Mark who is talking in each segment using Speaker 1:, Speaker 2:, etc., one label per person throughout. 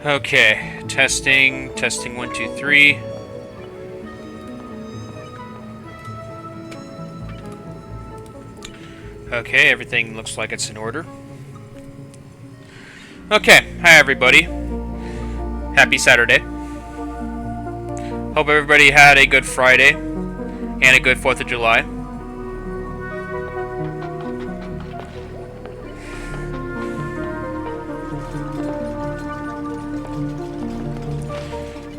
Speaker 1: Okay, testing, testing 1, 2, 3. Okay, everything looks like it's in order. Okay, hi everybody. Happy Saturday. Hope everybody had a good Friday and a good 4th of July.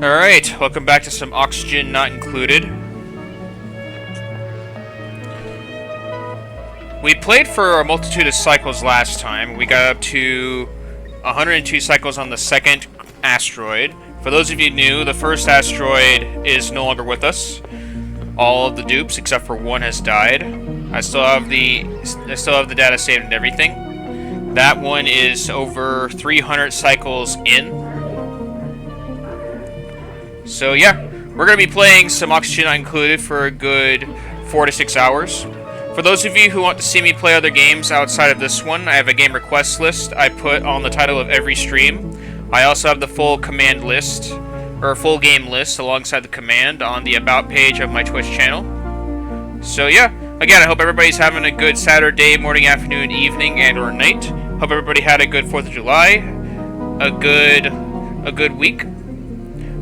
Speaker 1: Alright, welcome back to some Oxygen Not Included. We played for a multitude of cycles last time. We got up to 102 cycles on the second asteroid. For those of you new, the first asteroid is no longer with us. All of the dupes, except for one, has died. I still have the data saved and everything. That one is over 300 cycles in. So yeah, we're going to be playing some Oxygen Not Included for a good 4 to 6 hours. For those of you who want to see me play other games outside of this one, I have a game request list I put on the title of every stream. I also have the full command list, or full game list alongside the command on the About page of my Twitch channel. So yeah, again, I hope everybody's having a good Saturday, morning, afternoon, evening, and or night. Hope everybody had a good 4th of July, a good week.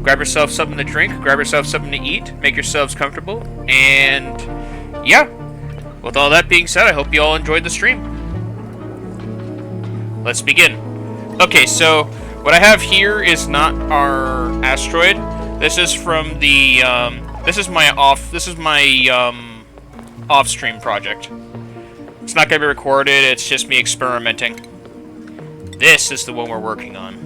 Speaker 1: Grab yourself something to drink, grab yourself something to eat, make yourselves comfortable, and yeah. With all that being said, I hope you all enjoyed the stream. Let's begin. Okay, so what I have here is not our asteroid. This is from the this is my off-stream project. It's not going to be recorded, it's just me experimenting. This is the one we're working on.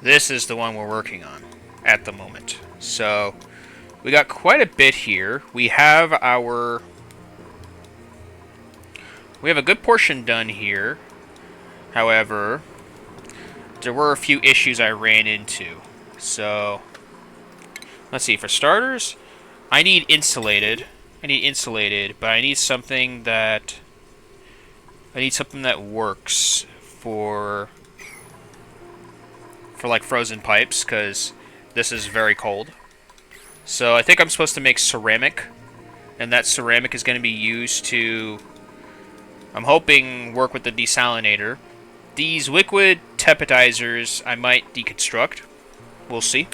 Speaker 1: This is the one we're working on at the moment. So, we got quite a bit here. We have a good portion done here. However, there were a few issues I ran into. So, let's see. For starters, I need insulated. But I need something that works for like frozen pipes, because this is very cold. So I think I'm supposed to make ceramic, and that ceramic is going to be used to, I'm hoping, work with the desalinator. These liquid tepidizers I might deconstruct. We'll see.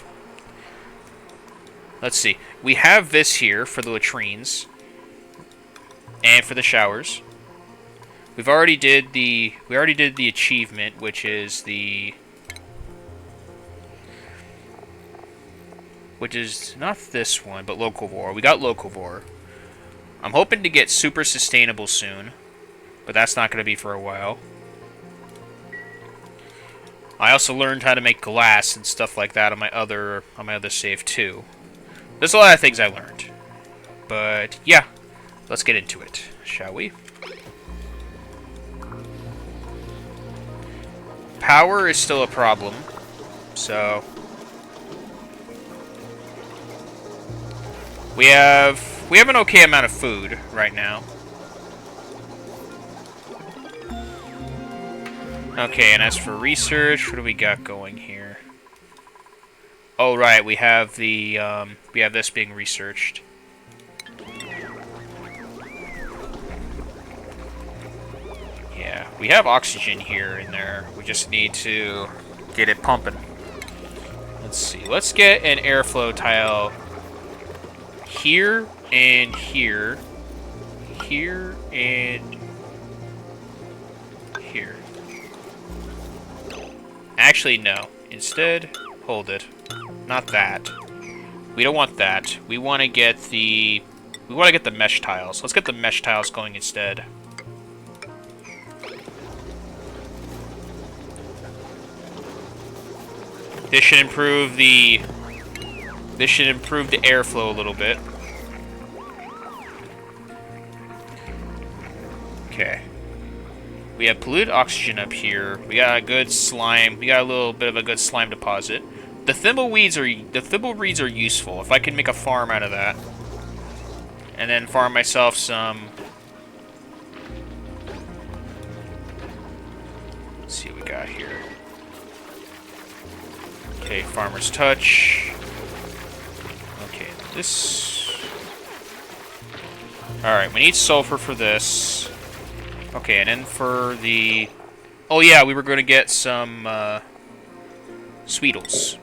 Speaker 1: Let's see. We have this here for the latrines and for the showers. We already did the achievement, which is not this one, but Locavore. We got Locavore. I'm hoping to get super sustainable soon, but that's not going to be for a while. I also learned how to make glass and stuff like that on my other save too. There's a lot of things I learned. But yeah, let's get into it, shall we? Power is still a problem, so we have an okay amount of food right now. Okay, and as for research, what do we got going here? Oh right, we have this being researched. Yeah, we have oxygen here and there. We just need to get it pumping. Let's see. Let's get an airflow tile here and here, here and here. Actually, no. Instead, hold it. Not that. We don't want that. We want to get the mesh tiles. Let's get the mesh tiles going instead. This should improve the airflow a little bit. Okay. We have polluted oxygen up here. We got a good slime. We got a little bit of a good slime deposit. The thimbleweeds are useful. If I can make a farm out of that, and then farm myself some. Let's see what we got here. Okay, farmer's touch. Okay, this. All right, we need sulfur for this. Okay, and then for the... Oh yeah, we were going to get some Sweetles.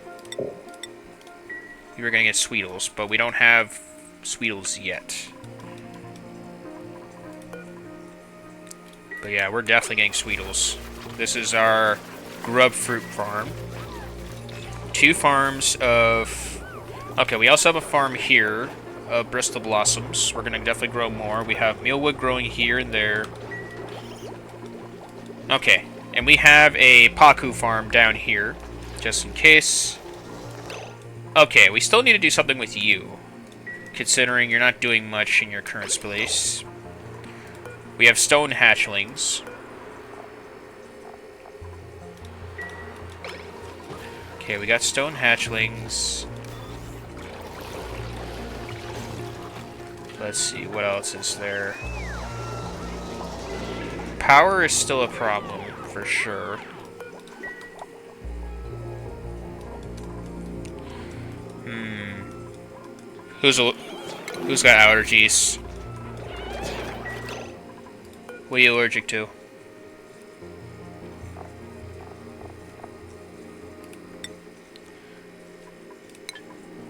Speaker 1: We were going to get Sweetles, but we don't have Sweetles yet. But yeah, we're definitely getting Sweetles. This is our grub fruit farm. 2 farms of... Okay, we also have a farm here of Bristol Blossoms. We're going to definitely grow more. We have mealwood growing here and there. Okay, and we have a Paku farm down here, just in case. Okay, we still need to do something with you, considering you're not doing much in your current space. We have stone hatchlings. Okay, we got stone hatchlings. Let's see, what else is there? Power is still a problem, for sure. Who's got allergies? What are you allergic to?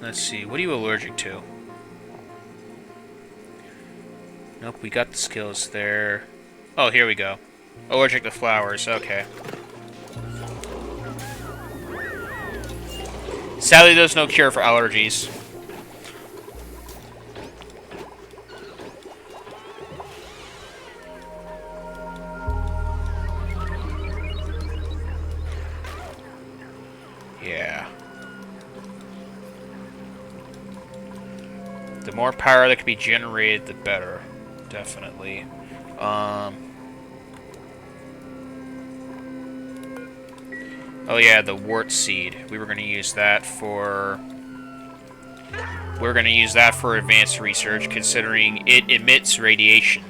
Speaker 1: Let's see, what are you allergic to? Nope, we got the skills there. Oh, here we go. Allergic to flowers, okay. Sadly, there's no cure for allergies. Yeah. The more power that can be generated, the better. Definitely. Oh yeah, the wart seed. We were going to use that for... We're going to use that for advanced research, considering it emits radiation.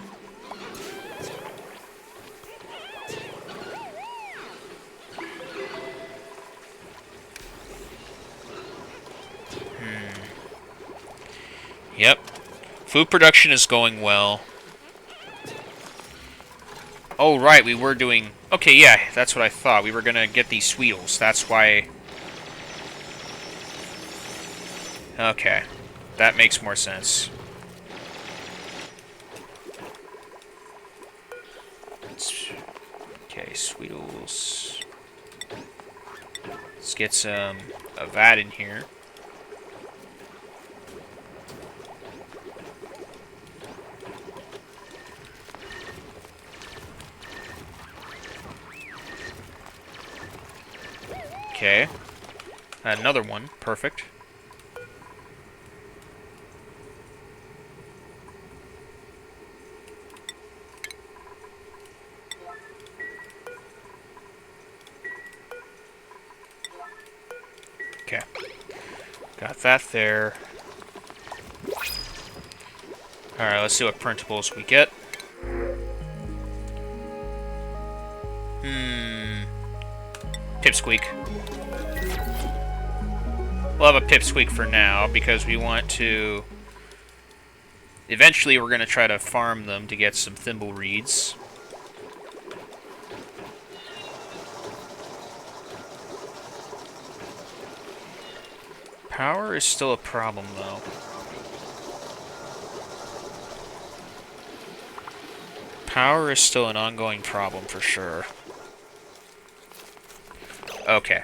Speaker 1: Yep. Food production is going well. Oh, right, we were doing... Okay, yeah, that's what I thought. We were gonna get these Sweetles. That's why... Okay. That makes more sense. Okay, Sweetles. Let's get some of that in here. Okay. Another one. Perfect. Okay. Got that there. Alright, let's see what printables we get. Pipsqueak. We'll have a Pipsqueak for now, because we want to... Eventually, we're going to try to farm them to get some thimbleweeds. Power is still a problem, though. Power is still an ongoing problem, for sure. Okay.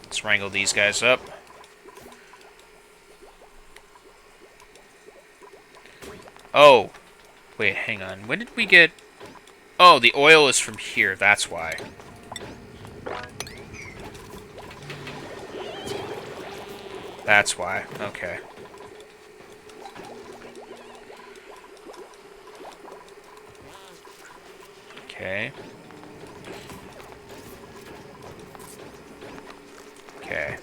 Speaker 1: Let's wrangle these guys up. Oh. Wait, hang on. When did we get... Oh, the oil is from here. That's why. That's why. Okay. Okay. Okay.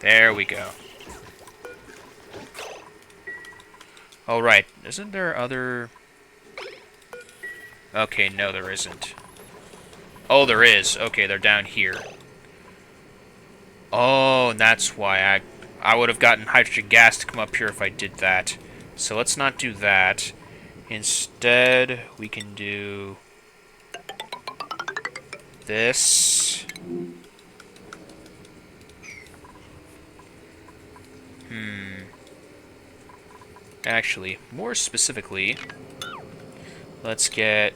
Speaker 1: There we go. Oh, right. Isn't there other... Okay, no, there isn't. Oh, there is. Okay, they're down here. Oh, and that's why I would have gotten hydrogen gas to come up here if I did that. So let's not do that. Instead, we can do this. Actually, more specifically, let's get...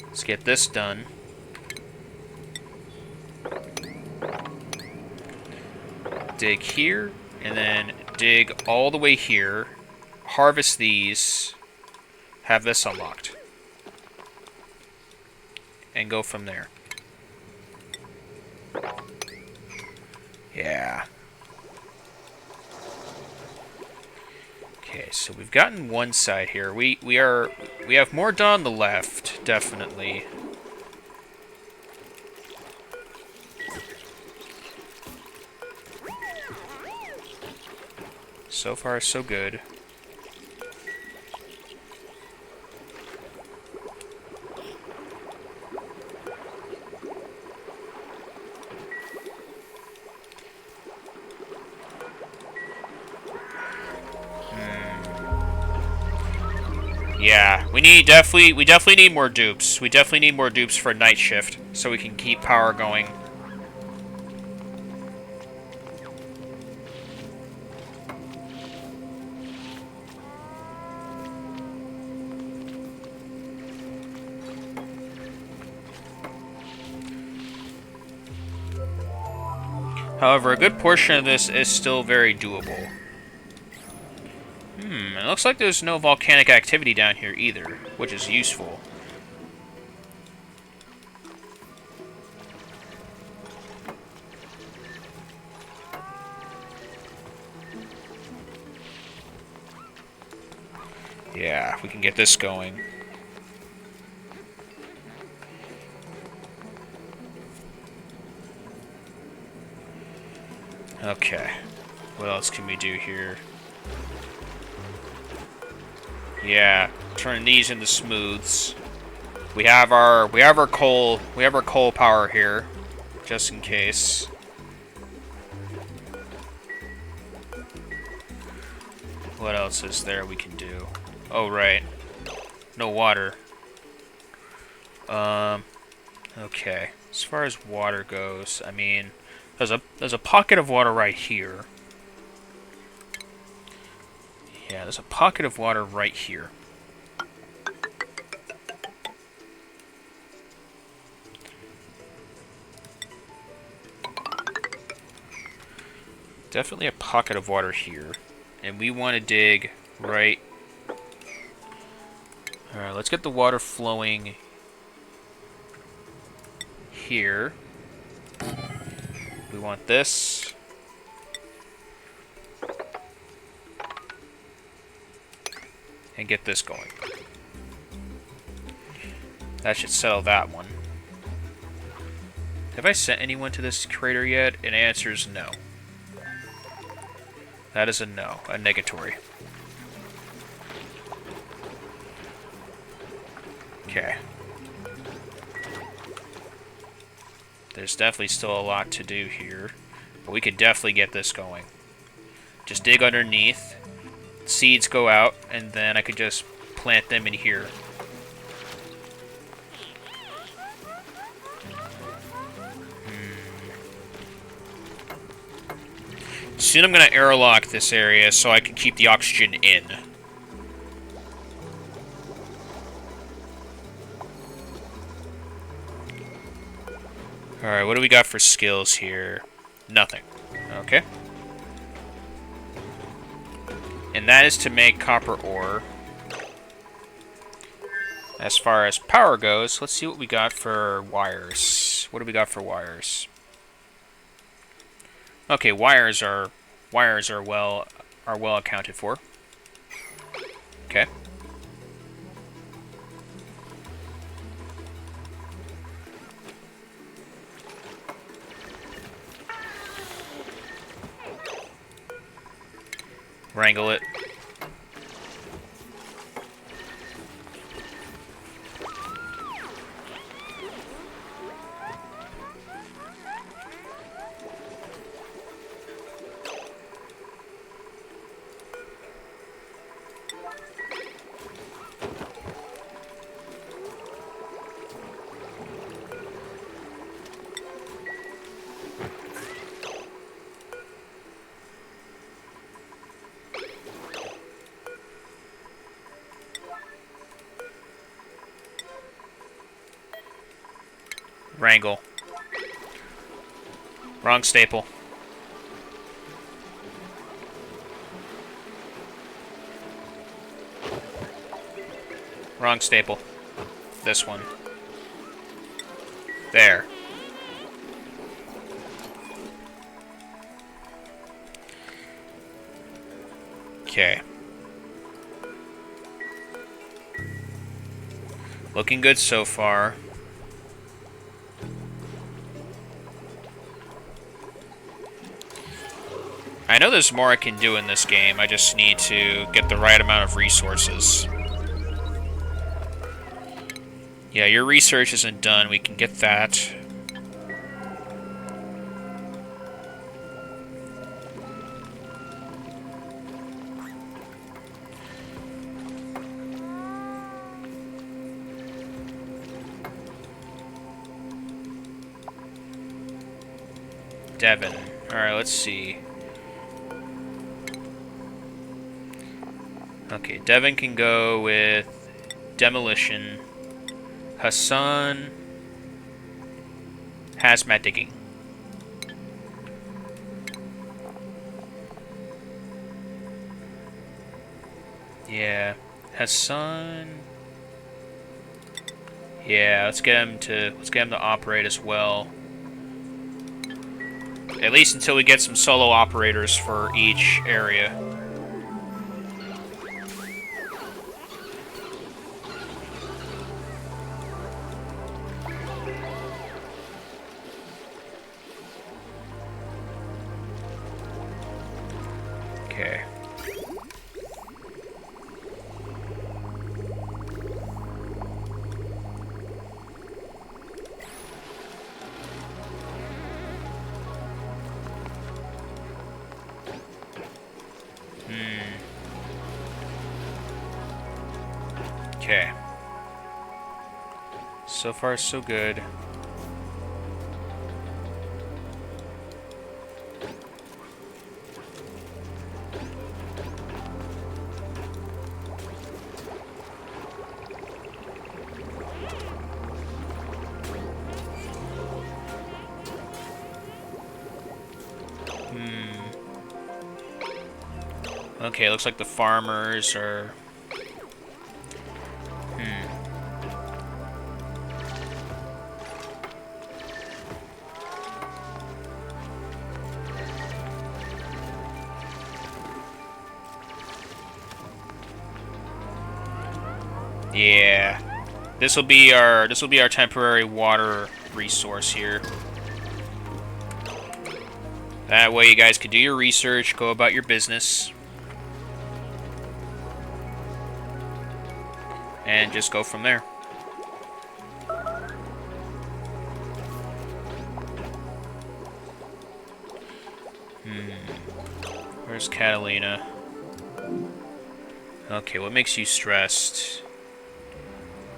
Speaker 1: Let's get this done. Dig here, and then dig all the way here. Harvest these. Have this unlocked. And go from there. Yeah. Okay, so we've gotten one side here. We have more done on the left, definitely. So far, so good. Yeah, we definitely need more dupes. We definitely need more dupes for night shift, so we can keep power going. However, a good portion of this is still very doable. It looks like there's no volcanic activity down here either, which is useful. Yeah, we can get this going. Okay. What else can we do here? Yeah, turn these into smooths. We have our coal power here, just in case. What else is there we can do? Oh right. No water. Okay. As far as water goes, I mean, there's a pocket of water right here. Yeah, there's a pocket of water right here. Definitely a pocket of water here. And we want to dig right... Alright, let's get the water flowing here. We want this. And get this going. That should settle that one. Have I sent anyone to this crater yet? And the answer is no. That is a no, a negatory. Okay. There's definitely still a lot to do here, but we could definitely get this going. Just dig underneath, seeds go out, and then I could just plant them in here. Soon I'm going to airlock this area so I can keep the oxygen in. Alright, what do we got for skills here? Nothing. Okay. And that is to make copper ore. As far as power goes, let's see what we got for wires. What do we got for wires? Okay, wires are well accounted for. Okay. Wrangle it. Wrangle. Wrong staple. Wrong staple. This one. There. Okay. Looking good so far. I know there's more I can do in this game, I just need to get the right amount of resources. Yeah, your research isn't done, we can get that. Devin. Alright, let's see. Okay, Devin can go with Demolition. Hassan... Hazmat Digging. Yeah. Hassan... Yeah, let's get him to operate as well. At least until we get some solo operators for each area. Okay. Okay. So far, so good. Okay, looks like the farmers are... Yeah. This will be our temporary water resource here. That way you guys can do your research, go about your business. And just go from there. Where's Catalina? Okay, what makes you stressed?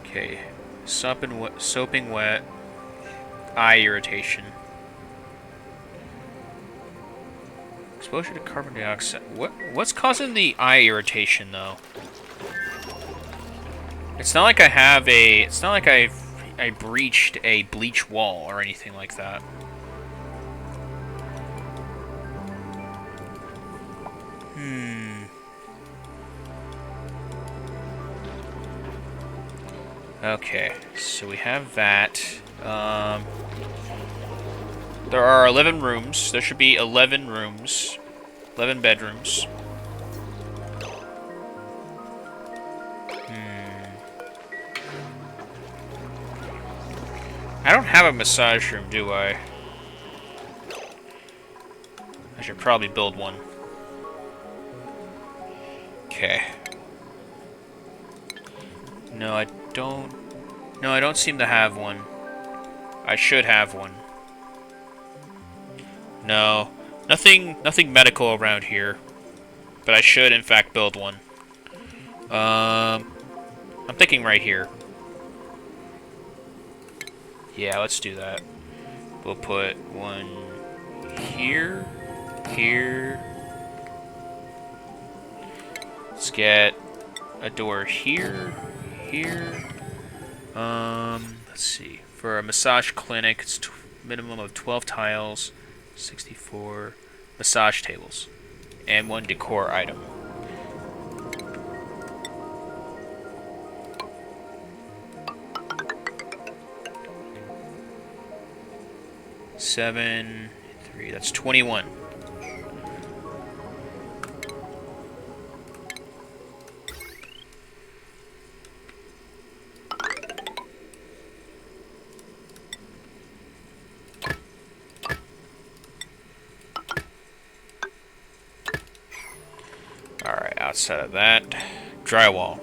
Speaker 1: Okay, soaping wet, eye irritation. Exposure to carbon dioxide. What's causing the eye irritation though? It's not like I have a. It's not like I breached a bleach wall or anything like that. Okay, so we have that. There are 11 rooms. There should be 11 rooms. 11 bedrooms. I don't have a massage room, do I? I should probably build one. Okay. No, I don't... No, I don't seem to have one. I should have one. No. Nothing medical around here. But I should, in fact, build one. I'm thinking right here. Yeah, let's do that. We'll put one here, here. Let's get a door here, here. Let's see. For a massage clinic, it's minimum of 12 tiles, 64 massage tables, and one decor item. Seven, 3, that's 21. Alright, outside of that, drywall.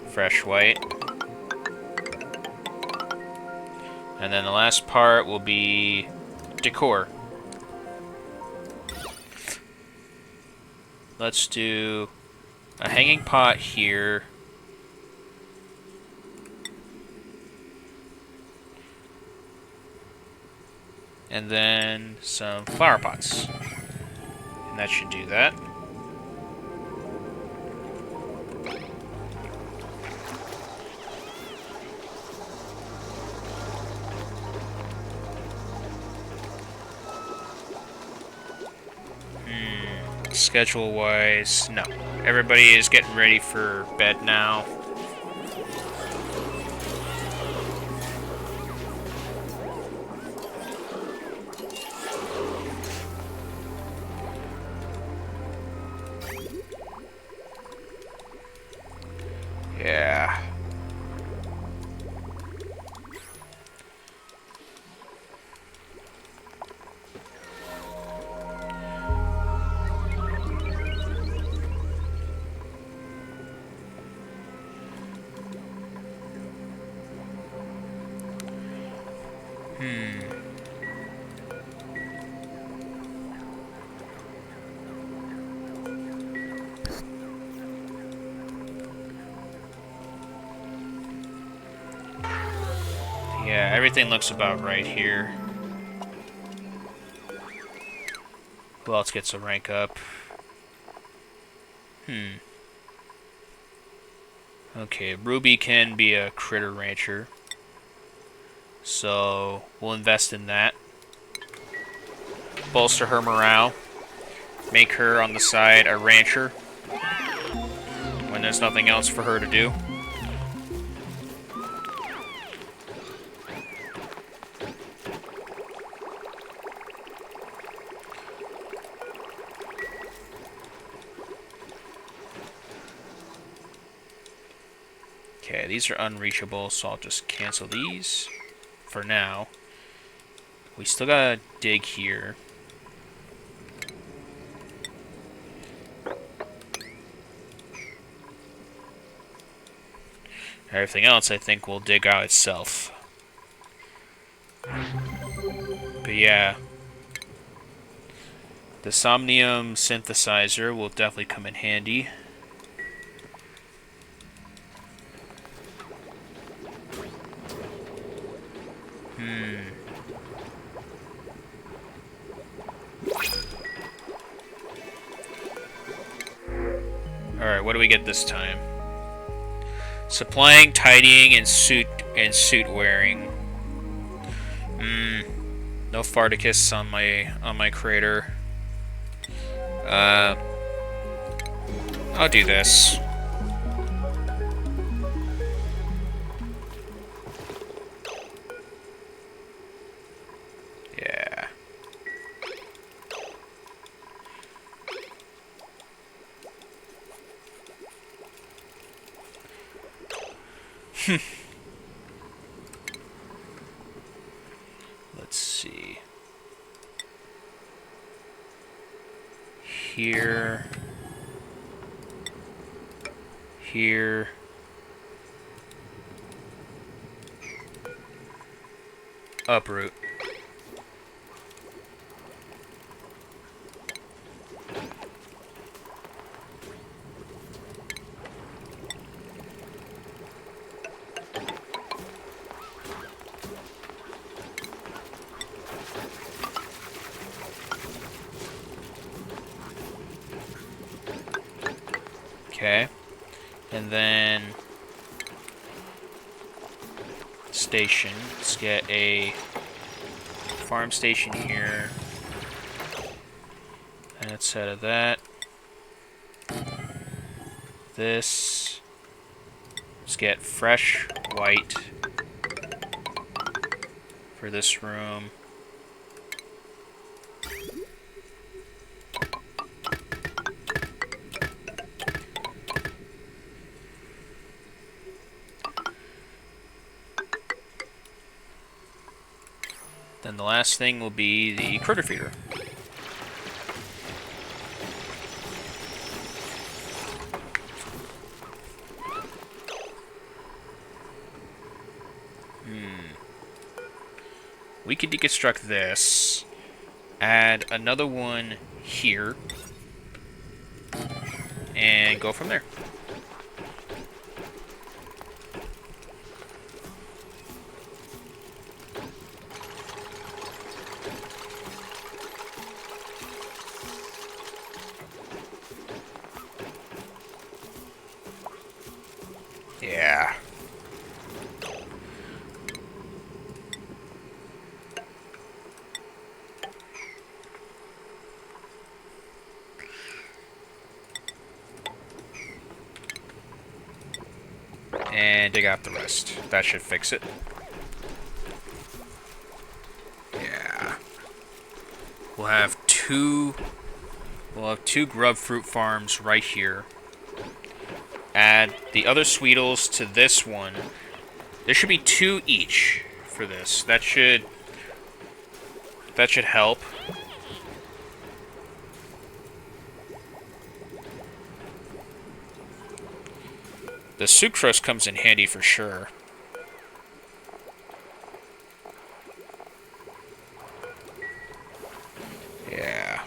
Speaker 1: Fresh white. And then the last part will be decor. Let's do a hanging pot here. And then some flower pots. And that should do that. Schedule-wise, no. Everybody is getting ready for bed now. Yeah. Yeah, everything looks about right here. Who else gets a rank up? Okay, Ruby can be a critter rancher. So, we'll invest in that. Bolster her morale. Make her, on the side, a rancher. When there's nothing else for her to do. Okay, these are unreachable, so I'll just cancel these for now. We still gotta dig here. Everything else, I think, will dig out itself. But yeah. The Somnium synthesizer will definitely come in handy. Alright, what do we get this time? Supplying, tidying, and suit wearing. No Farticus on my crater. I'll do this. Yeah. Let's see. Here. Here. Uproot. Okay. And then station. Let's get a farm station here. And instead of that, this. Let's get fresh white for this room. Then the last thing will be the critter feeder. We could deconstruct this, add another one here, and go from there. Yeah. And dig out the rest. That should fix it. Yeah. We'll have two grub fruit farms right here. Add the other Sweetles to this one. There should be 2 each for this. That should help. The sucrose comes in handy for sure. Yeah.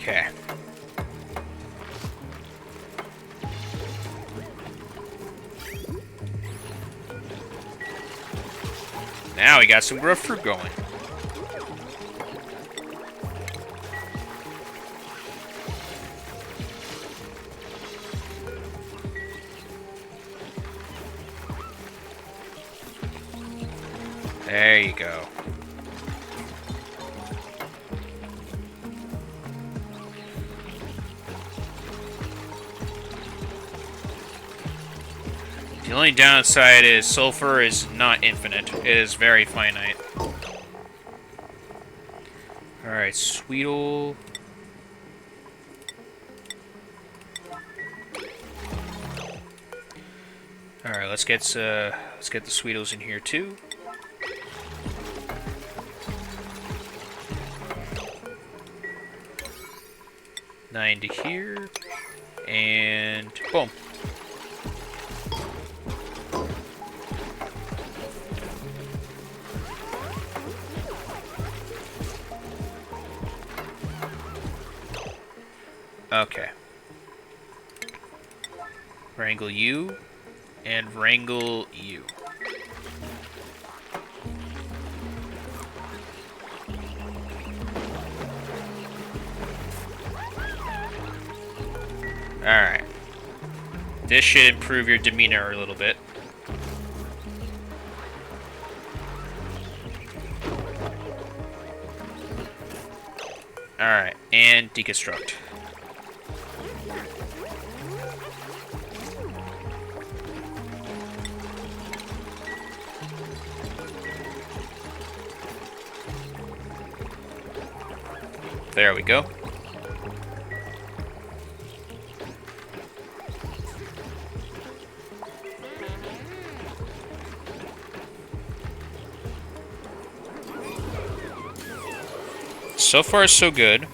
Speaker 1: Okay. Now we got some growth fruit going. There you go. The only downside is sulfur is not infinite. It is very finite. Alright, Sweetle. Alright, let's get the Sweetles in here too. Nine to here. And boom. Okay. Wrangle you, and wrangle you. Alright. This should improve your demeanor a little bit. Alright, and deconstruct. There we go. So far, so good.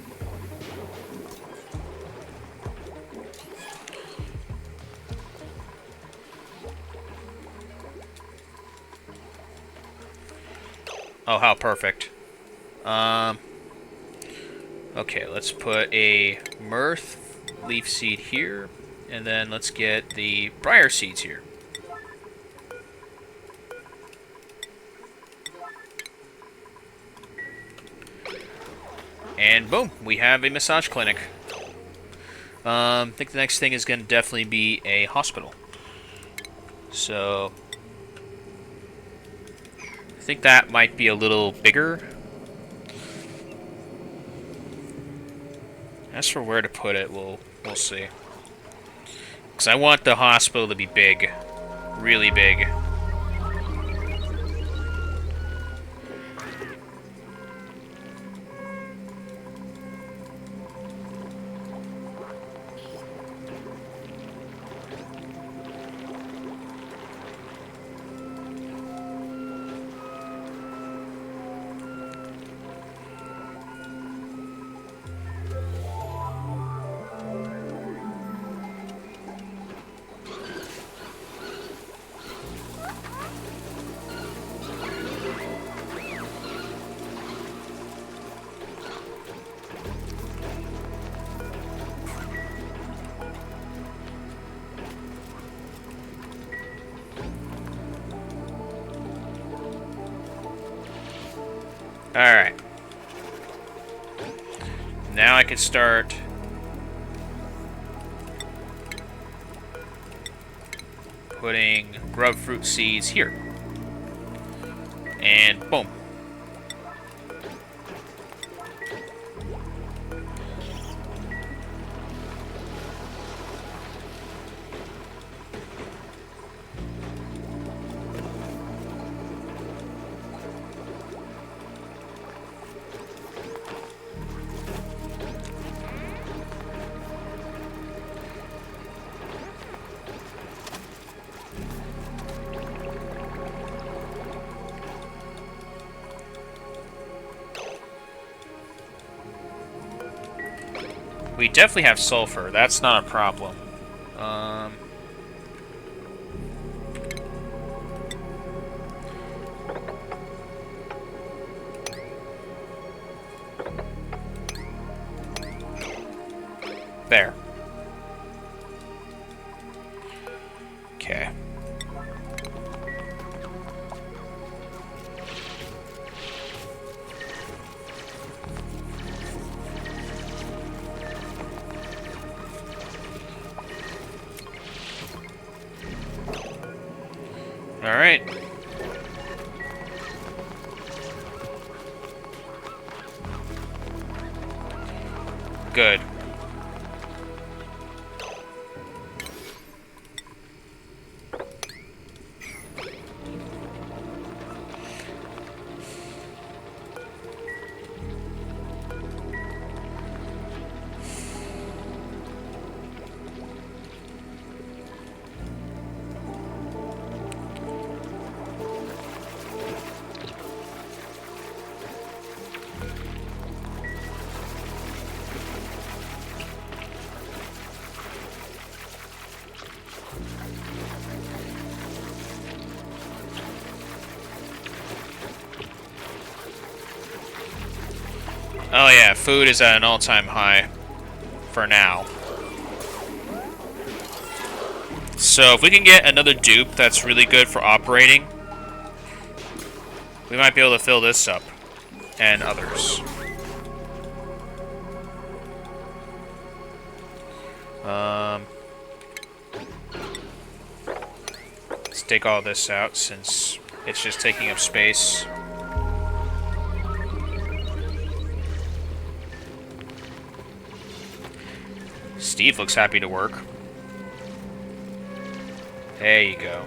Speaker 1: Oh, how perfect. Okay, let's put a Mirth leaf seed here, and then let's get the briar seeds here. And boom, we have a massage clinic. I think the next thing is going to definitely be a hospital. So, I think that might be a little bigger. As for where to put it, we'll see. Because I want the hospital to be big. Really big. Alright. Now I can start putting grub fruit seeds here. And boom. We definitely have sulfur. That's not a problem. There. Okay. All right. Good. Oh yeah, food is at an all-time high. For now. So if we can get another dupe that's really good for operating, we might be able to fill this up. And others. Let's take all this out since it's just taking up space. Steve looks happy to work. There you go.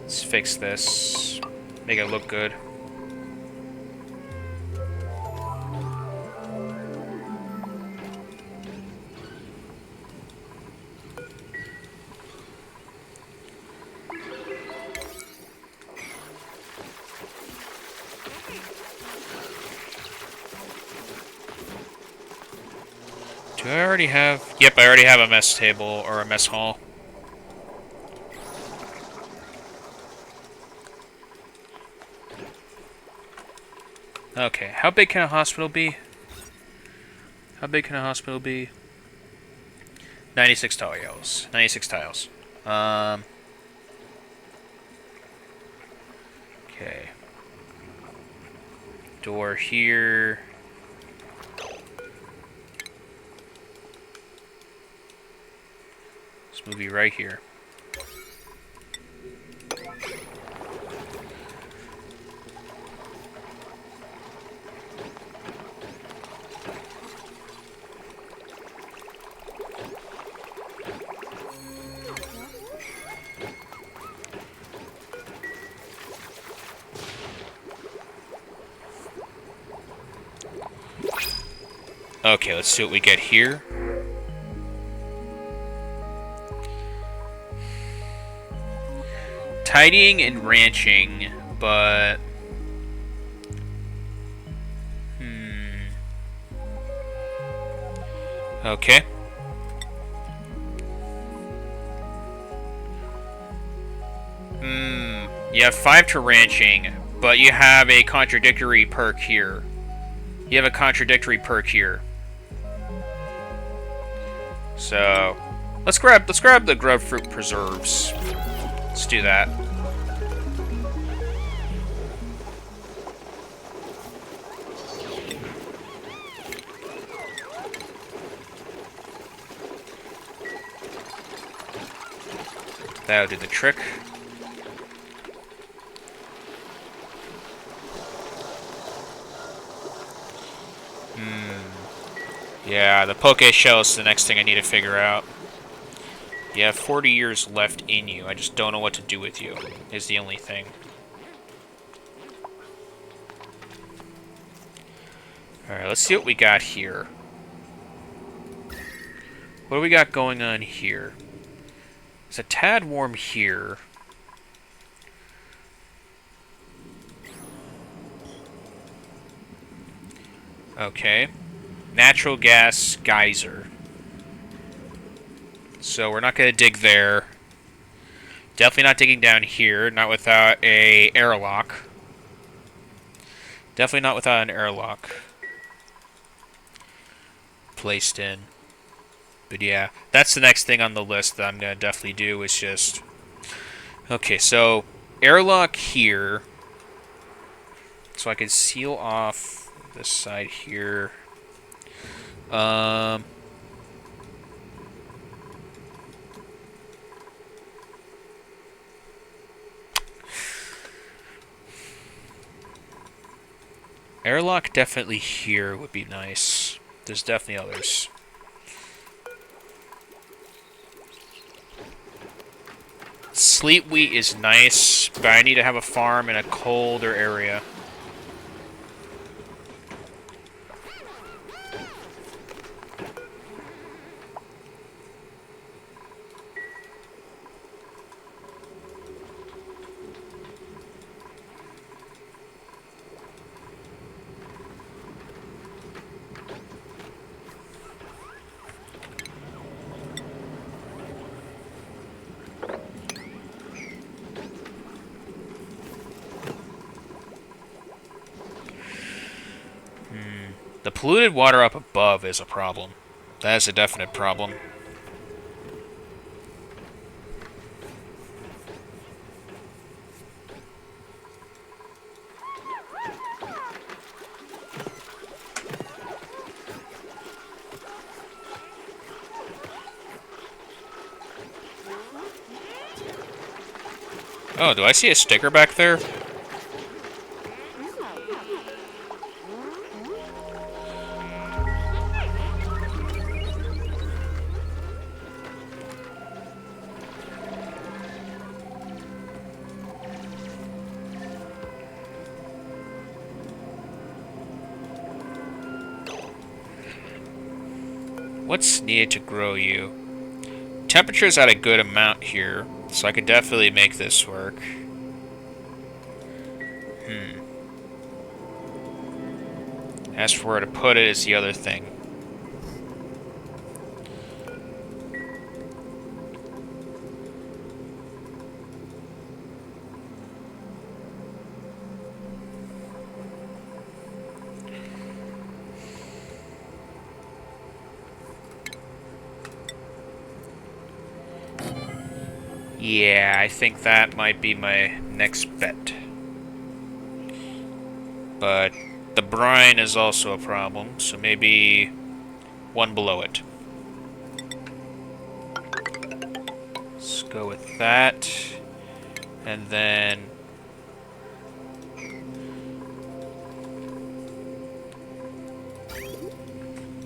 Speaker 1: Let's fix this. Make it look good. Do I already have... Yep, I already have a mess table or a mess hall. Okay, how big can a hospital be? How big can a hospital be? 96 tiles. 96 tiles. Okay. Door here. This movie right here. Okay, let's see what we get here. Tidying and ranching, but... Okay. You have 5 to ranching, but you have a contradictory perk here. You have a contradictory perk here. So, let's grab the grub fruit preserves. Let's do that. That'll do the trick. Yeah, the poke shell is the next thing I need to figure out. You have 40 years left in you. I just don't know what to do with you, is the only thing. Alright, let's see what we got here. What do we got going on here? It's a tad warm here. Okay. Natural gas geyser. So we're not going to dig there. Definitely not digging down here. Not without a airlock. Definitely not without an airlock placed in. But yeah, that's the next thing on the list that I'm going to definitely do is just... Okay, so airlock here. So I can seal off this side here. Airlock definitely here would be nice. There's definitely others. Sleet wheat is nice, but I need to have a farm in a colder area. polluted water up above is a problem. That is a definite problem. Oh, do I see a sticker back there? What's needed to grow you? Temperature's at a good amount here, so I could definitely make this work. As for where to put it is the other thing. Yeah, I think that might be my next bet. But the brine is also a problem, so maybe one below it. Let's go with that. And then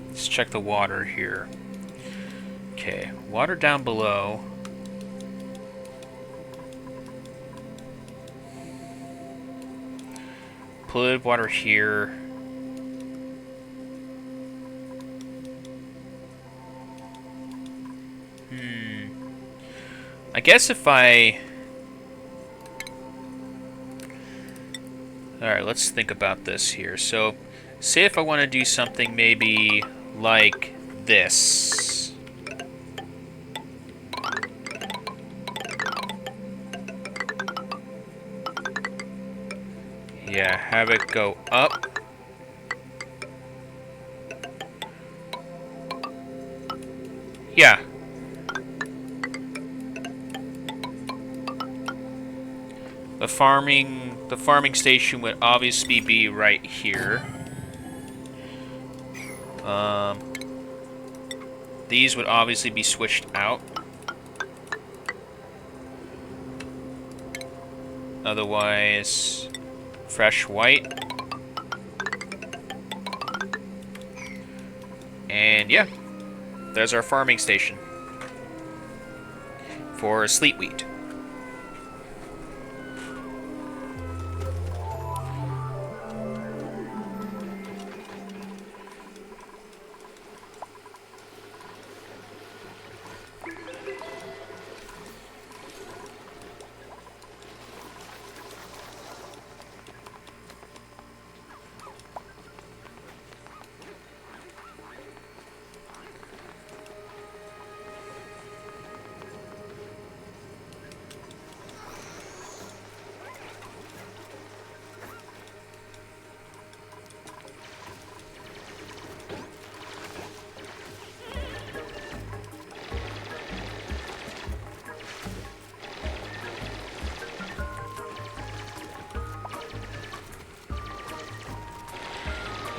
Speaker 1: let's check the water here. Okay, water down below. Polluted water here. I guess if I... Alright, let's think about this here. So, say if I want to do something maybe like this. Yeah, have it go up. Yeah. The farming station would obviously be right here. These would obviously be switched out. Otherwise, fresh white. And yeah, there's our farming station for sleet wheat.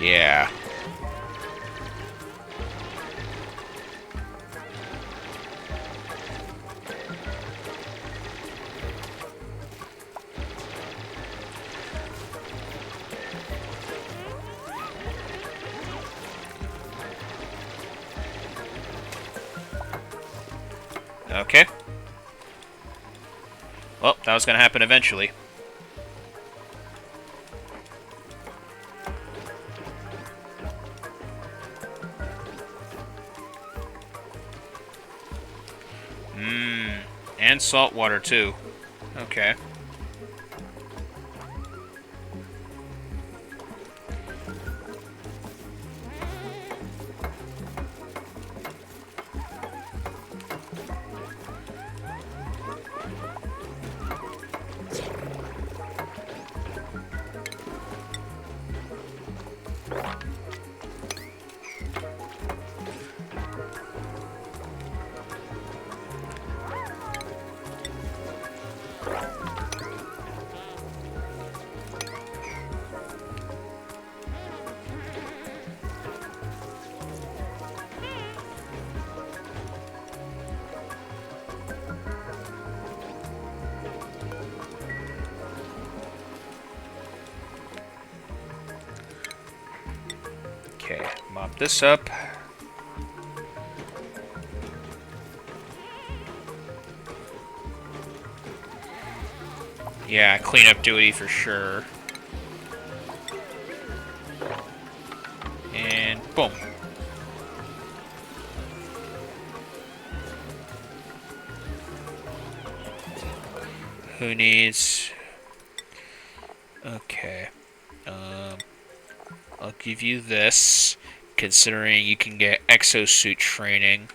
Speaker 1: Yeah. Okay. Well, that was going to happen eventually. And salt water too. Okay. this up. Yeah, cleanup duty for sure. And boom. Who needs... Okay. I'll give you this, considering you can get exosuit training.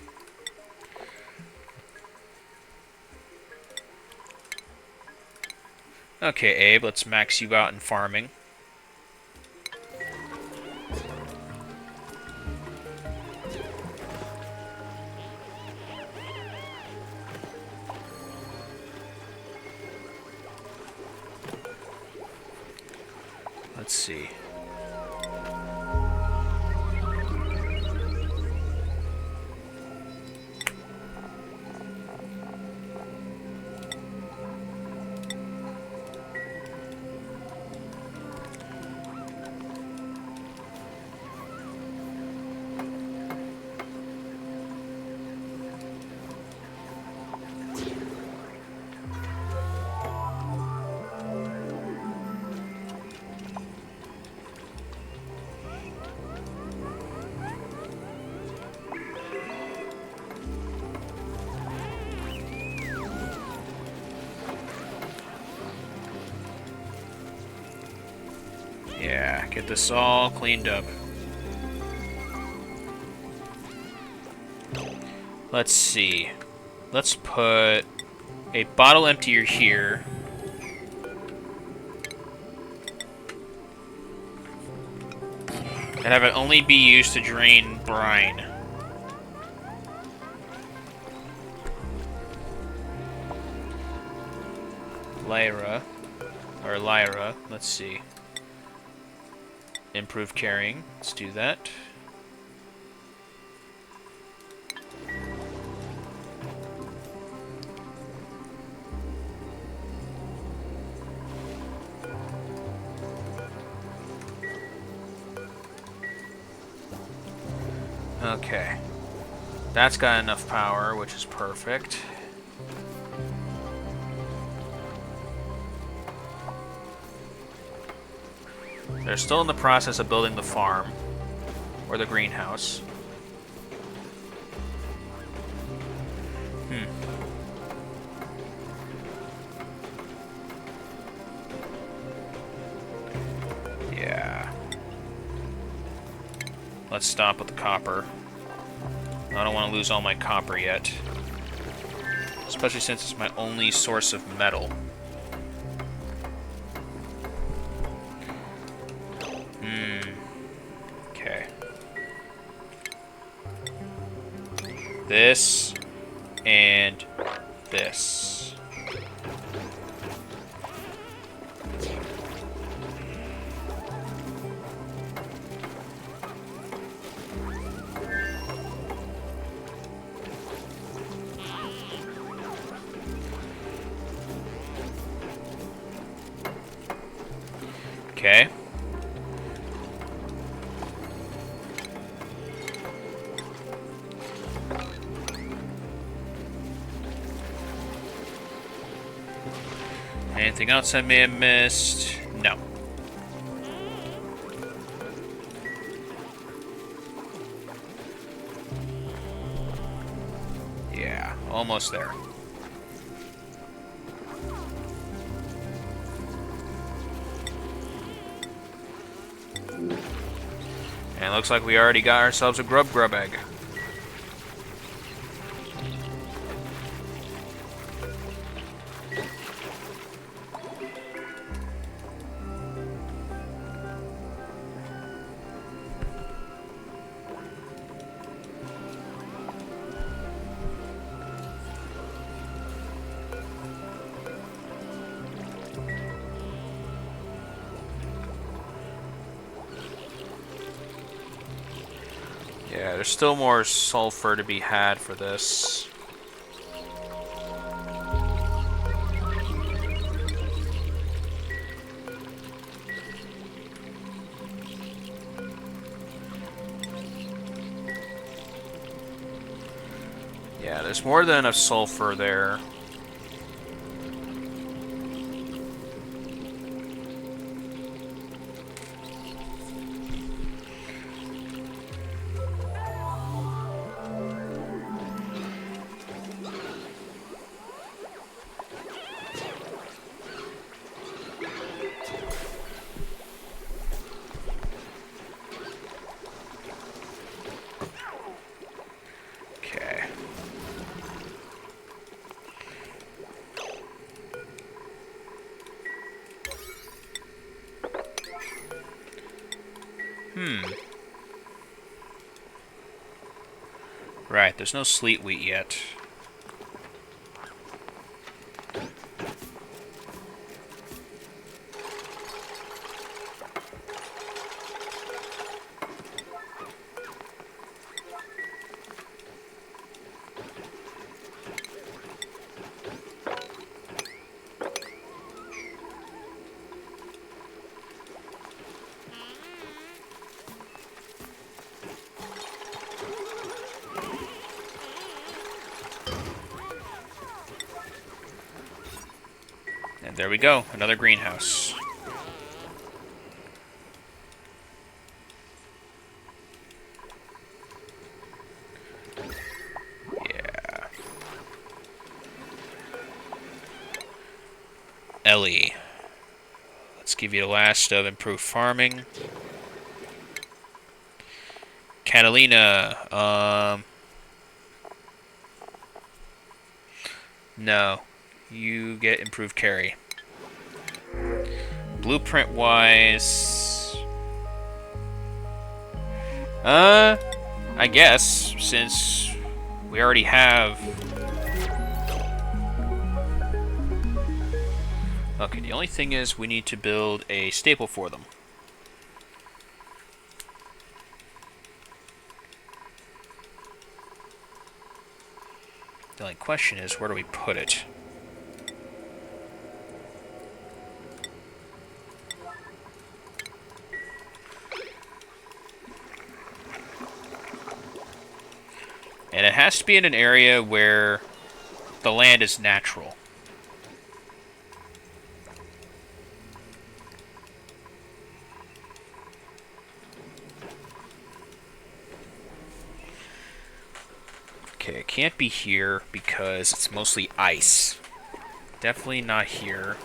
Speaker 1: Okay, Abe, let's max you out in farming. Let's see. Yeah, get this all cleaned up. Let's see. Let's put a bottle emptier here. And have it only be used to drain brine. Lyra, let's see. Improve carrying. Let's do that. Okay. That's got enough power, which is perfect. They're still in the process of building the farm, or the greenhouse. Yeah. Let's stop with the copper. I don't want to lose all my copper yet. Especially since it's my only source of metal. Okay. This and this. Okay. Anything else I may have missed? No. Yeah, almost there. And it looks like we already got ourselves a grub egg. Yeah, there's still more sulfur to be had for this. Yeah, there's more than enough sulfur there. Okay. Right, there's no sleet wheat yet. And there we go, another greenhouse. Yeah. Ellie. Let's give you the last of improved farming. Catalina, no. You get improved carry. Blueprint-wise... I guess, since we already have... Okay, the only thing is we need to build a staple for them. The only question is, where do we put it? And it has to be in an area where the land is natural. Okay, it can't be here because it's mostly ice. Definitely not here.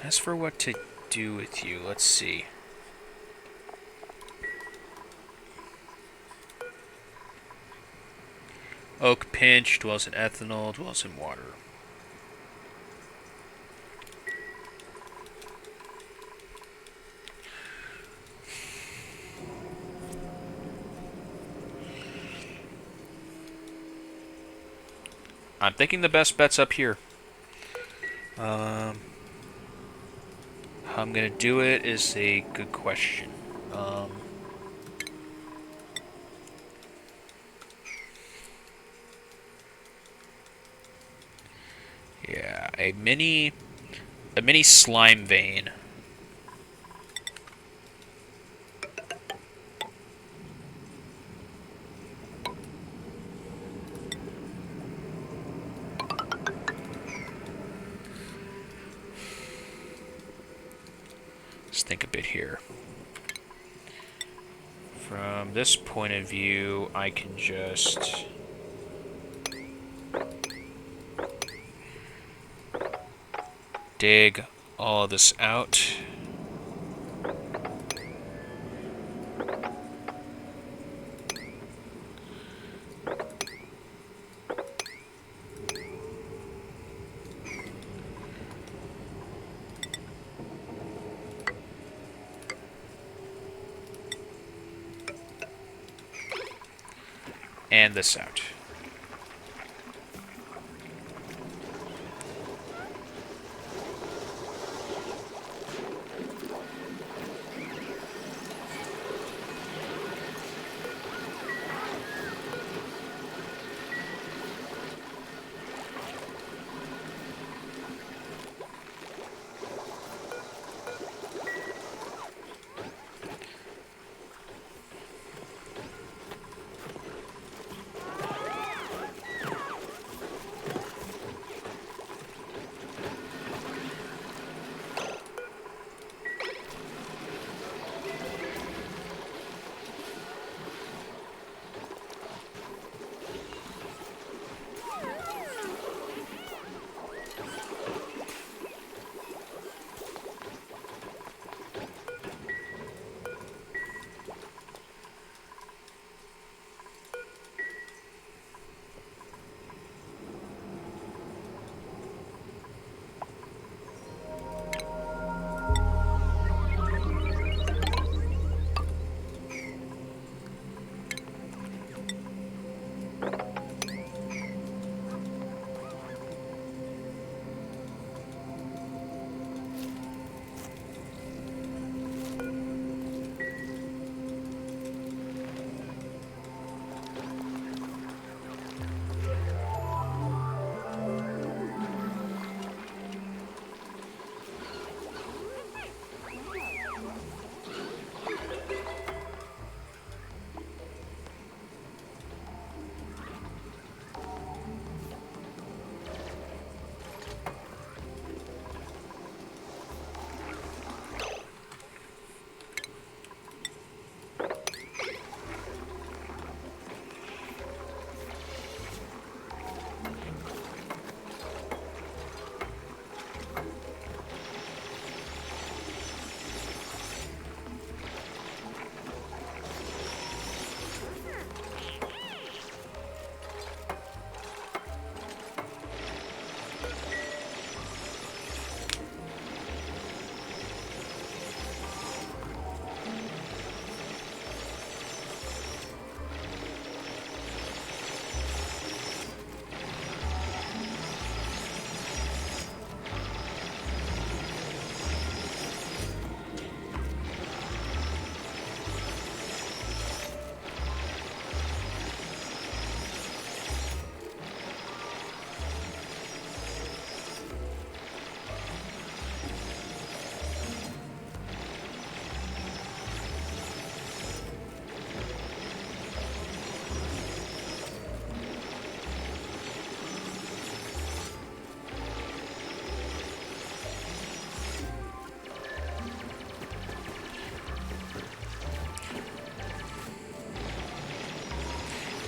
Speaker 1: As for what to do with you, let's see. Oak pinch, dwells in ethanol, dwells in water. I'm thinking the best bet's up here. How I'm gonna do it is a good question. Yeah, a mini slime vein. Let's think a bit here. From this point of view, I can just... dig all this out. And this out.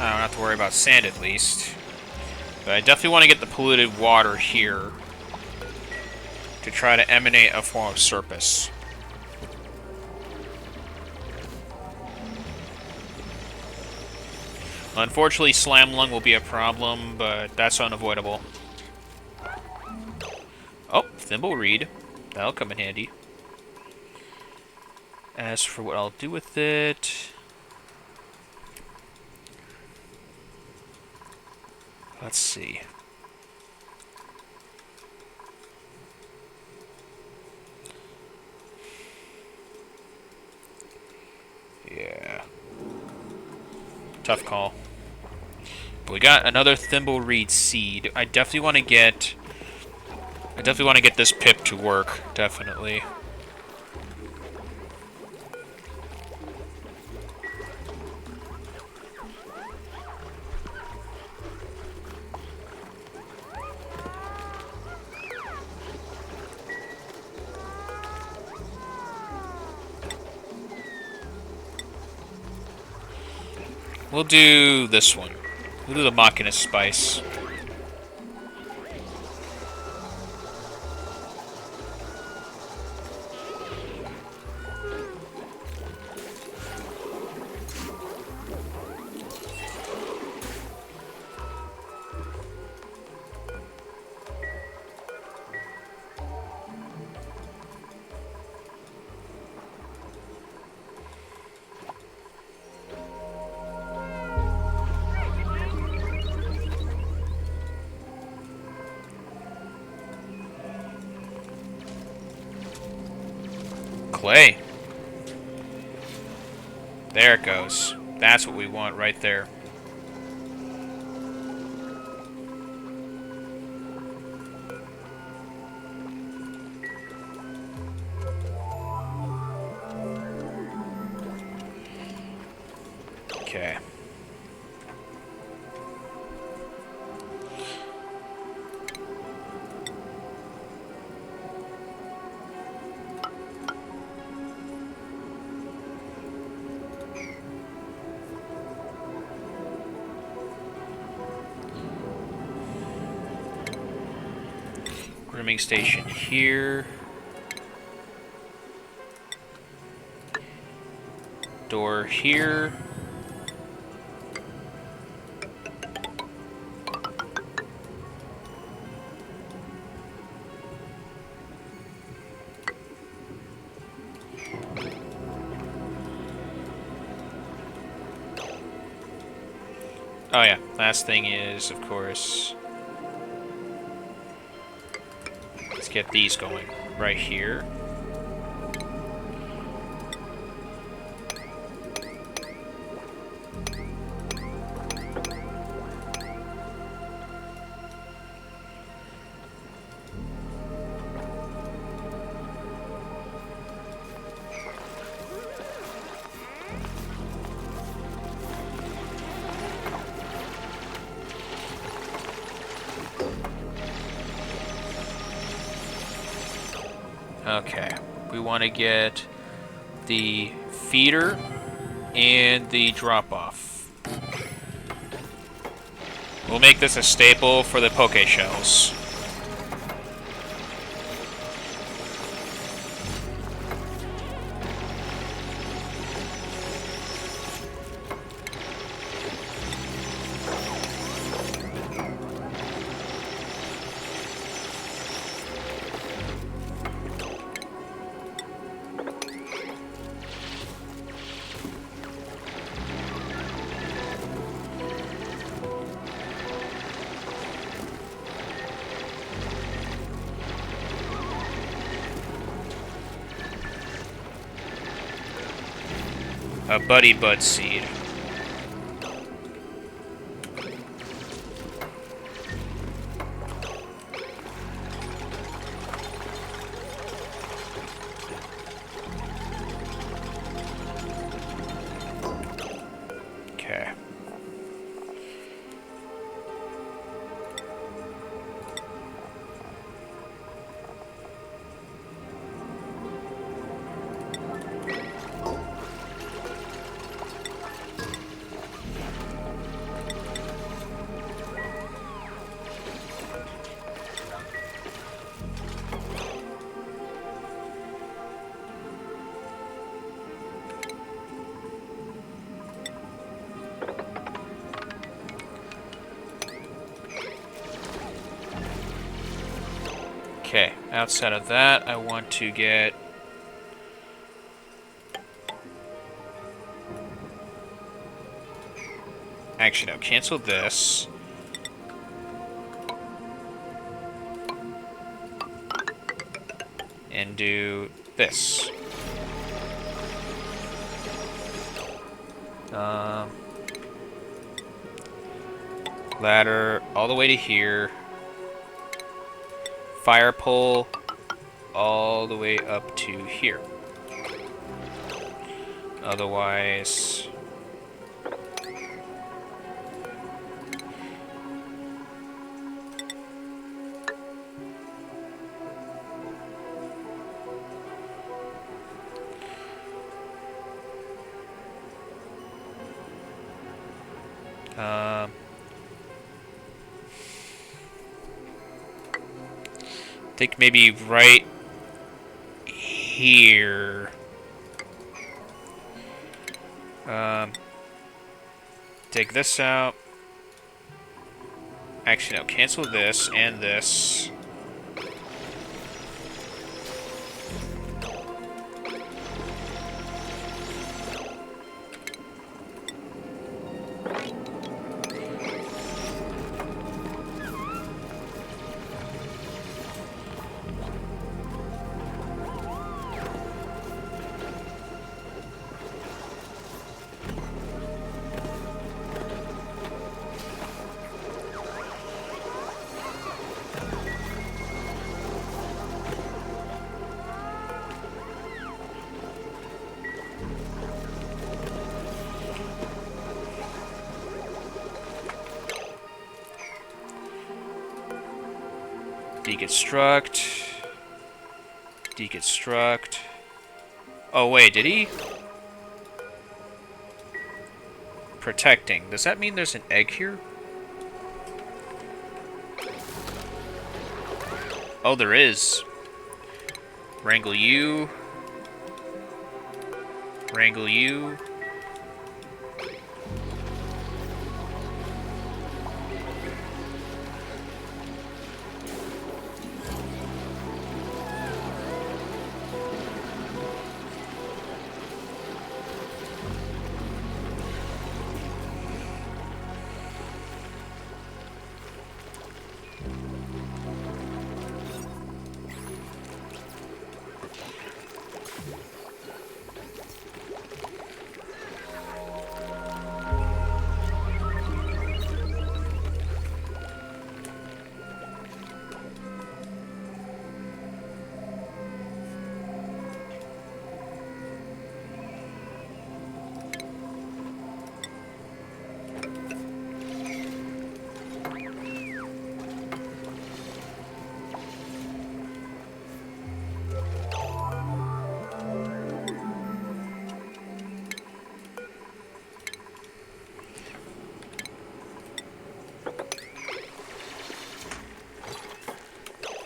Speaker 1: I don't have to worry about sand at least. But I definitely want to get the polluted water here to try to emanate a form of surface. Unfortunately, Slam Lung will be a problem, but that's unavoidable. Oh, Thimble Reed. That'll come in handy. As for what I'll do with it... Let's see. Yeah. Tough call. But we got another Thimble Reed seed. I definitely want to get this pip to work, definitely. We'll do this one. We'll do the Machina Spice. Clay. There it goes. That's what we want right there. Okay. Grooming station here. Door here. Oh yeah, last thing is, of course, let's get these going right here. Okay, we want to get the feeder and the drop-off. We'll make this a staple for the poke shells. A Buddy Bud seed. Okay. Okay, outside of that, I want to get... Actually, no, cancel this. And do this. Ladder all the way to here. Fire pole all the way up to here. Otherwise... I think maybe right here. Take this out. Actually, no, cancel this and this. Deconstruct. Deconstruct. Oh, wait, did he? Protecting. Does that mean there's an egg here? Oh, there is. Wrangle you. Wrangle you.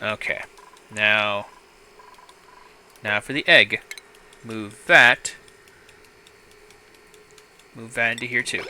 Speaker 1: Okay, now for the egg. Move that into here too.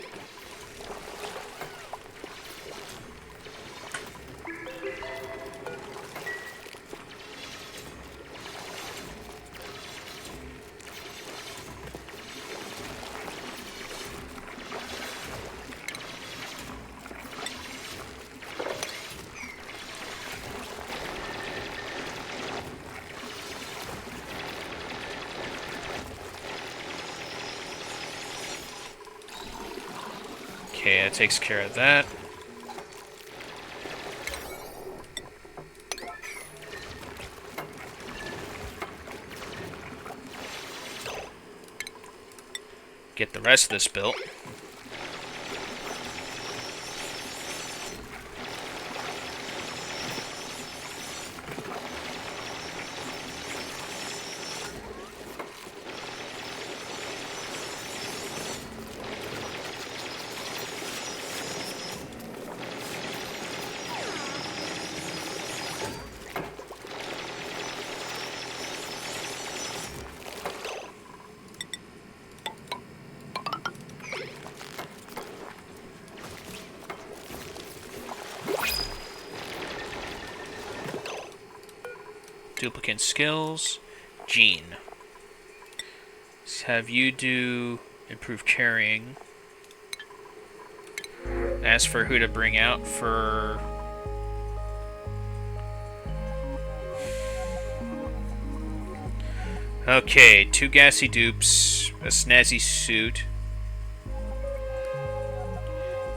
Speaker 1: Okay, that takes care of that. Get the rest of this built. Duplicate skills. Gene. Let's have you do improved carrying. As for who to bring out for... Okay, 2 gassy dupes, a snazzy suit.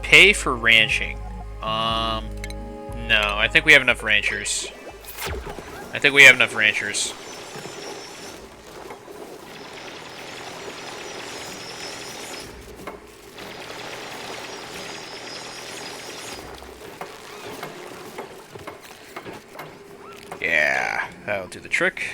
Speaker 1: Pay for ranching. No, I think we have enough ranchers. Yeah, that'll do the trick.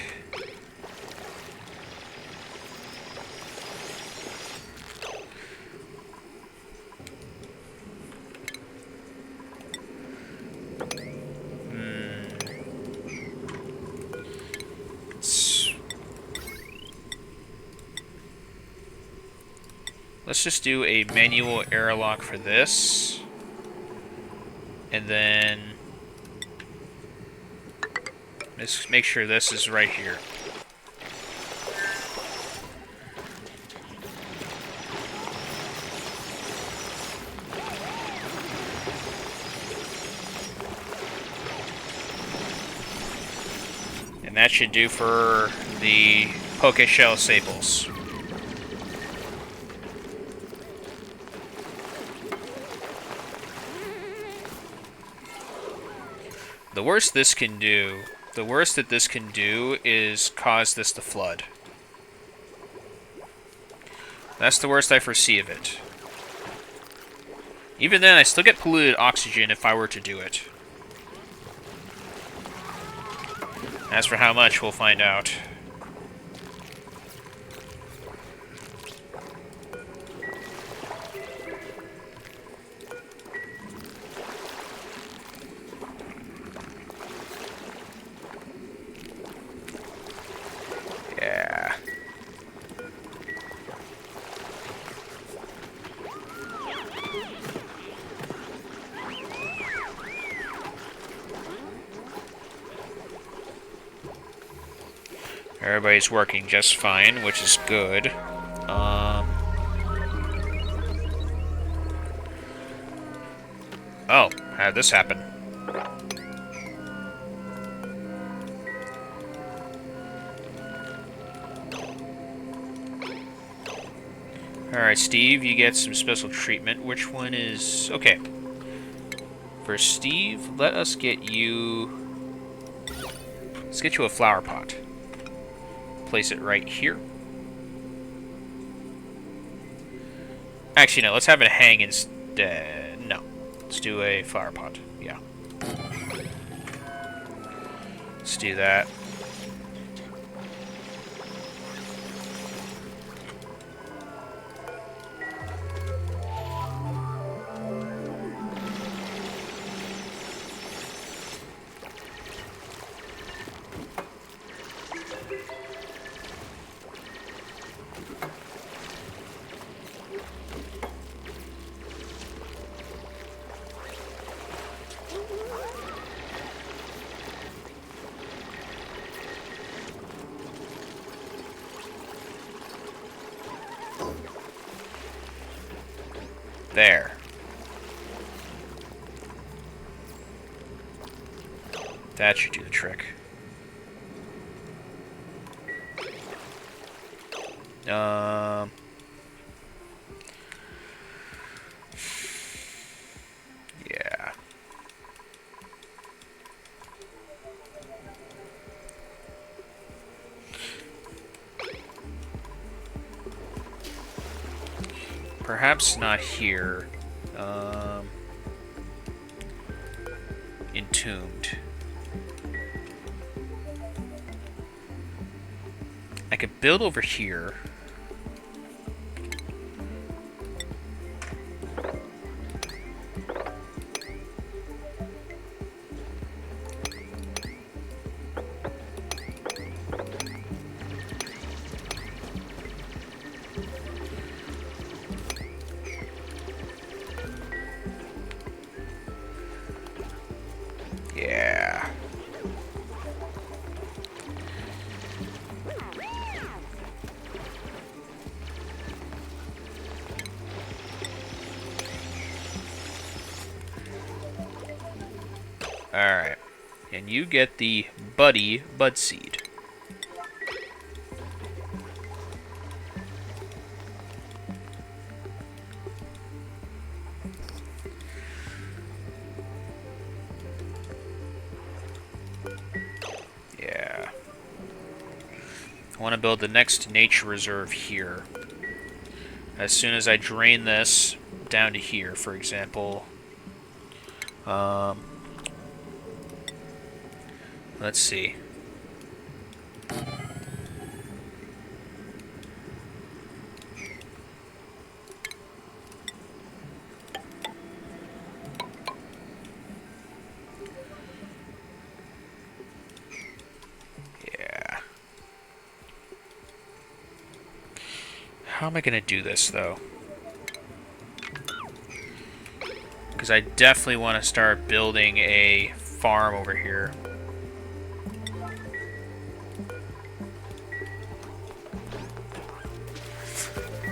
Speaker 1: Let's just do a manual airlock for this. And then... let's make sure this is right here. And that should do for the Poke Shell Sables. The worst that this can do is cause this to flood. That's the worst I foresee of it. Even then, I still get polluted oxygen if I were to do it. As for how much, we'll find out. Yeah. Everybody's working just fine, which is good. Oh, how did this happen? Alright, Steve, you get some special treatment. Which one is... okay. For Steve, let us get you... let's get you a flower pot. Place it right here. Actually, no, let's have it hang instead. No. Let's do a flower pot. Yeah. Let's do that. There. That should do the trick. Yeah. Perhaps not here. Entombed. I could build over here. Yeah. Alright. And you get the Buddy Bud Seed. Yeah. I want to build the next nature reserve here. As soon as I drain this down to here, for example. Let's see. Yeah. How am I going to do this, though? Because I definitely want to start building a farm over here.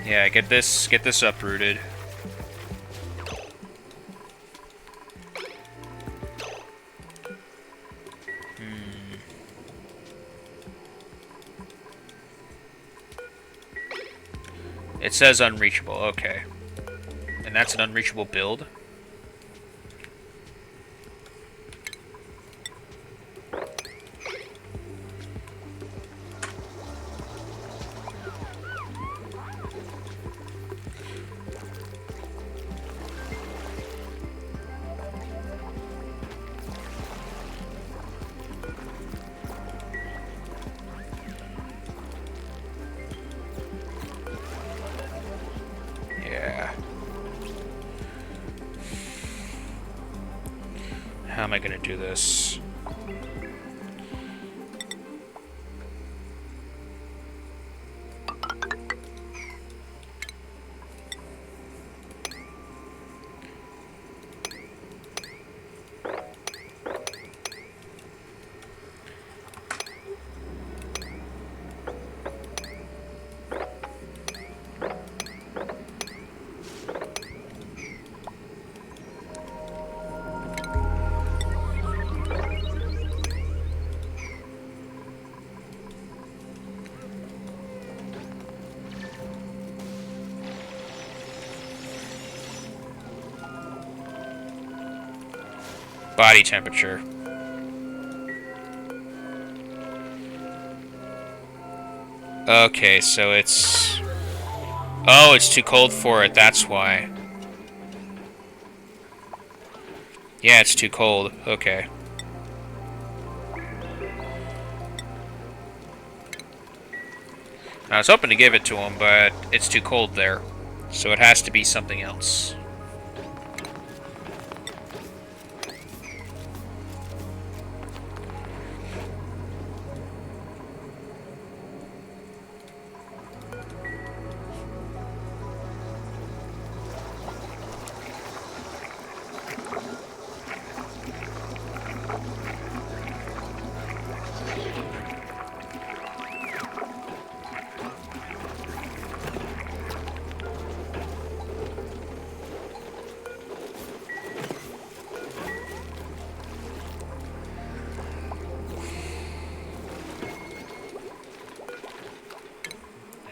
Speaker 1: Yeah, get this uprooted. It says unreachable, okay. And that's an unreachable build? Yeah. How am I gonna do this? Body temperature. Okay, so it's... Oh, it's too cold for it, that's why. Yeah, it's too cold. Okay. I was hoping to give it to him, but it's too cold there. So it has to be something else.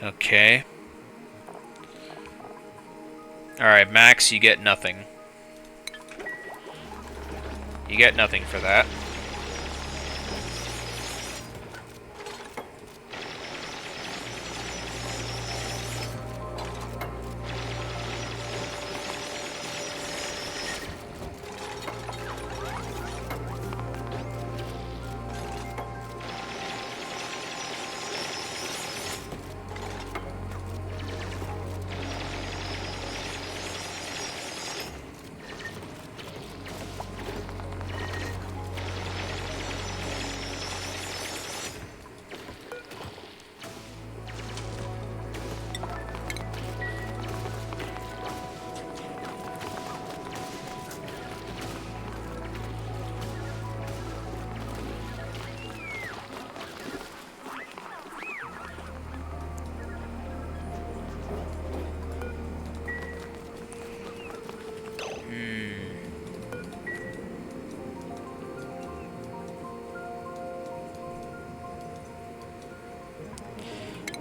Speaker 1: Okay. Alright, Max, you get nothing. You get nothing for that.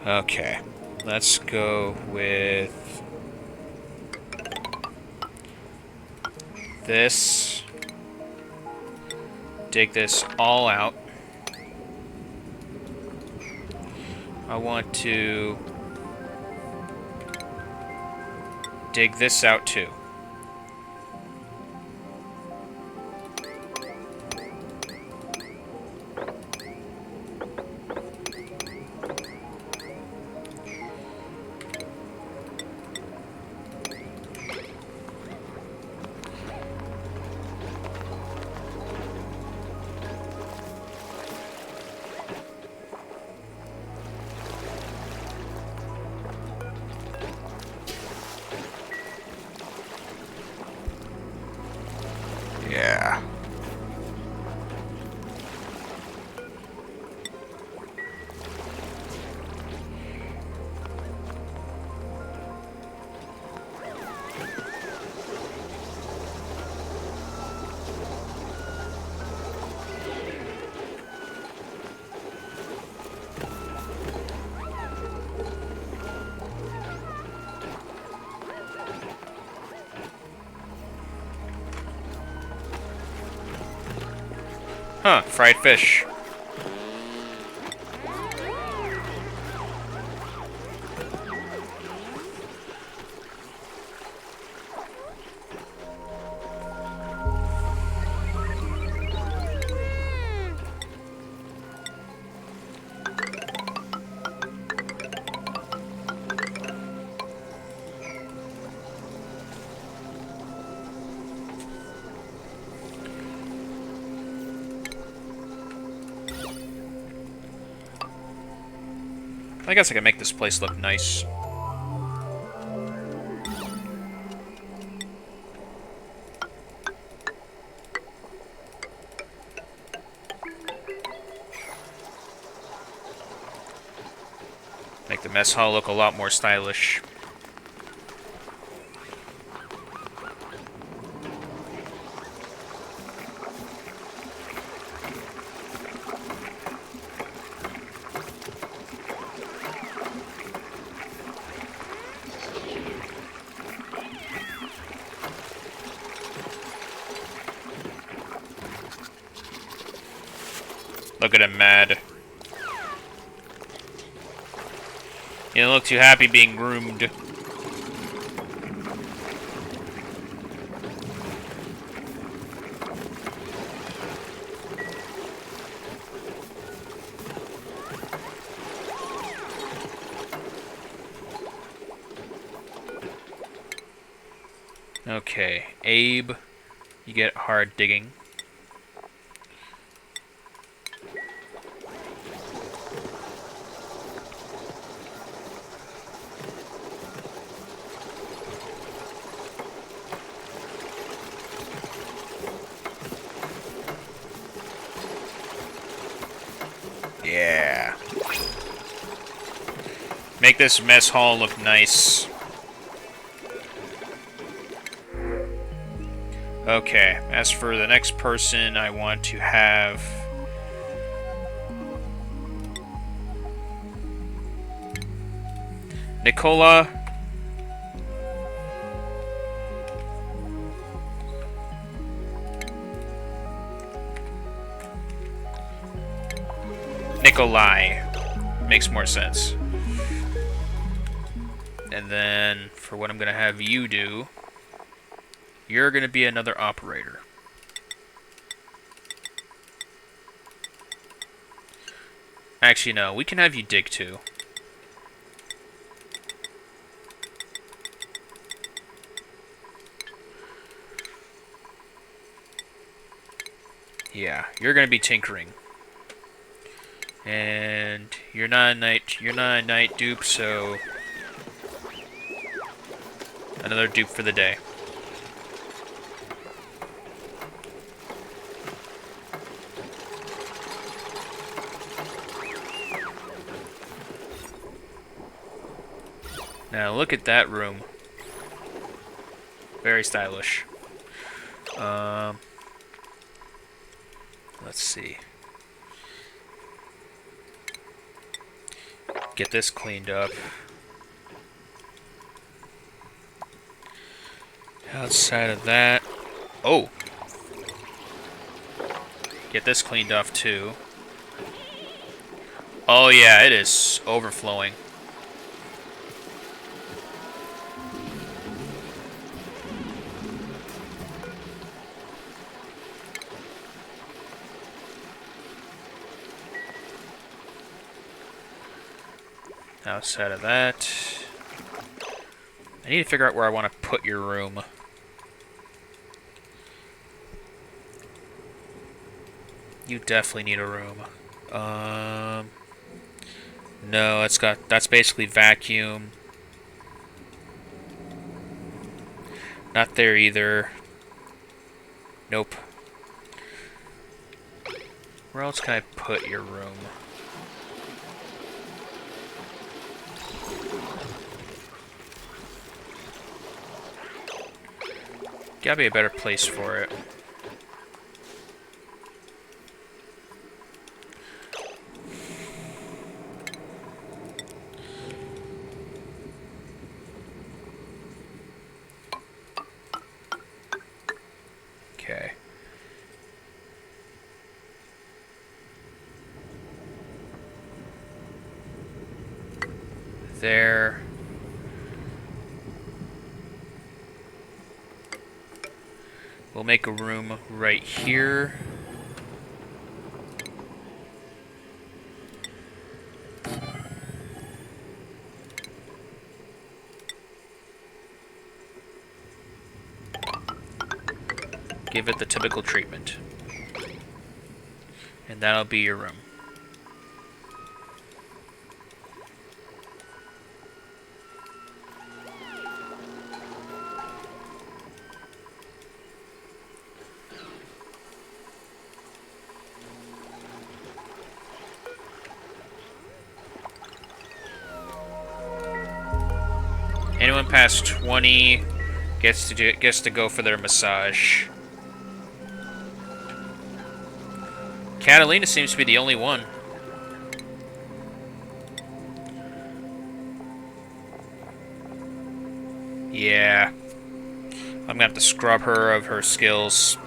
Speaker 1: Okay, let's go with this. Dig this all out. I want to dig this out too. Yeah. Huh, fried fish. I guess I can make this place look nice. Make the mess hall look a lot more stylish. Look at him mad. He doesn't look too happy being groomed. Okay, Abe, you get hard digging. Yeah. Make this mess hall look nice. Okay, as for the next person, I want to have... Nicola. Nikolai. Makes more sense. And then, for what I'm going to have you do, you're going to be another operator. Actually, no, we can have you dig too. Yeah, you're going to be tinkering. And you're not a night dupe, so another dupe for the day. Now look at that room. Very stylish. Let's see. Get this cleaned up. Outside of that... Oh! Get this cleaned off too. Oh yeah, it is overflowing. Outside of that... I need to figure out where I want to put your room. You definitely need a room. No, that's basically vacuum. Not there either. Nope. Where else can I put your room? Gotta be a better place for it. Okay. There. We'll make a room right here. Give it the typical treatment. And that'll be your room. Anyone past 20 gets to go for their massage. Catalina seems to be the only one. Yeah. I'm gonna have to scrub her of her skills.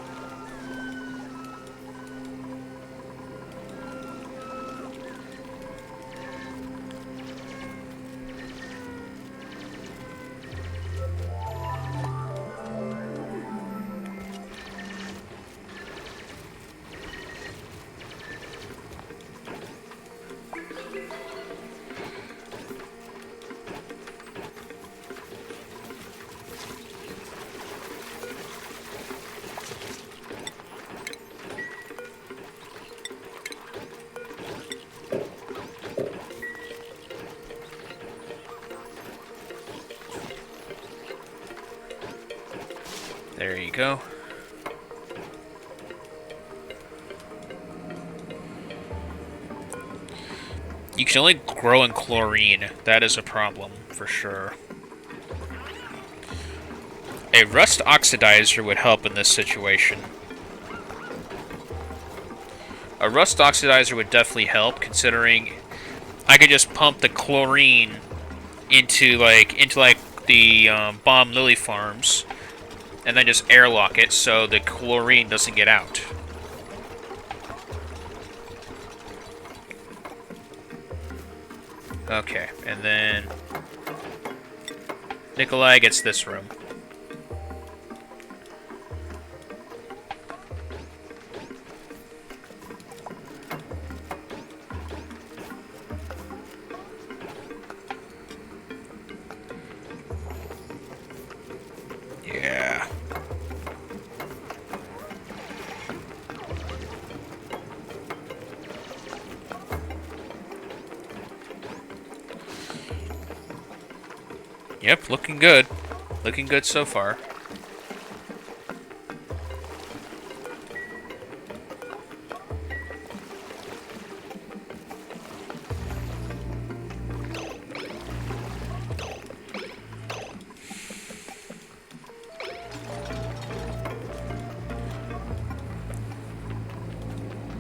Speaker 1: There you go. You can only grow in chlorine. That is a problem, for sure. A rust oxidizer would help in this situation. A rust oxidizer would definitely help, considering I could just pump the chlorine into the bomb lily farms, and then just airlock it so the chlorine doesn't get out. Okay, and then Nikolai gets this room. Yeah. Yep, looking good. Looking good so far.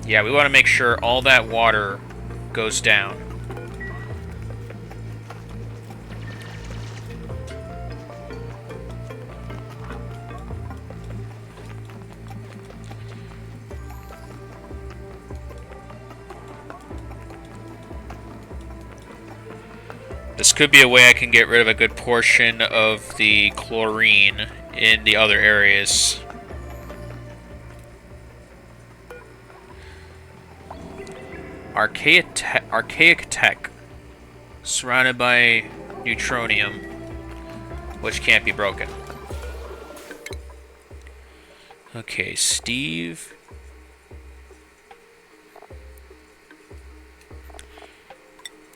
Speaker 1: Yeah, we want to make sure all that water goes down. This could be a way I can get rid of a good portion of the chlorine in the other areas. Archaic tech. Surrounded by neutronium, which can't be broken. Okay, Steve.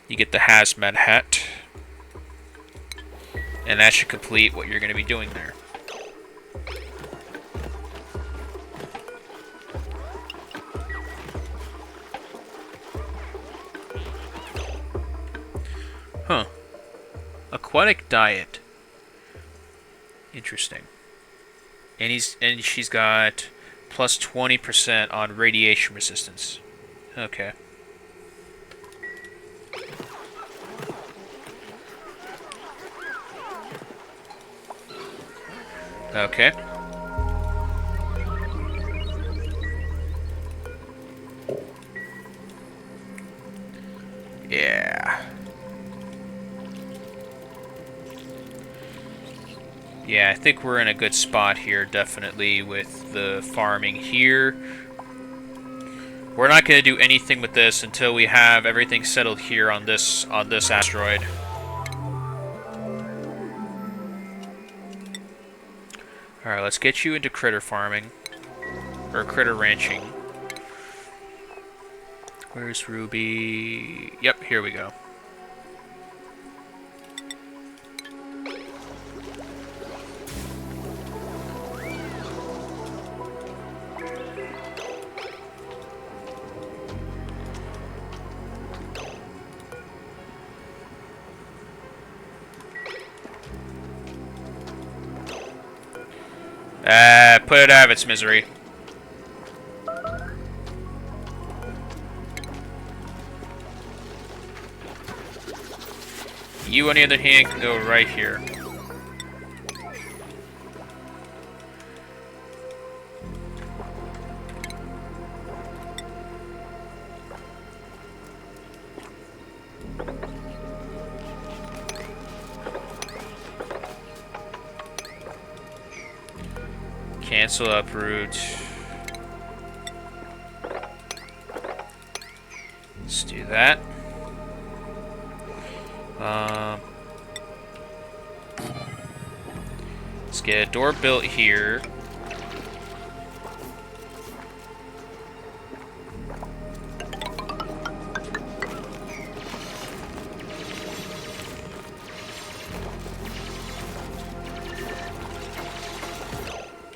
Speaker 1: You get the hazmat hat. And that should complete what you're going to be doing there. Huh. Aquatic diet. Interesting. And she's got plus 20% on radiation resistance. Okay. Okay. Yeah. Yeah, I think we're in a good spot here, definitely, with the farming here. We're not going to do anything with this until we have everything settled here on this asteroid. Alright, let's get you into critter farming. Or critter ranching. Where's Ruby? Yep, here we go. Put it out of its misery. You, on the other hand, can go right here. Cancel uproot. Let's do that. Let's get a door built here.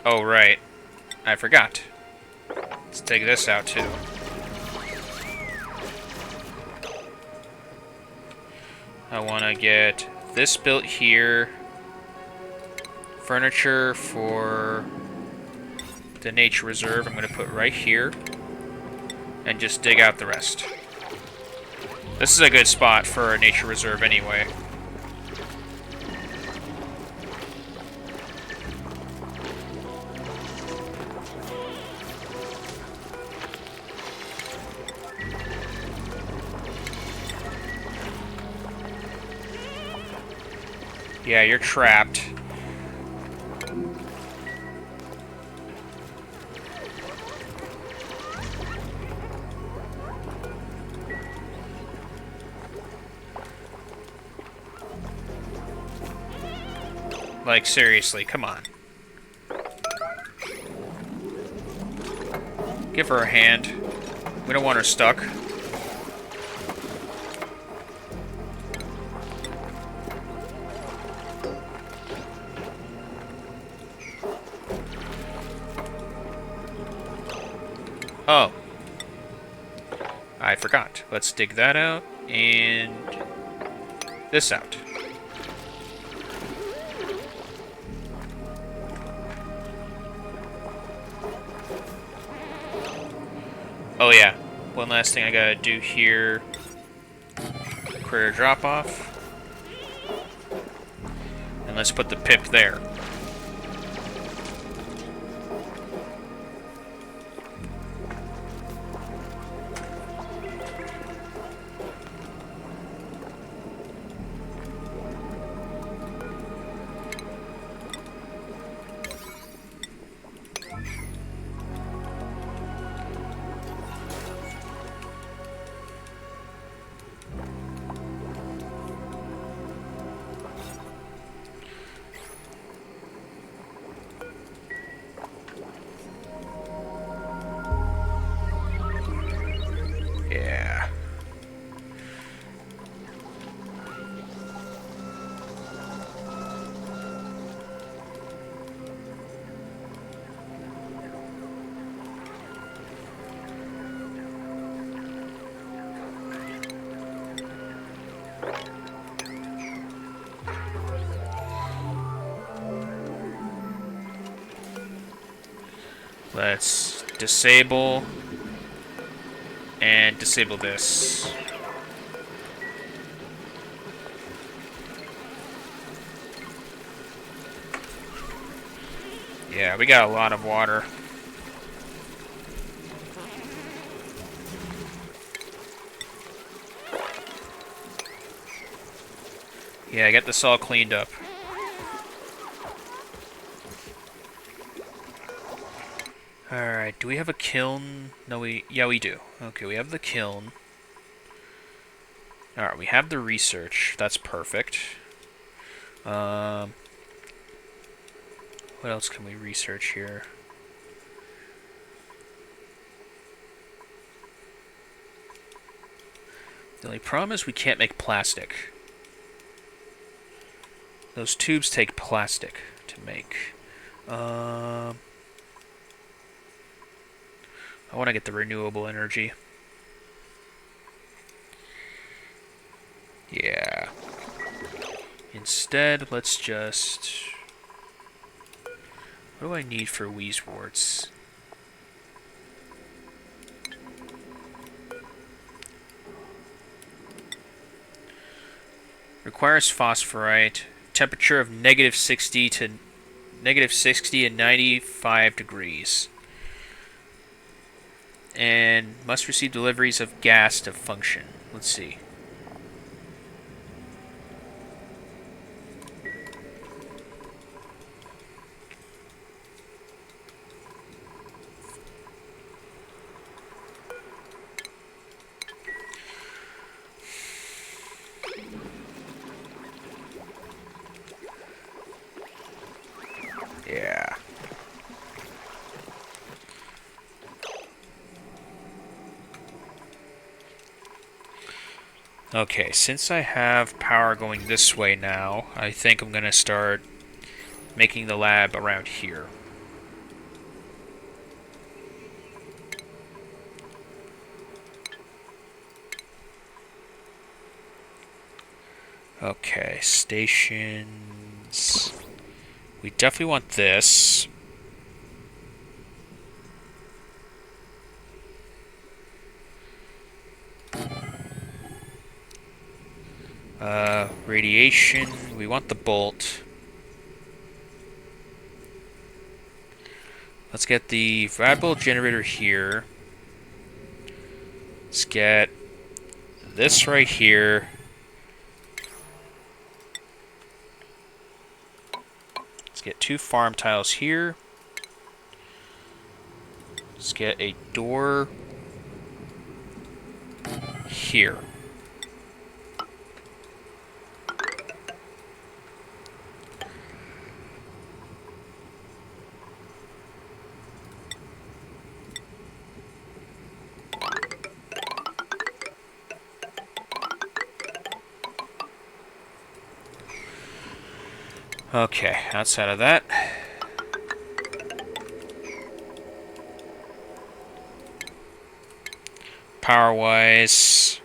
Speaker 1: Oh, right. I forgot. Let's take this out, too. I want to get this built here. Furniture for the nature reserve I'm going to put right here. And just dig out the rest. This is a good spot for a nature reserve anyway. Yeah, you're trapped. Like, seriously, come on. Give her a hand. We don't want her stuck. Oh. I forgot. Let's dig that out, and this out. Oh yeah, one last thing I gotta do here. Critter drop off. And let's put the pip there. Let's disable and disable this. Yeah, we got a lot of water. Yeah, get this all cleaned up. Alright, do we have a kiln? No, yeah, we do. Okay, we have the kiln. Alright, we have the research. That's perfect. What else can we research here? The only problem is we can't make plastic. Those tubes take plastic to make. I want to get the renewable energy. Yeah. Instead, let's just... What do I need for Wheezeworts? Requires phosphorite. Temperature of -60 to -60 and 95 degrees. And must receive deliveries of gas to function. Let's see. Yeah. Okay, since I have power going this way now, I think I'm going to start making the lab around here. Okay, stations. We definitely want this. Radiation. We want the bolt. Let's get the variable generator here. Let's get this right here. Let's get 2 farm tiles here. Let's get a door here. Okay, outside of that, power-wise,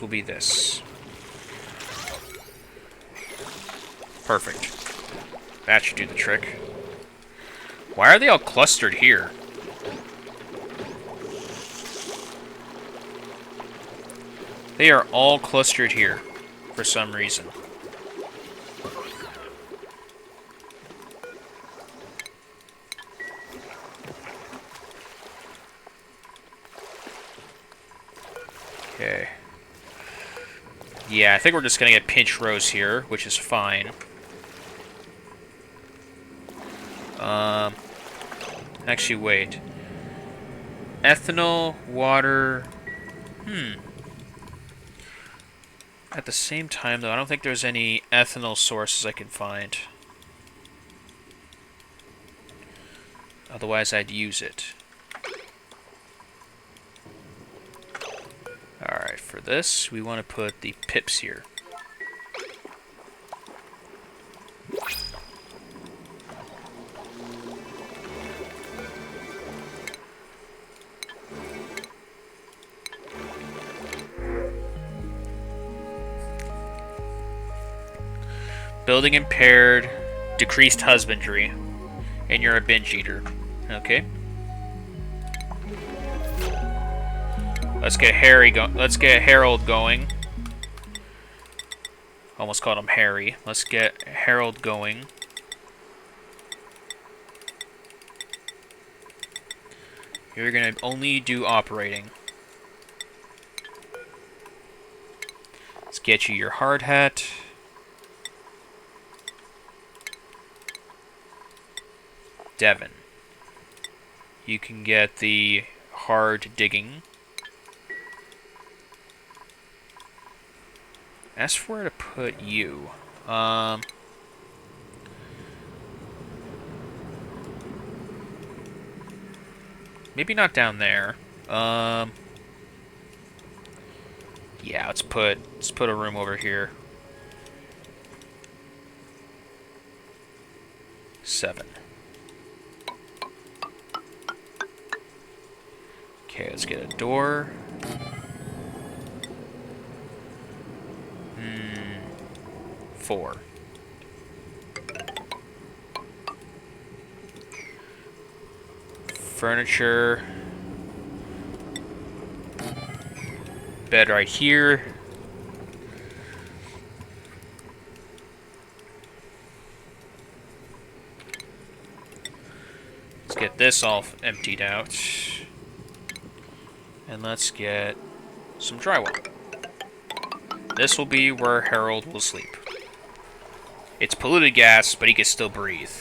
Speaker 1: will be this. Perfect. That should do the trick. Why are they all clustered here? They are all clustered here, for some reason. Okay. Yeah, I think we're just gonna get pinch rows here, which is fine. Actually, wait. Ethanol, water... At the same time, though, I don't think there's any ethanol sources I can find. Otherwise, I'd use it. Alright, for this, we want to put the pips here. Building impaired, decreased husbandry, and you're a binge eater. Okay. Let's get Let's get Harold going. Almost called him Harry. Let's get Harold going. You're gonna only do operating. Let's get you your hard hat. Devon. You can get the hard digging. As for where to put you, maybe not down there. Yeah, let's put a room over here. 7. Okay, let's get a door. 4. Furniture. Bed right here. Let's get this all emptied out. And let's get some drywall. This will be where Harold will sleep. It's polluted gas, but he can still breathe.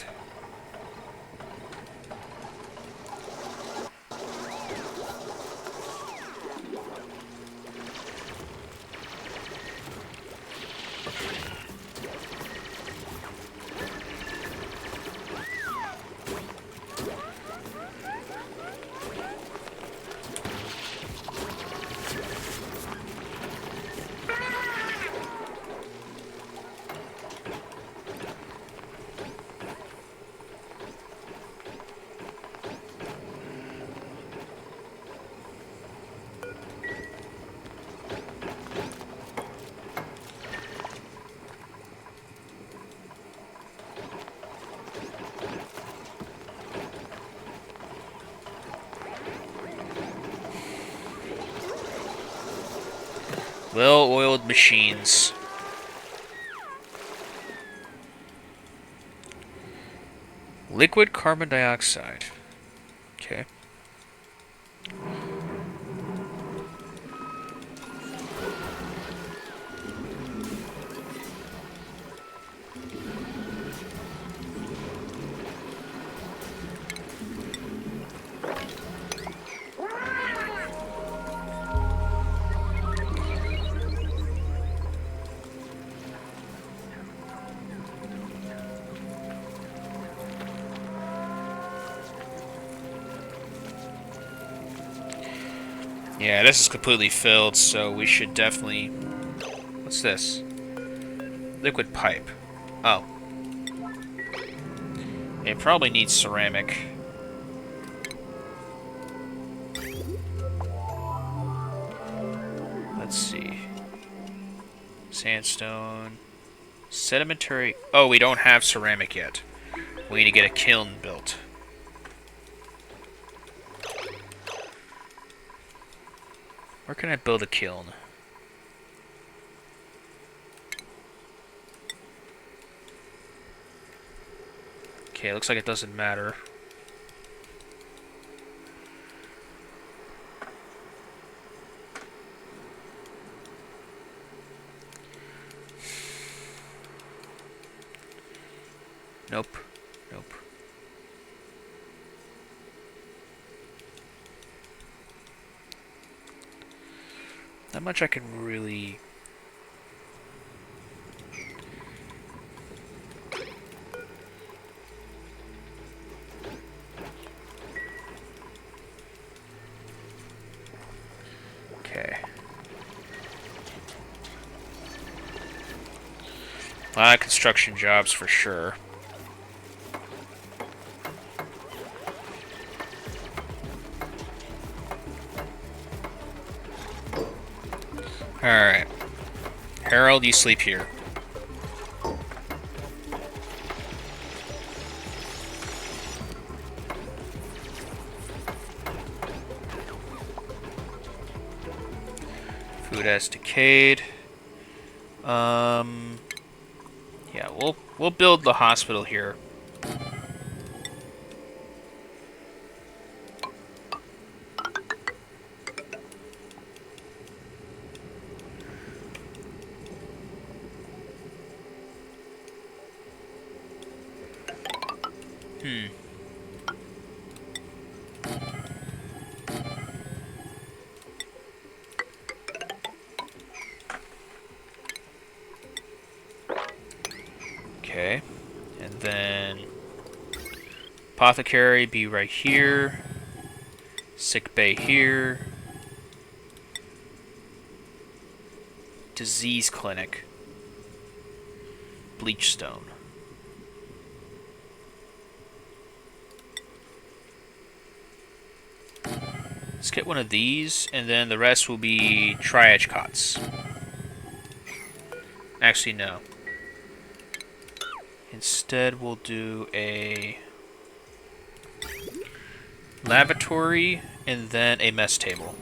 Speaker 1: Well-oiled machines. Liquid carbon dioxide. Okay. Yeah, this is completely filled, so we should definitely... What's this? Liquid pipe. Oh. It probably needs ceramic. Let's see. Sandstone. Sedimentary... Oh, we don't have ceramic yet. We need to get a kiln built. Where can I build a kiln? Okay, looks like it doesn't matter. Nope. Nope. Not much I can really... Okay. A lot of construction jobs for sure. Alright. Harold, you sleep here. Food has decayed. Yeah, we'll build the hospital here. Okay, and then apothecary be right here. Sick bay here. Disease clinic. Bleachstone. Let's get one of these, and then the rest will be triage cots. Actually, no. Instead, we'll do a lavatory and then a mess table.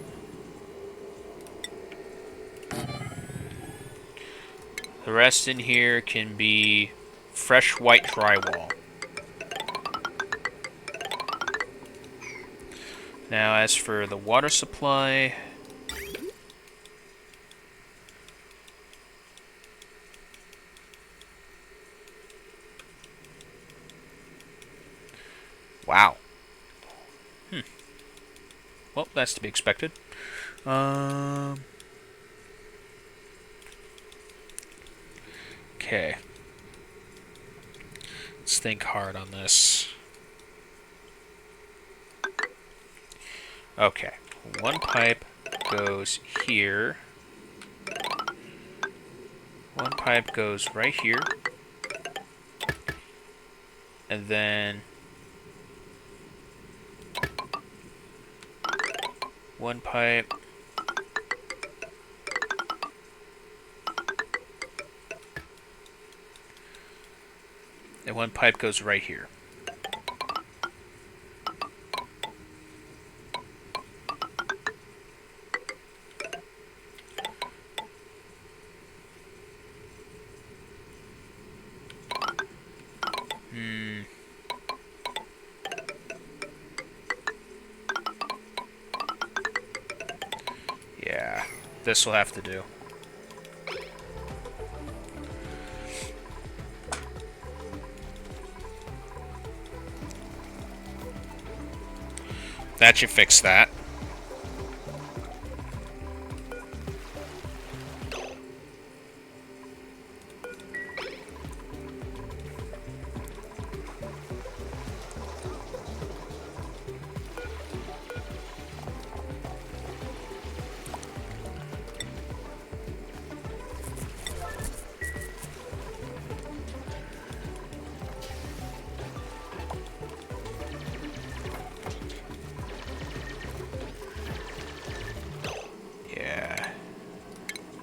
Speaker 1: The rest in here can be fresh white drywall. Now, as for the water supply, wow. Well, that's to be expected. Okay. Let's think hard on this. Okay. One pipe goes here. One pipe goes right here. And then one pipe and one pipe goes right here. Yeah, this will have to do. That should fix that.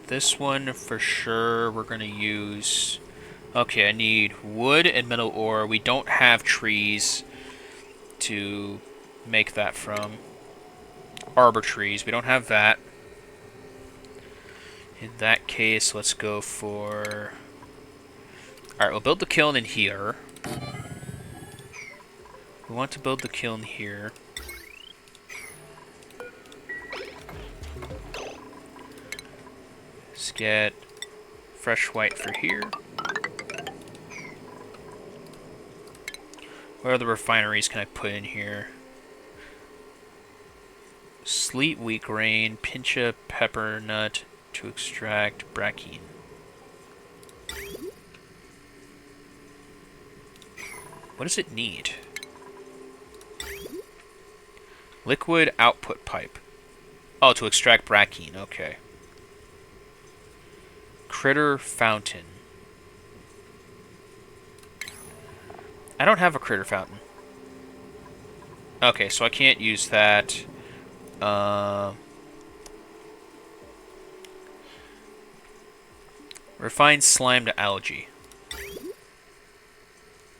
Speaker 1: This one, for sure, we're going to use... Okay, I need wood and metal ore. We don't have trees to make that from. Arbor trees. We don't have that. In that case, let's go for... Alright, we'll build the kiln in here. We want to build the kiln here. Let's get fresh white for here. What other refineries can I put in here? Sleet wheat grain, pincha pepper nut to extract brackine. What does it need? Liquid output pipe. Oh, to extract brackine, okay. Critter fountain. I don't have a critter fountain. Okay, so I can't use that. Refined slime to algae.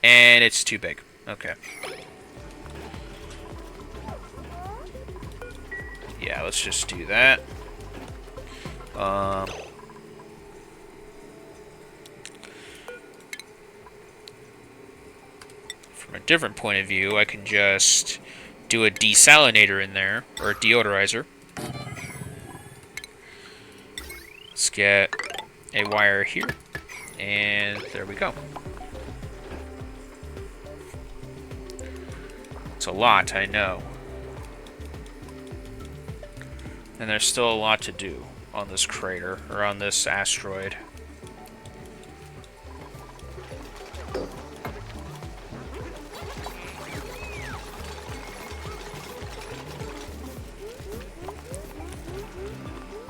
Speaker 1: And it's too big. Okay. Yeah, let's just do that. From a different point of view, I can just do a desalinator in there, or a deodorizer. Let's get a wire here, and there we go. It's a lot, I know. And there's still a lot to do on this crater, or on this asteroid.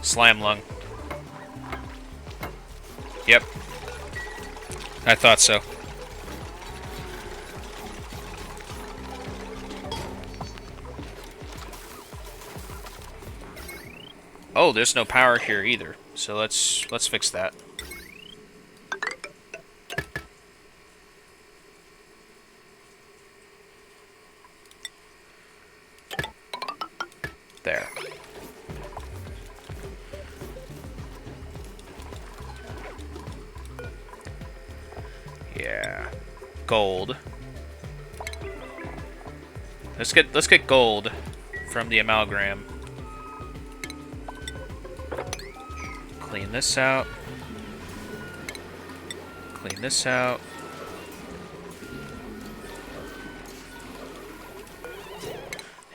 Speaker 1: Slam lung. Yep. I thought so. Oh, there's no power here either. So let's fix that. There. Yeah. Gold. Let's get gold from the amalgam. Clean this out. Clean this out.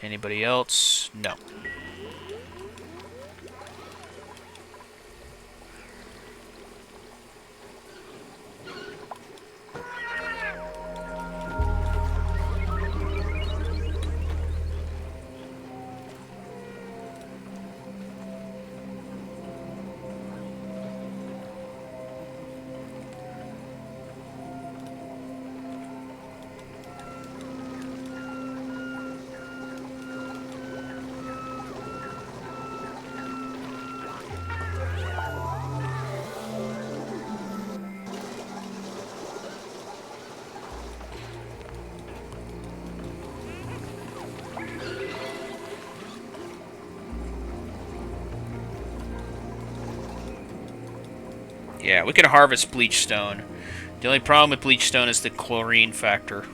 Speaker 1: Anybody else? No. Yeah, we can harvest bleach stone. The only problem with bleach stone is the chlorine factor.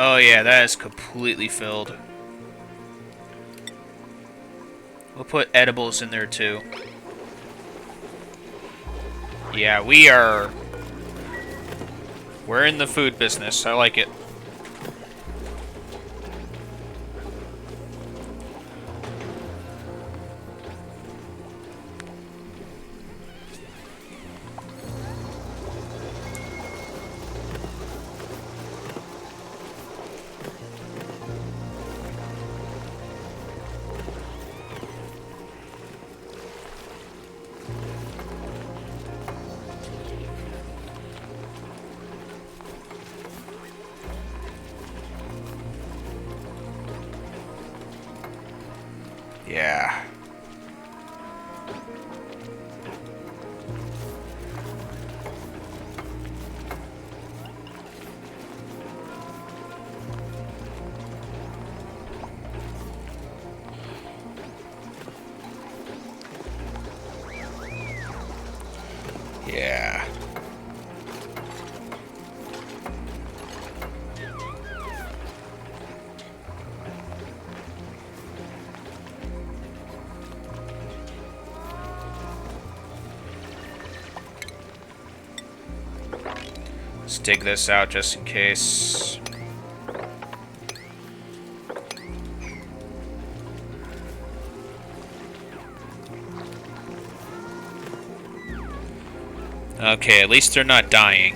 Speaker 1: Oh yeah, that is completely filled. We'll put edibles in there too. Yeah, we're in the food business. I like it. Yeah. Yeah. Let's dig this out just in case. Okay, at least they're not dying.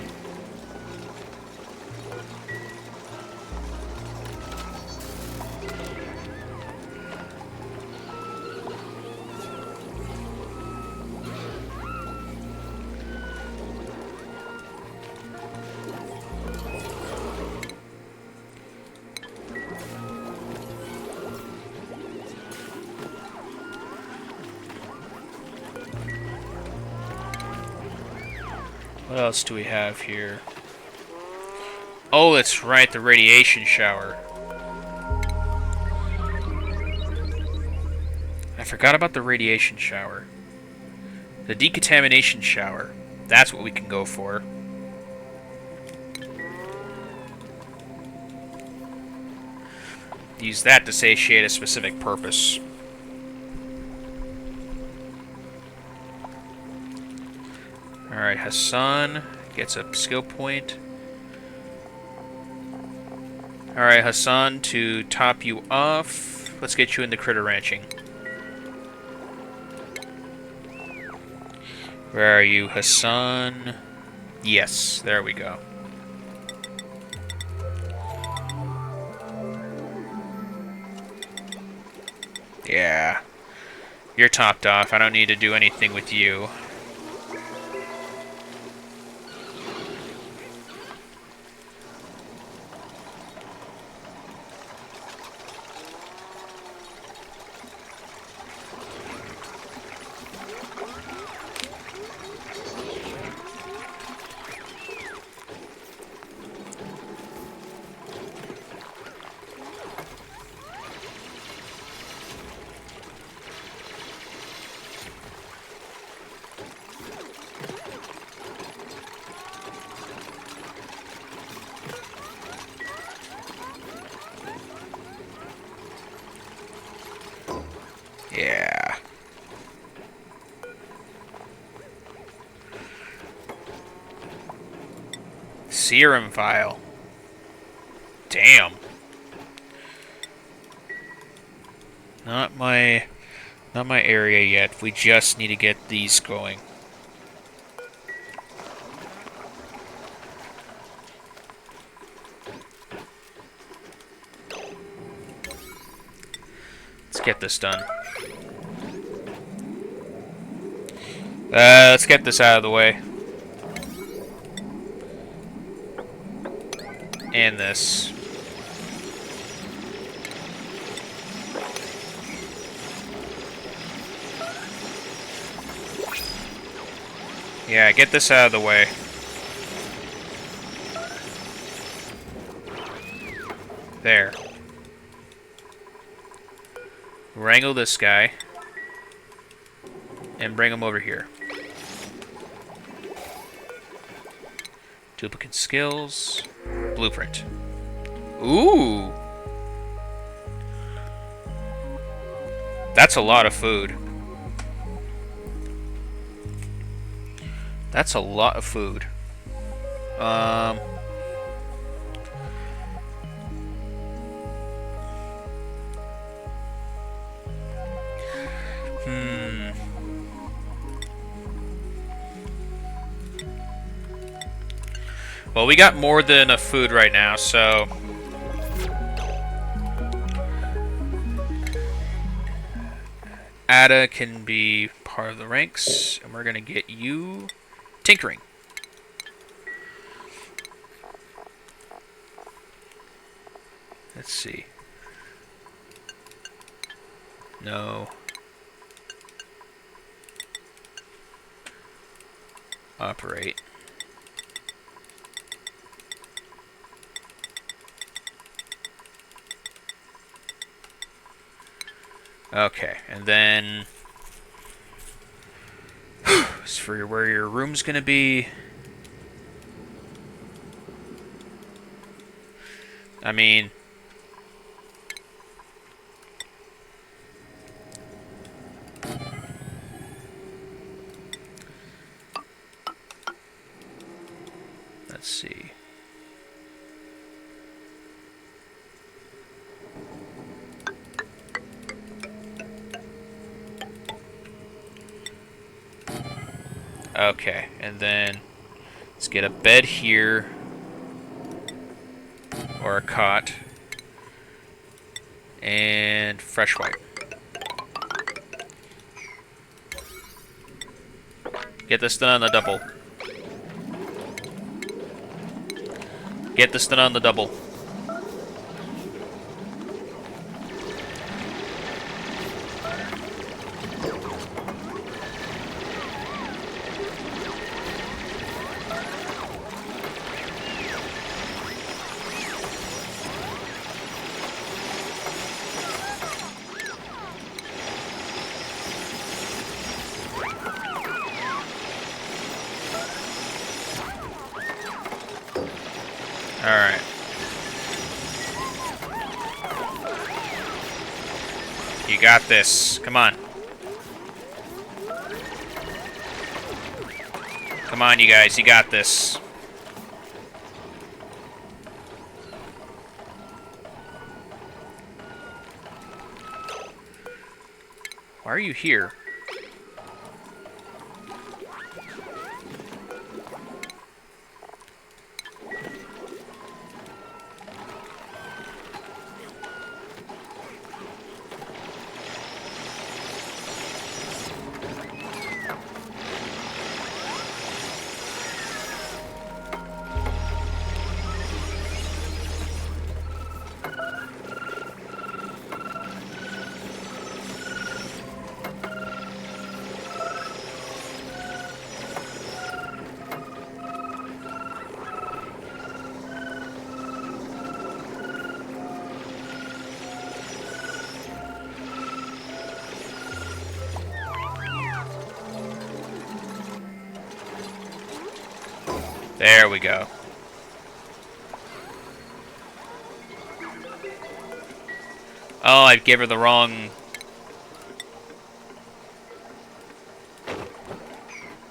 Speaker 1: What else do we have here? Oh, that's right, the radiation shower. I forgot about the radiation shower. The decontamination shower. That's what we can go for. Use that to satiate a specific purpose. Alright, Hassan gets a skill point. Alright, Hassan, to top you off, let's get you into critter ranching. Where are you, Hassan? Yes, there we go. Yeah. You're topped off. I don't need to do anything with you. Yeah. Serum vial. Damn. Not my area yet. We just need to get these going. Let's get this done. Let's get this out of the way. And this. Yeah, get this out of the way. There. Wrangle this guy. And bring him over here. Duplicate skills. Blueprint. Ooh! That's a lot of food. That's a lot of food. Well, we got more than enough food right now, so... Ada can be part of the ranks, and we're gonna get you... tinkering. Let's see. No. Operate. Okay, and then as for where your room's gonna be, I mean, let's see. Okay, and then let's get a bed here, or a cot, and fresh white. Get this done on the double. Get this done on the double. You got this. Come on. Come on, you guys. You got this. Why are you here? There we go. Oh, I gave her the wrong...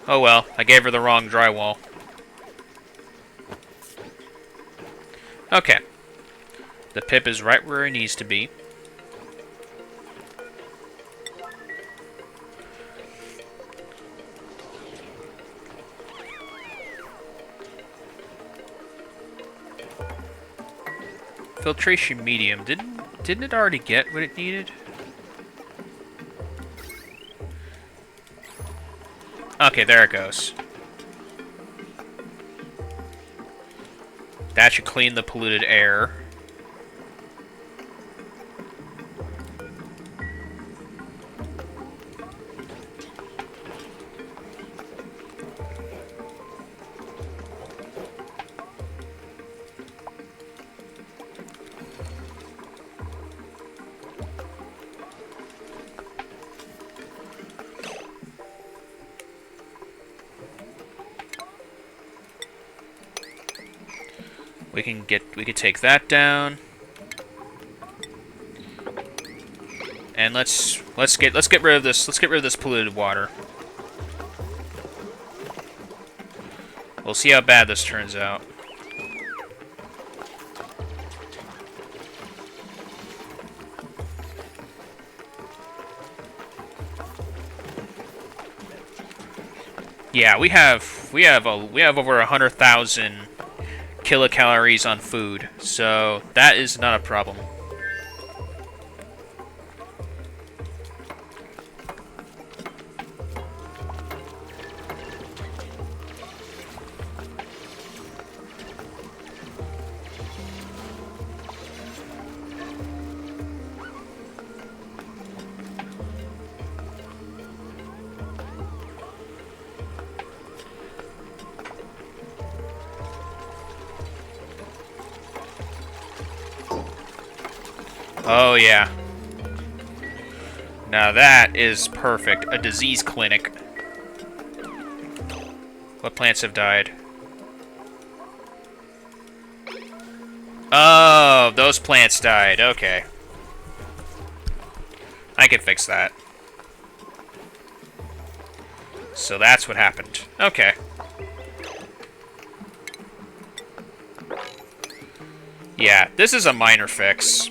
Speaker 1: Oh well, I gave her the wrong drywall. Okay. The pip is right where it needs to be. Filtration medium. Didn't it already get what it needed? Okay, there it goes. That should clean the polluted air. We could take that down. And let's get rid of this polluted water. We'll see how bad this turns out. Yeah, we have over 100,000 kilocalories on food, so that is not a problem. Oh, yeah. Now that is perfect. A disease clinic. What plants have died? Oh, those plants died. Okay. I can fix that. So that's what happened. Okay. Yeah, this is a minor fix.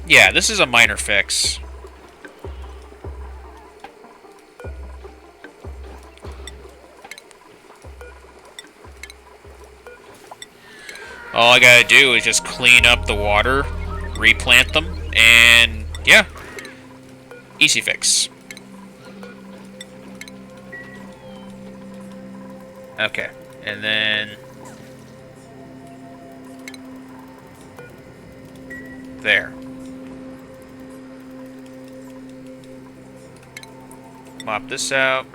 Speaker 1: Yeah, this is a minor fix. All I gotta do is just clean up the water, replant them, and yeah, easy fix. Okay, and then there. Mop this out.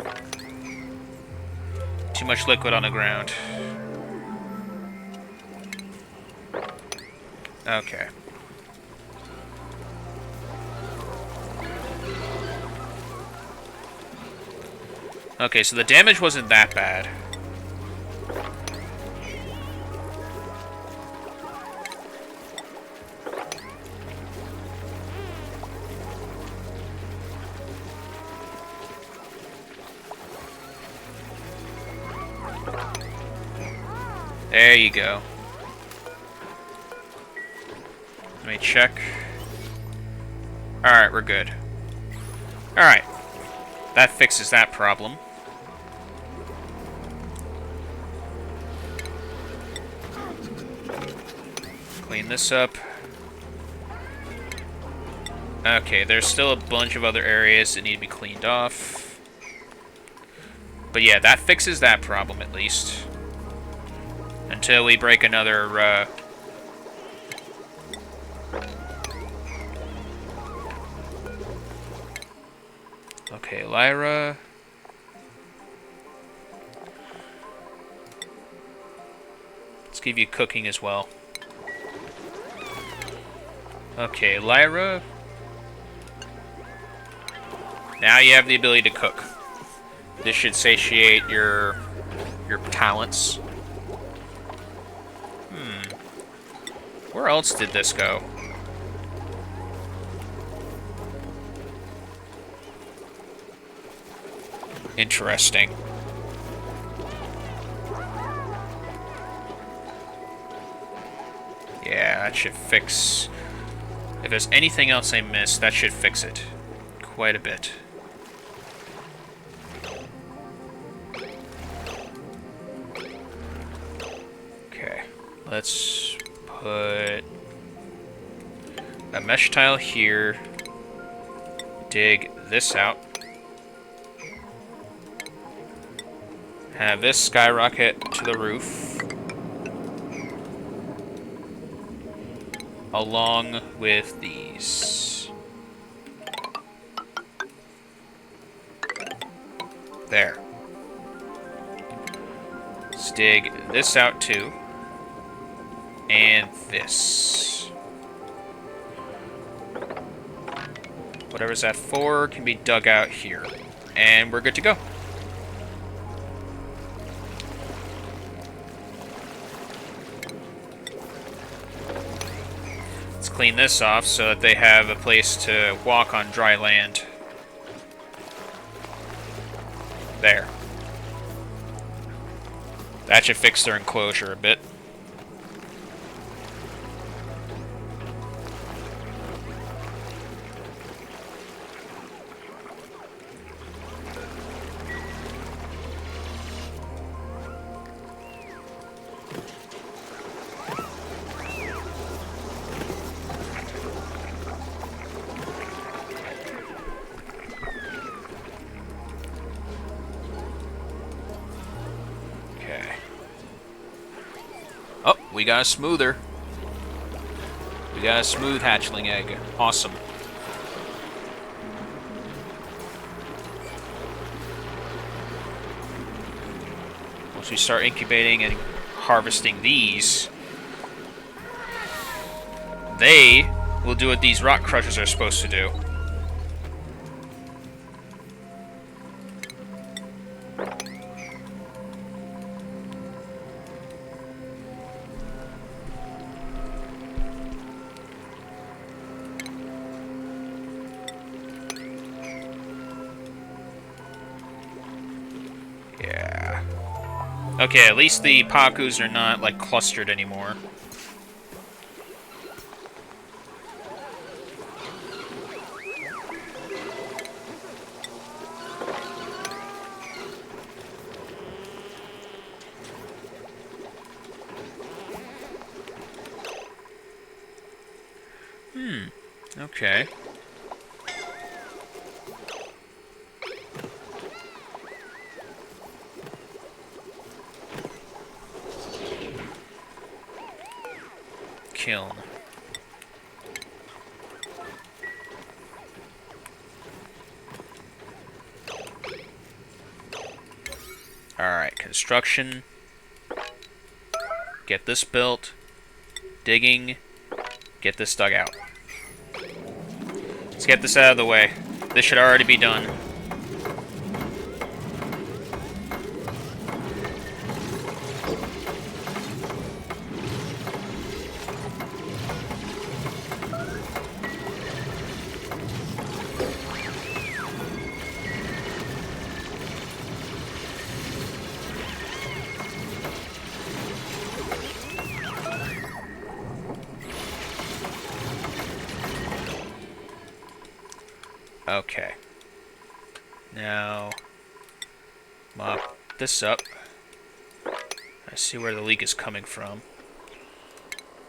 Speaker 1: Too much liquid on the ground. Okay. Okay, so the damage wasn't that bad. There you go. Let me check. Alright, we're good. Alright. That fixes that problem. Clean this up. Okay, there's still a bunch of other areas that need to be cleaned off. But yeah, that fixes that problem at least. Until we break another, Okay, Lyra. Let's give you cooking as well. Okay, Lyra. Now you have the ability to cook. This should satiate your talents. Where else did this go? Interesting. Yeah, that should fix... If there's anything else I missed, that should fix it. Quite a bit. Okay, let's put a mesh tile here. Dig this out. Have this skyrocket to the roof. Along with these. There. Let's dig this out too. And this. Whatever's that for can be dug out here. And we're good to go. Let's clean this off so that they have a place to walk on dry land. There. That should fix their enclosure a bit. Oh, we got a smoother. We got a smooth hatchling egg. Awesome. Once we start incubating and harvesting these, they will do what these rock crushers are supposed to do. Yeah. Okay, at least the Pakus are not, like, clustered anymore. Okay. Kiln. Alright, construction. Get this built. Digging. Get this dug out. Let's get this out of the way. This should already be done. Okay. Now, mop this up. I see where the leak is coming from.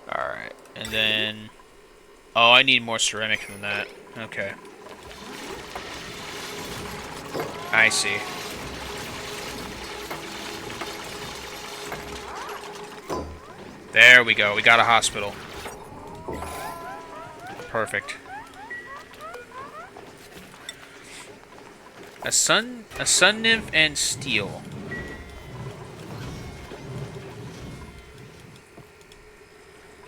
Speaker 1: Alright, and then... Oh, I need more ceramic than that. Okay. I see. There we go. We got a hospital. Perfect. A sun nymph and steel.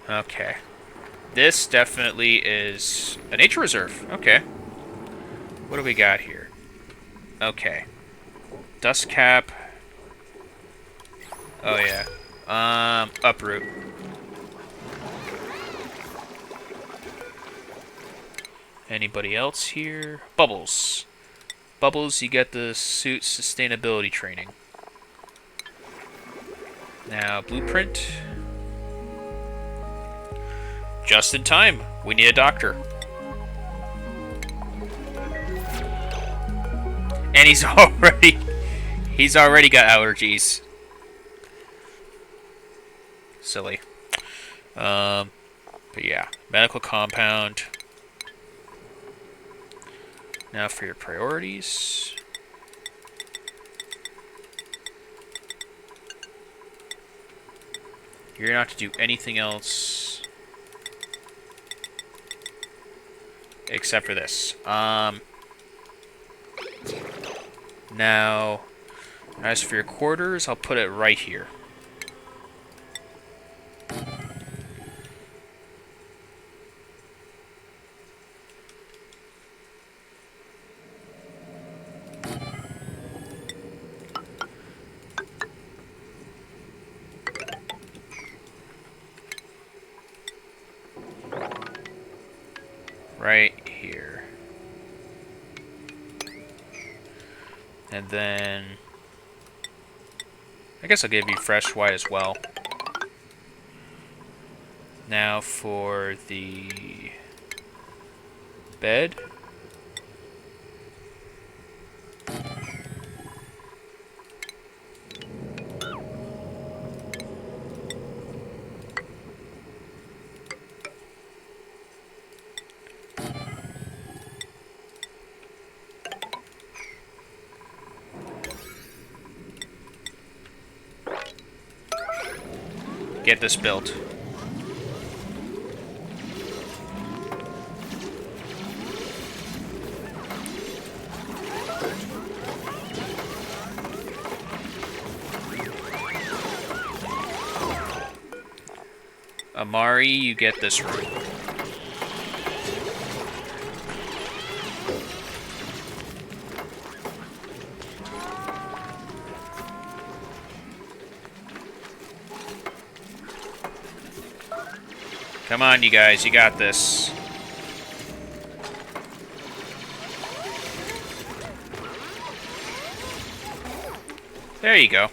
Speaker 1: Okay. This definitely is a nature reserve. Okay. What do we got here? Okay. Dust cap. Oh yeah. Uproot. Anybody else here? Bubbles. Bubbles, you get the suit sustainability training. Now, blueprint. Just in time. We need a doctor. And he's already got allergies. Silly. But yeah, medical compound. Now for your priorities. You're not to do anything else except for this. Now, as for your quarters, I'll put it right here. Right here. And then... I guess I'll give you fresh white as well. Now for the... bed. Get this built. Amari, you get this room. Come on, you guys, you got this. There you go.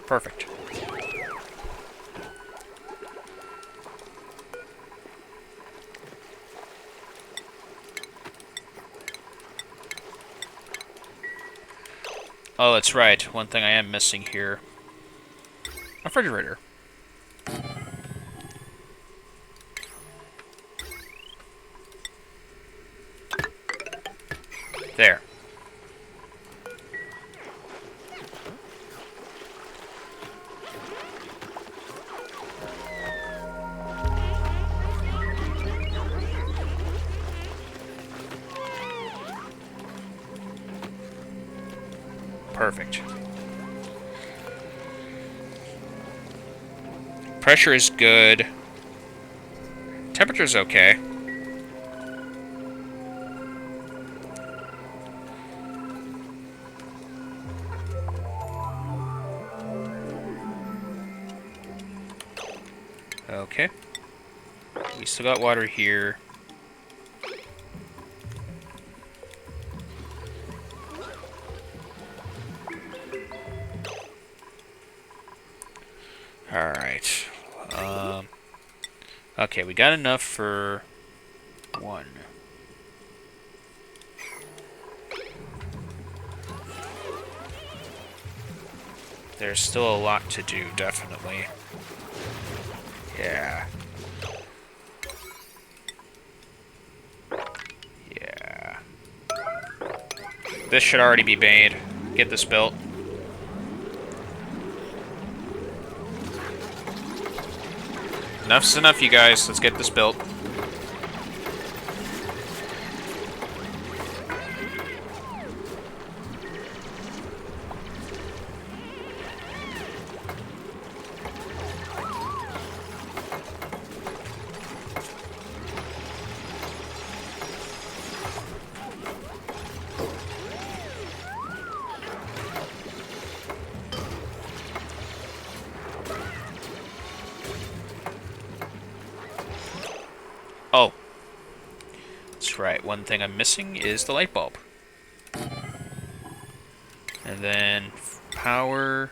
Speaker 1: Perfect. Oh, that's right. One thing I am missing here. A refrigerator. There. Perfect. Pressure is good. Temperature's okay. Okay. We still got water here. Alright. Okay, we got enough for one. There's still a lot to do, definitely. Yeah. Yeah. This should already be made. Get this built. Enough's enough, you guys. Let's get this built. Oh. That's right. One thing I'm missing is the light bulb. And then power.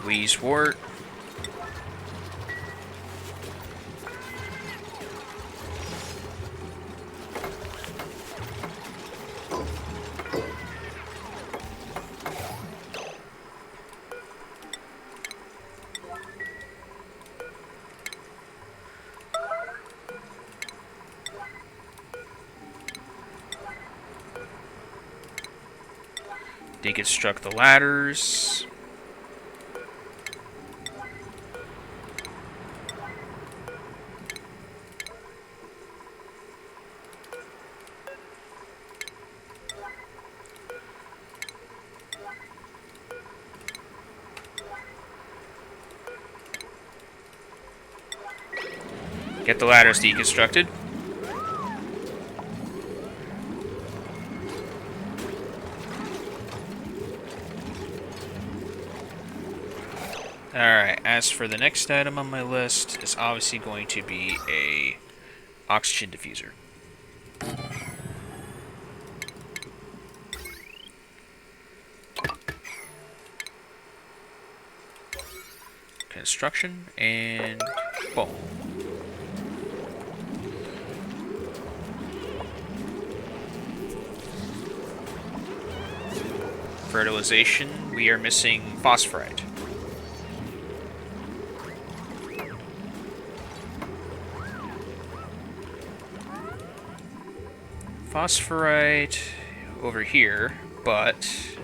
Speaker 1: Louise Wart. Deconstruct the ladders. Get the ladders deconstructed. Alright, as for the next item on my list, is obviously going to be a oxygen diffuser. Construction, and boom. Fertilization, we are missing phosphorite. Phosphorite over here, but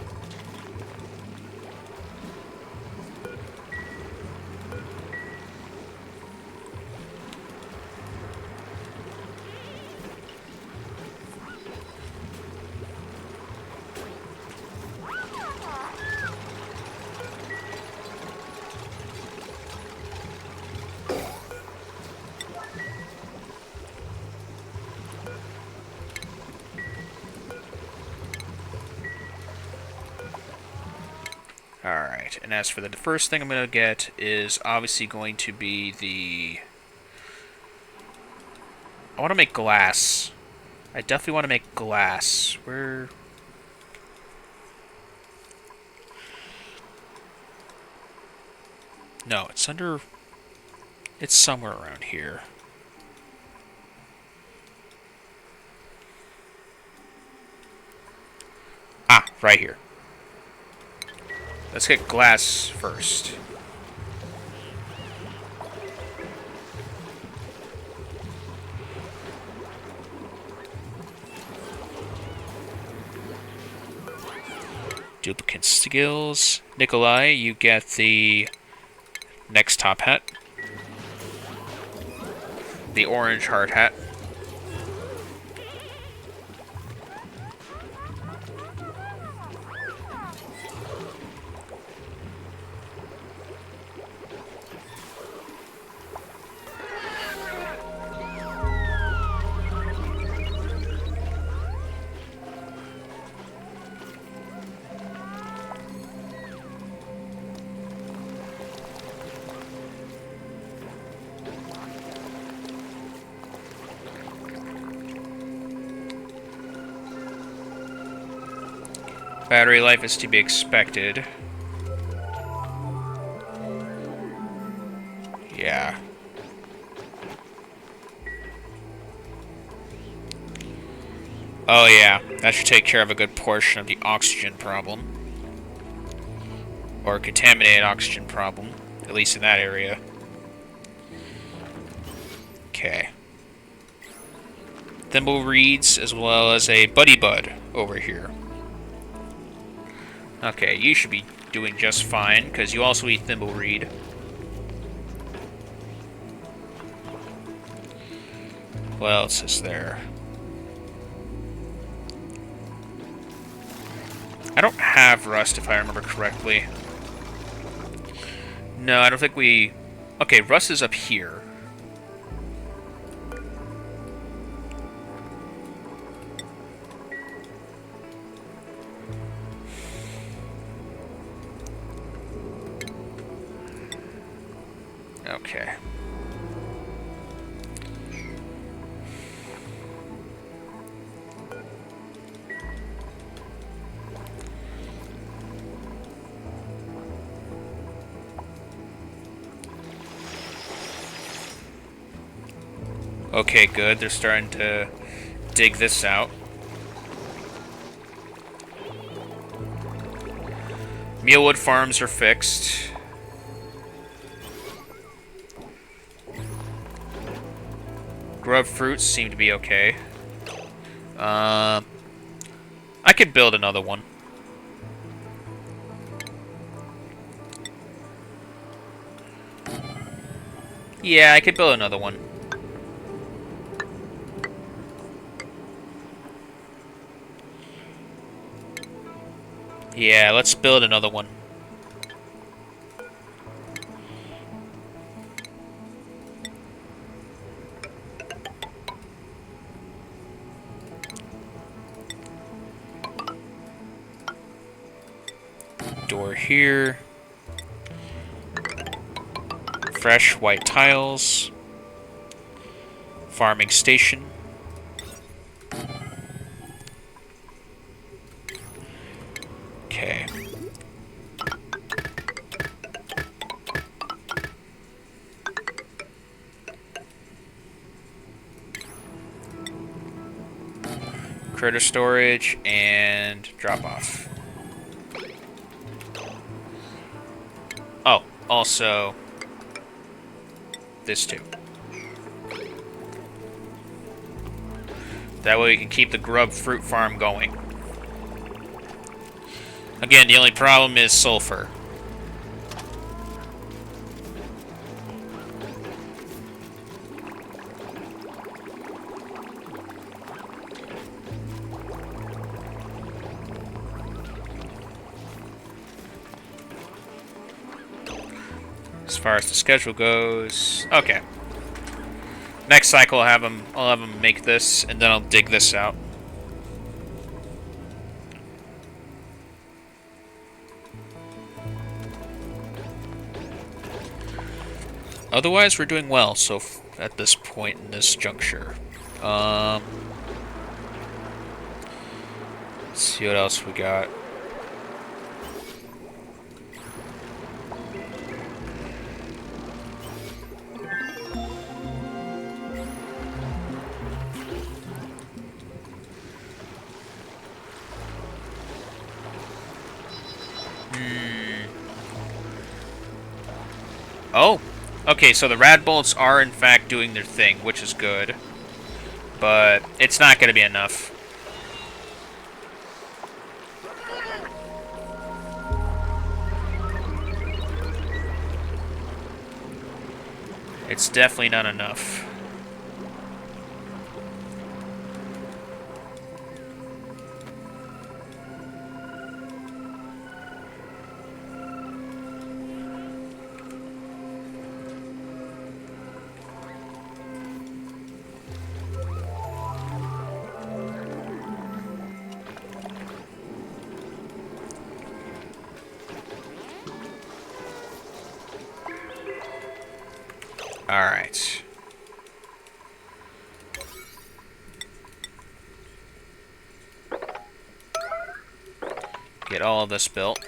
Speaker 1: alright, and as for the first thing I'm going to get is obviously going to be the... I want to make glass. I definitely want to make glass. Where... No, it's under... It's somewhere around here. Ah, right here. Let's get glass first. Duplicate skills. Nikolai, you get the next top hat. The orange hard hat. Battery life is to be expected. Yeah. Oh yeah, that should take care of a good portion of the oxygen problem. Or contaminated oxygen problem. At least in that area. Okay. Thimble reeds, as well as a buddy bud over here. Okay, you should be doing just fine, because you also eat thimbleweed. What else is there? I don't have rust, if I remember correctly. No, I don't think we... Okay, rust is up here. Okay. Okay, good. They're starting to dig this out. Mealwood farms are fixed. Grub fruits seem to be okay. I could build another one. Yeah, I could build another one. Yeah, let's build another one. Door here. Fresh white tiles. Farming station. Okay. Critter storage and drop off. Oh, also this too. That way we can keep the grub fruit farm going. Again, the only problem is sulfur. As far as the schedule goes, okay. Next cycle, I'll have them make this, and then I'll dig this out. Otherwise, we're doing well. So at this point in this juncture, let's see what else we got. Oh, okay, so the rad bolts are in fact doing their thing, which is good. But it's not going to be enough. It's definitely not enough. Alright. Get all of this built.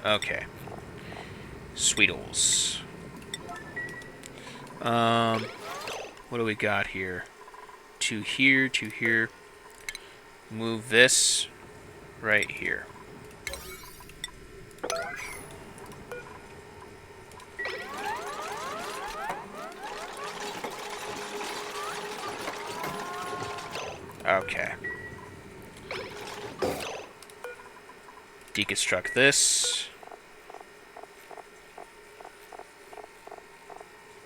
Speaker 1: Okay. Sweetles. What do we got here? To here, to here. Move this right here. Okay. Deconstruct this.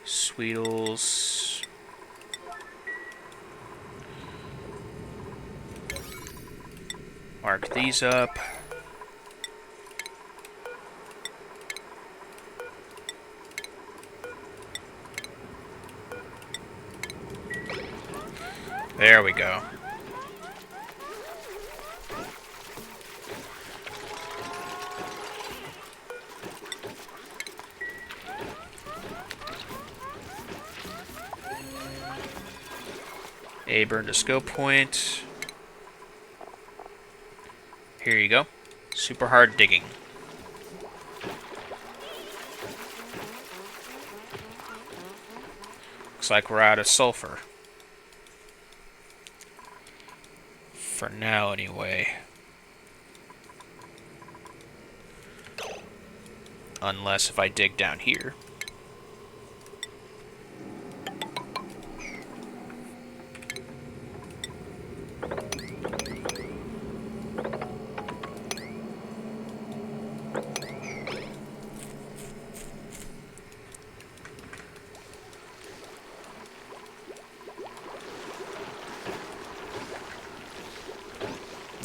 Speaker 1: Sweetles. Mark these up. There we go. A burn to scope point. Here you go. Super hard digging. Looks like we're out of sulfur. For now, anyway. Unless if I dig down here.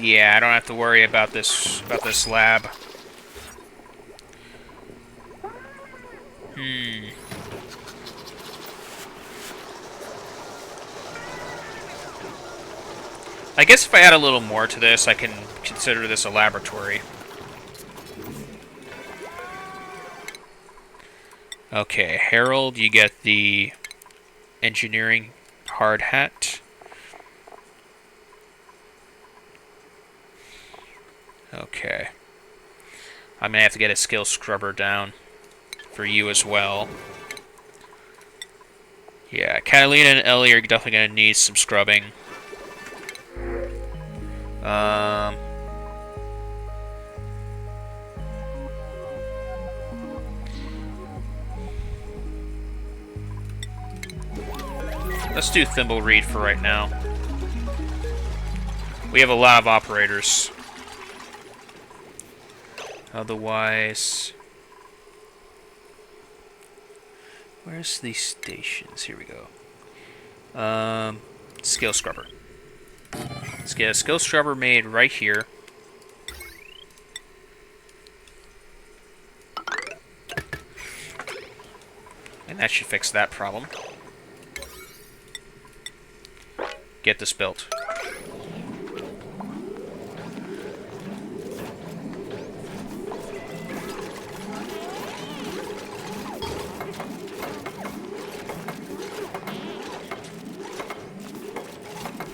Speaker 1: Yeah, I don't have to worry about this lab. I guess if I add a little more to this, I can consider this a laboratory. Okay, Harold, you get the engineering hard hat. Okay. I'm gonna have to get a skill scrubber down for you as well. Yeah, Catalina and Ellie are definitely gonna need some scrubbing. Let's do Thimblereed for right now. We have a lot of operators. Otherwise... Where's the stations? Here we go. Skill scrubber. Let's get a skill scrubber made right here. And that should fix that problem. Get this built.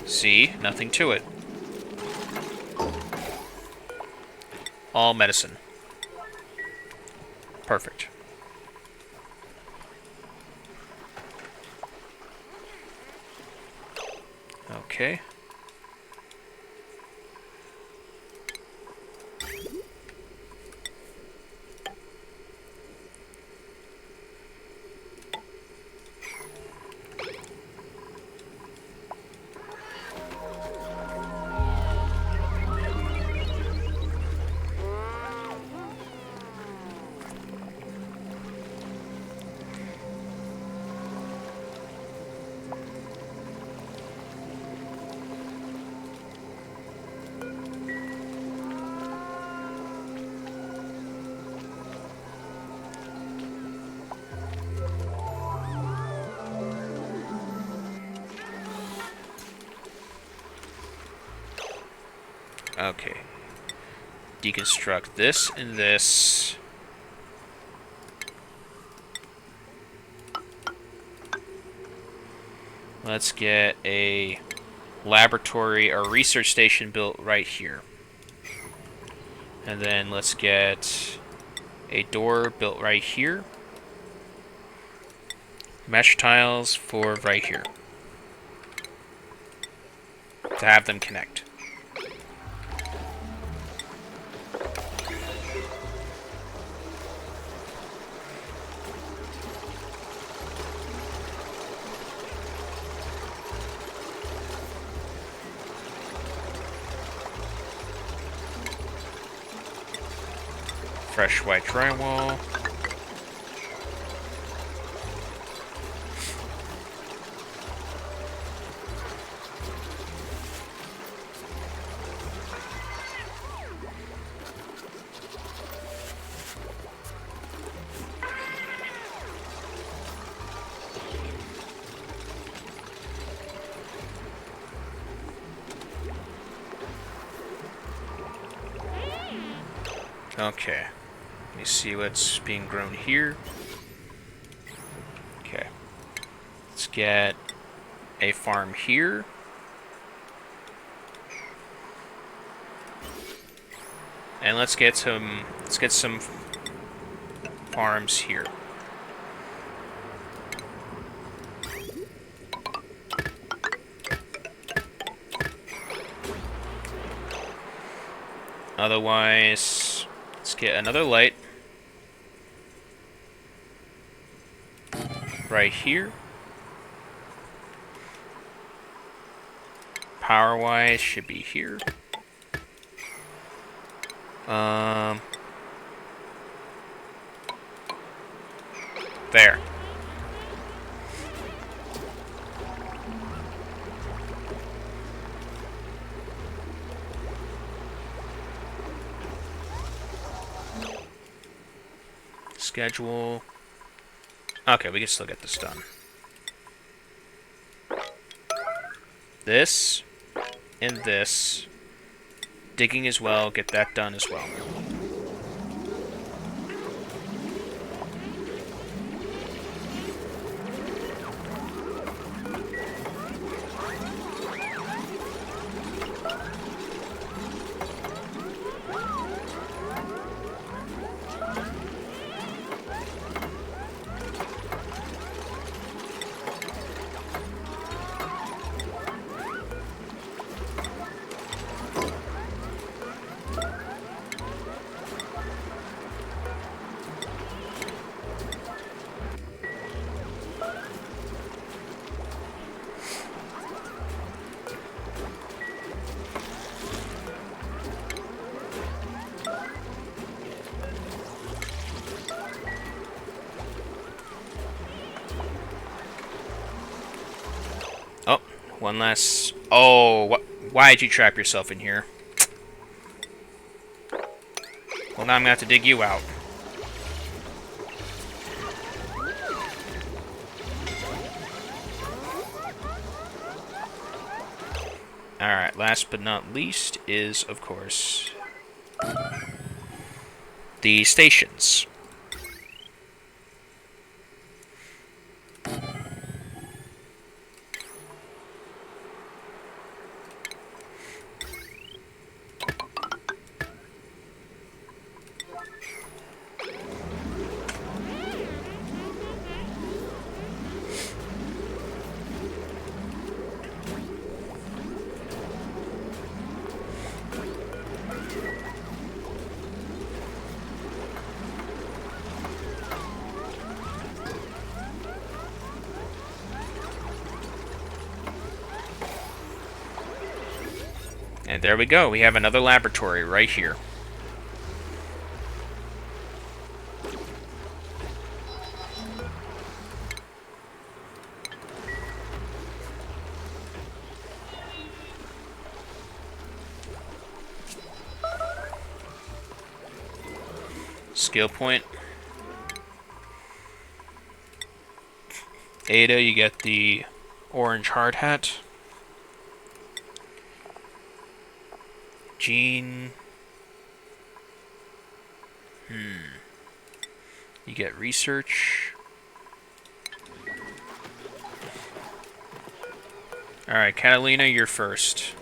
Speaker 1: See? Nothing to it. All medicine. Perfect. Okay. Okay. Deconstruct this and this. Let's get a laboratory or research station built right here. And then let's get A door built right here. Mesh tiles for right here. To have them connect. Fresh white drywall. Okay. Let me see what's being grown here. Okay. Let's get a farm here. And let's get some farms here. Otherwise, let's get another light right here. Power-wise, should be here. There. Schedule. Okay, we can still get this done. This and this. Digging as well, get that done as well. Oh, one last... Oh, why'd you trap yourself in here? Well, now I'm gonna have to dig you out. Alright, last but not least is, of course, the stations. And there we go. We have another laboratory right here. Skill point. Ada, you get the orange hard hat. Gene. You get research. Alright, Catalina, you're first.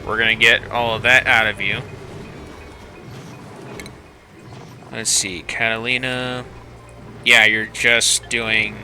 Speaker 1: We're gonna get all of that out of you. Let's see, Catalina. Yeah, you're just doing...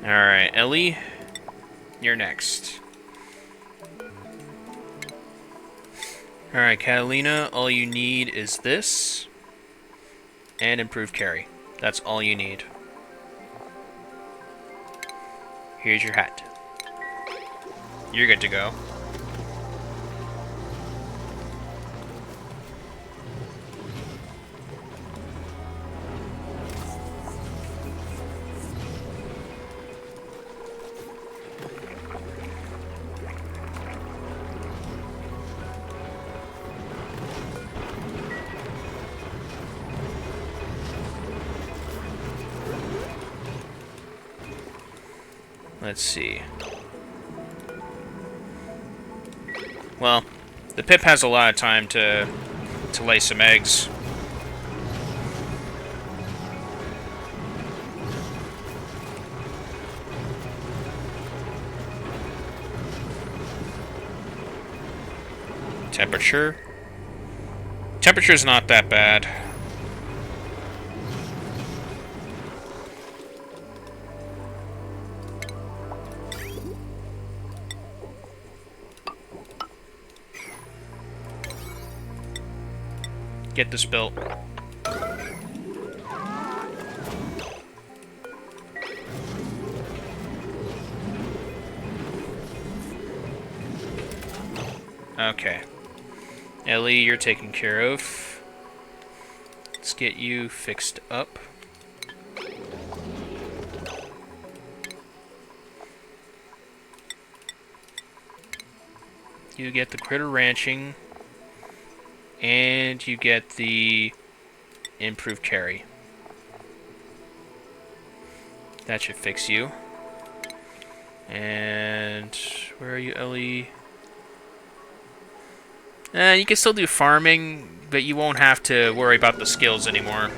Speaker 1: Alright, Ellie, you're next. Alright, Catalina, all you need is this. And improved carry. That's all you need. Here's your hat. You're good to go. Let's see. Well, the Pip has a lot of time to lay some eggs. Temperature? Temperature's not that bad. Get this built. Okay. Ellie, you're taken care of. Let's get you fixed up. You get the critter ranching. And you get the improved carry. That should fix you. And where are you, Ellie? You can still do farming, but you won't have to worry about the skills anymore.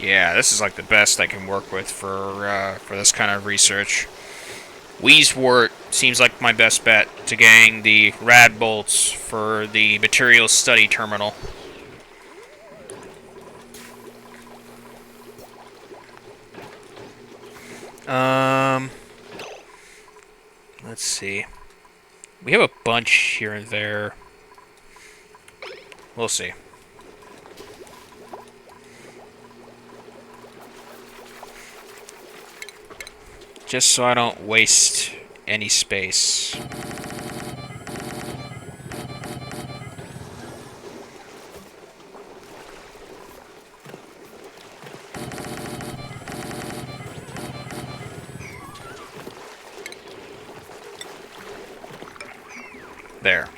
Speaker 1: Yeah, this is like the best I can work with for this kind of research. Wheezewort seems like my best bet to getting the rad bolts for the materials study terminal. Let's see. We have a bunch here and there. We'll see. Just so I don't waste any space. There.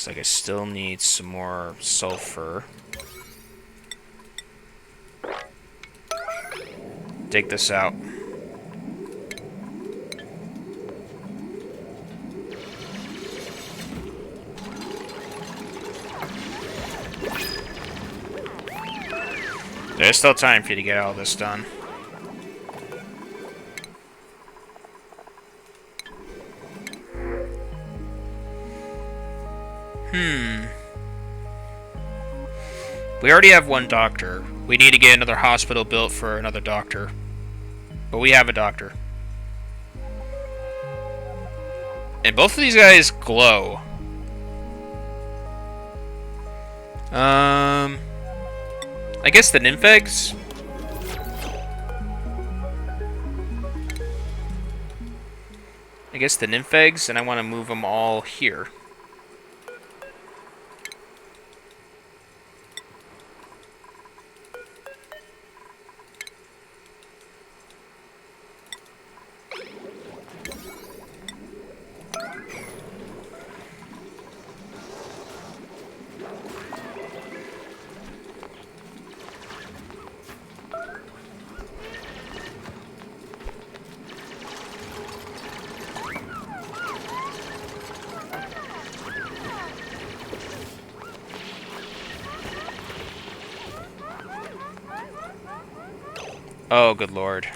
Speaker 1: Looks like I still need some more sulfur. Dig this out. There's still time for you to get all this done. We already have one doctor. We need to get another hospital built for another doctor. But we have a doctor. And both of these guys glow. I guess the nymph eggs? And I want to move them all here. Oh, good lord.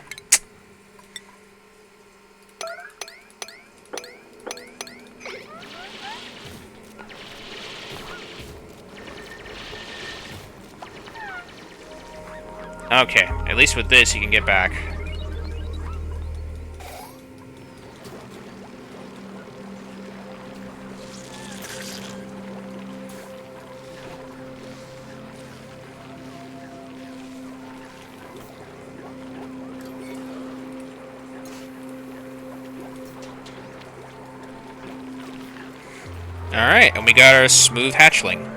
Speaker 1: Okay, at least with this you can get back. Alright, and we got our smooth hatchling.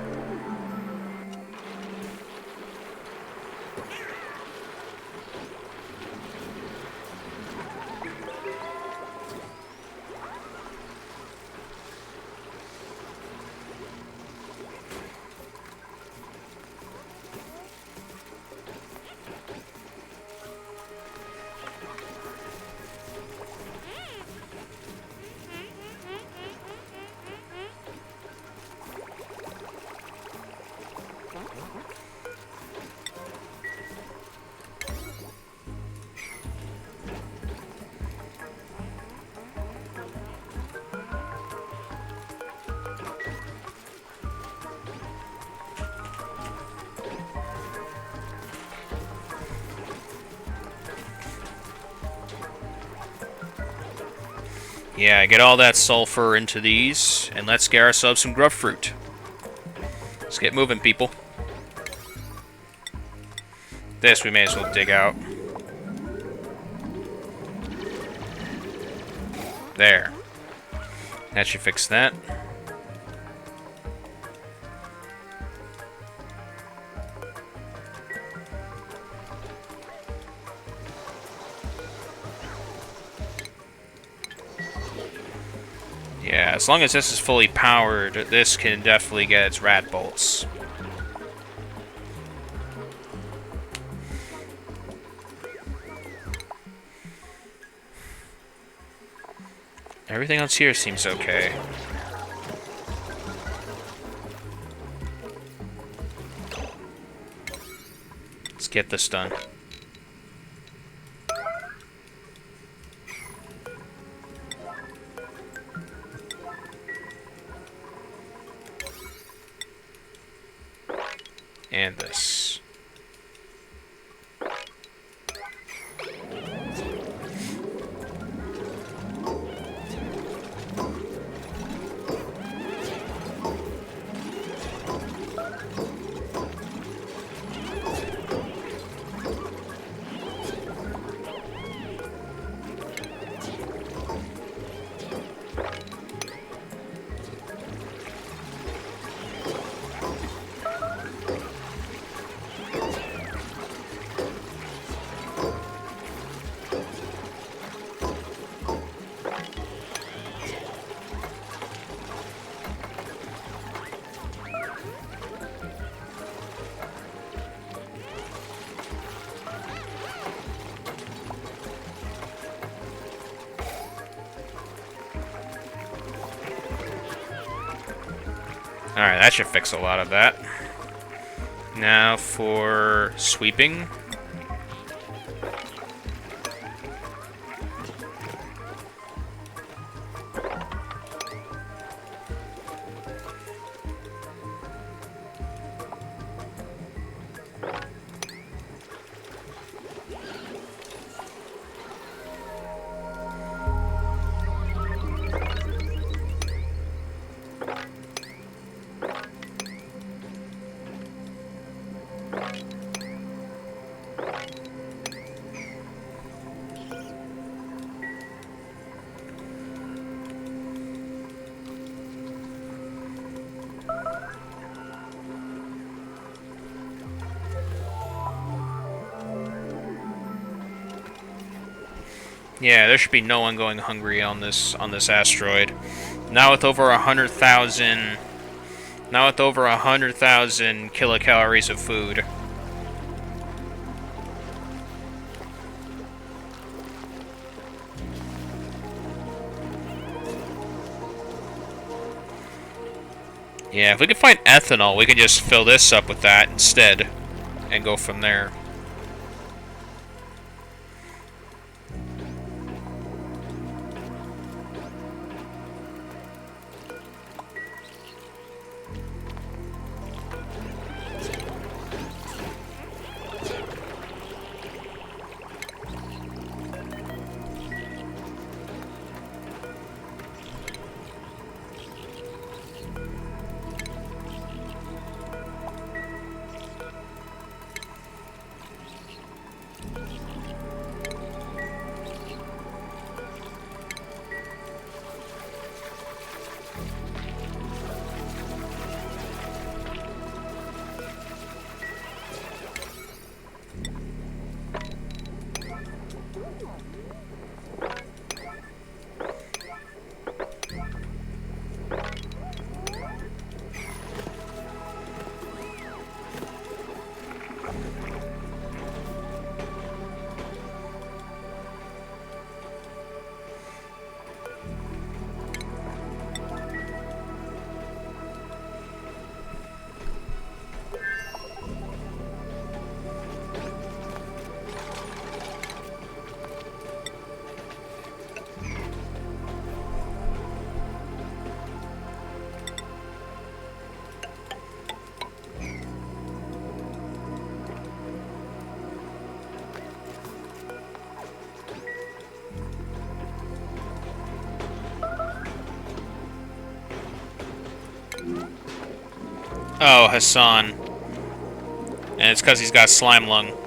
Speaker 1: Yeah, get all that sulfur into these, and let's get ourselves some grub fruit. Let's get moving, people. This we may as well dig out. There. That should fix that. As long as this is fully powered, this can definitely get its rat bolts. Everything else here seems okay. Let's get this done. And this. Alright, that should fix a lot of that. Now for sweeping. Yeah, there should be no one going hungry on this asteroid. Now with over 100,000 kilocalories of food. Yeah, if we can find ethanol, we can just fill this up with that instead and go from there. Oh, Hassan. And it's because he's got slime lung.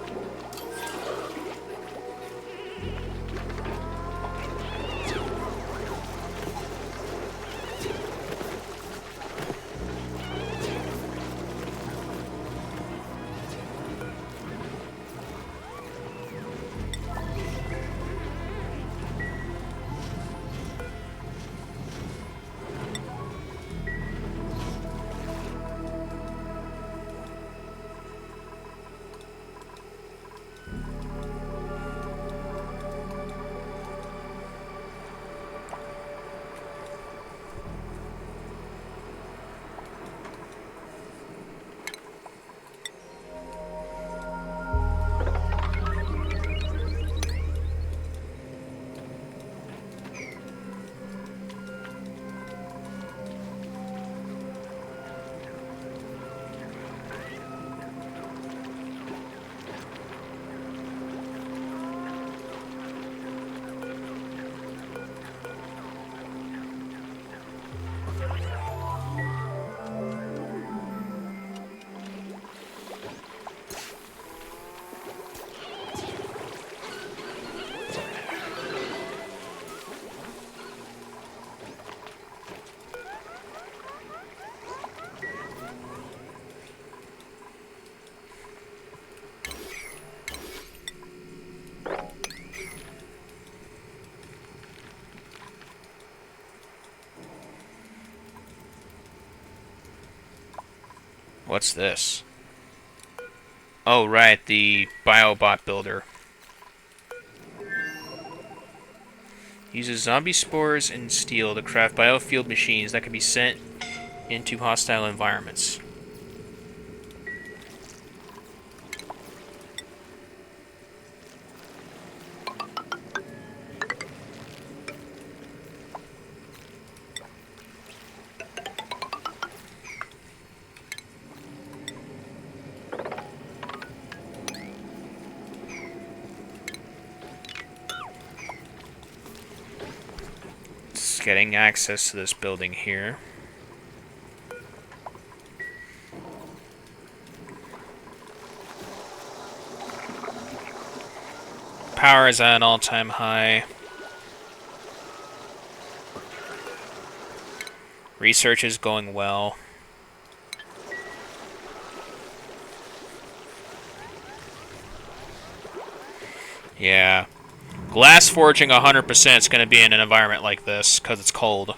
Speaker 1: What's this? Oh, right, the Biobot builder. Uses zombie spores and steel to craft biofield machines that can be sent into hostile environments. Getting access to this building here. Power is at an all-time high. Research is going well. Yeah. Glass forging 100% is going to be in an environment like this, because it's cold.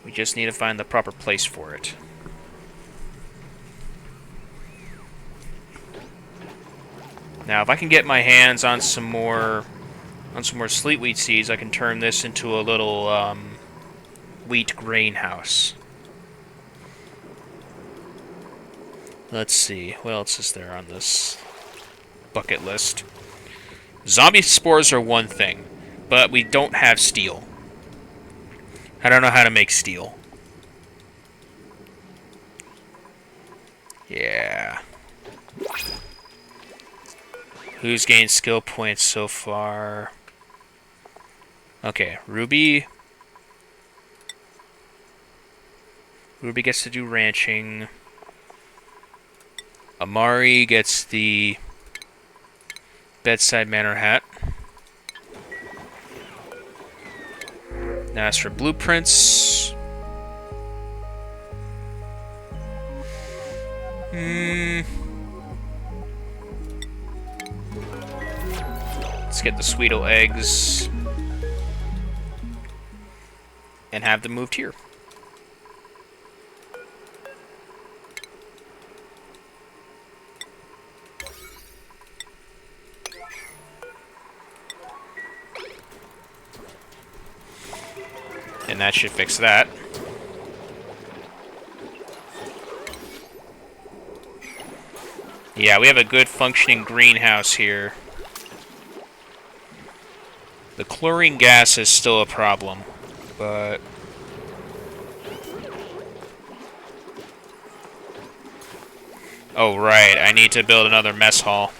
Speaker 1: We just need to find the proper place for it. Now, if I can get my hands on some more sleet wheat seeds, I can turn this into a little wheat grain house. Let's see, what else is there on this bucket list? Zombie spores are one thing, but we don't have steel. I don't know how to make steel. Yeah. Who's gained skill points so far? Okay, Ruby. Ruby gets to do ranching. Amari gets the bedside manor hat. Now as for blueprints. Let's get the Sweeto eggs and have them moved here. And that should fix that. Yeah, we have a good functioning greenhouse here. The chlorine gas is still a problem, but... Oh, right, I need to build another mess hall.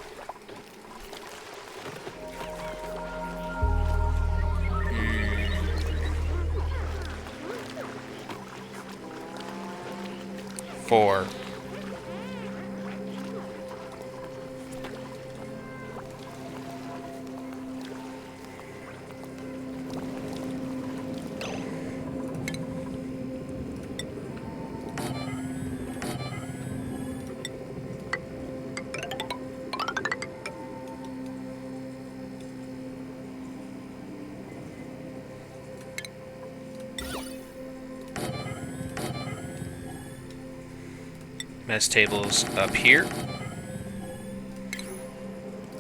Speaker 1: Four. Mess tables up here.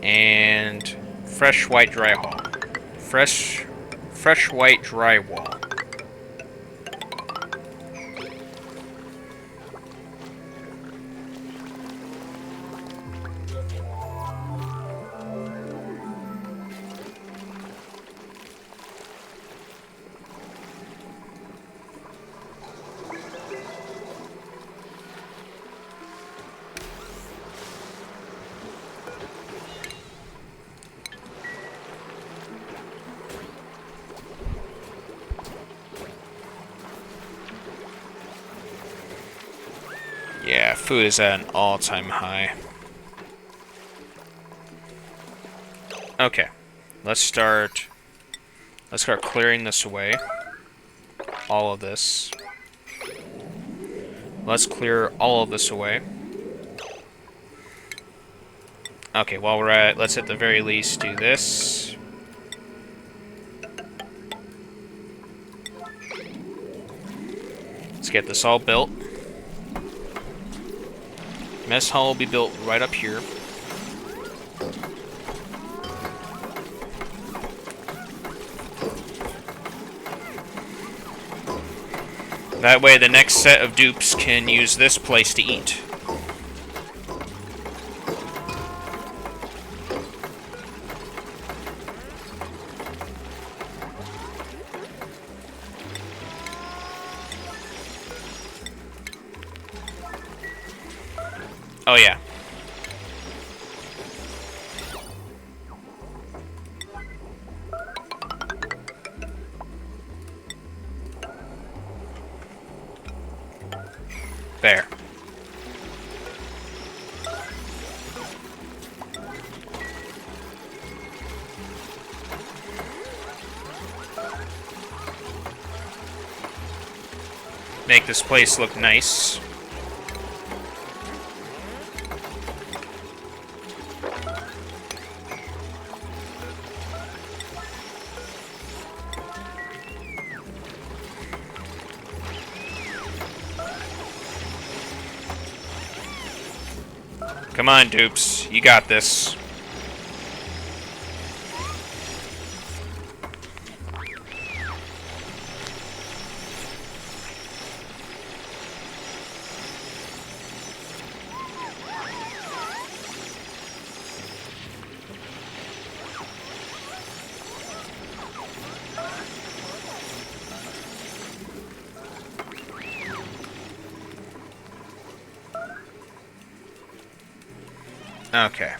Speaker 1: And fresh white drywall. Fresh white drywall. Yeah, food is at an all-time high. Okay, let's start clearing this away. All of this. Let's clear all of this away. Okay, while we're at it, let's at the very least do this. Let's get this all built. Mess hall will be built right up here. That way the next set of dupes can use this place to eat. Oh yeah. There. Make this place look nice. Come on, dupes. You got this. Okay.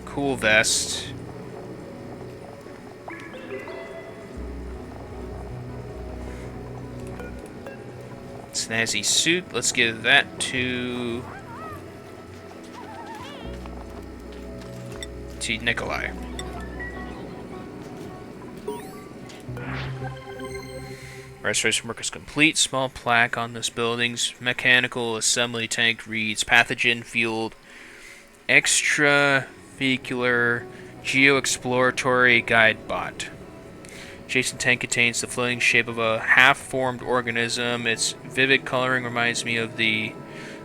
Speaker 1: Cool vest. Snazzy suit. Let's give that to Nikolai. Restoration work is complete. Small plaque on this building's mechanical assembly tank reads pathogen fueled extravehicular geoexploratory guide bot. Adjacent tank contains the floating shape of a half-formed organism. Its vivid coloring reminds me of the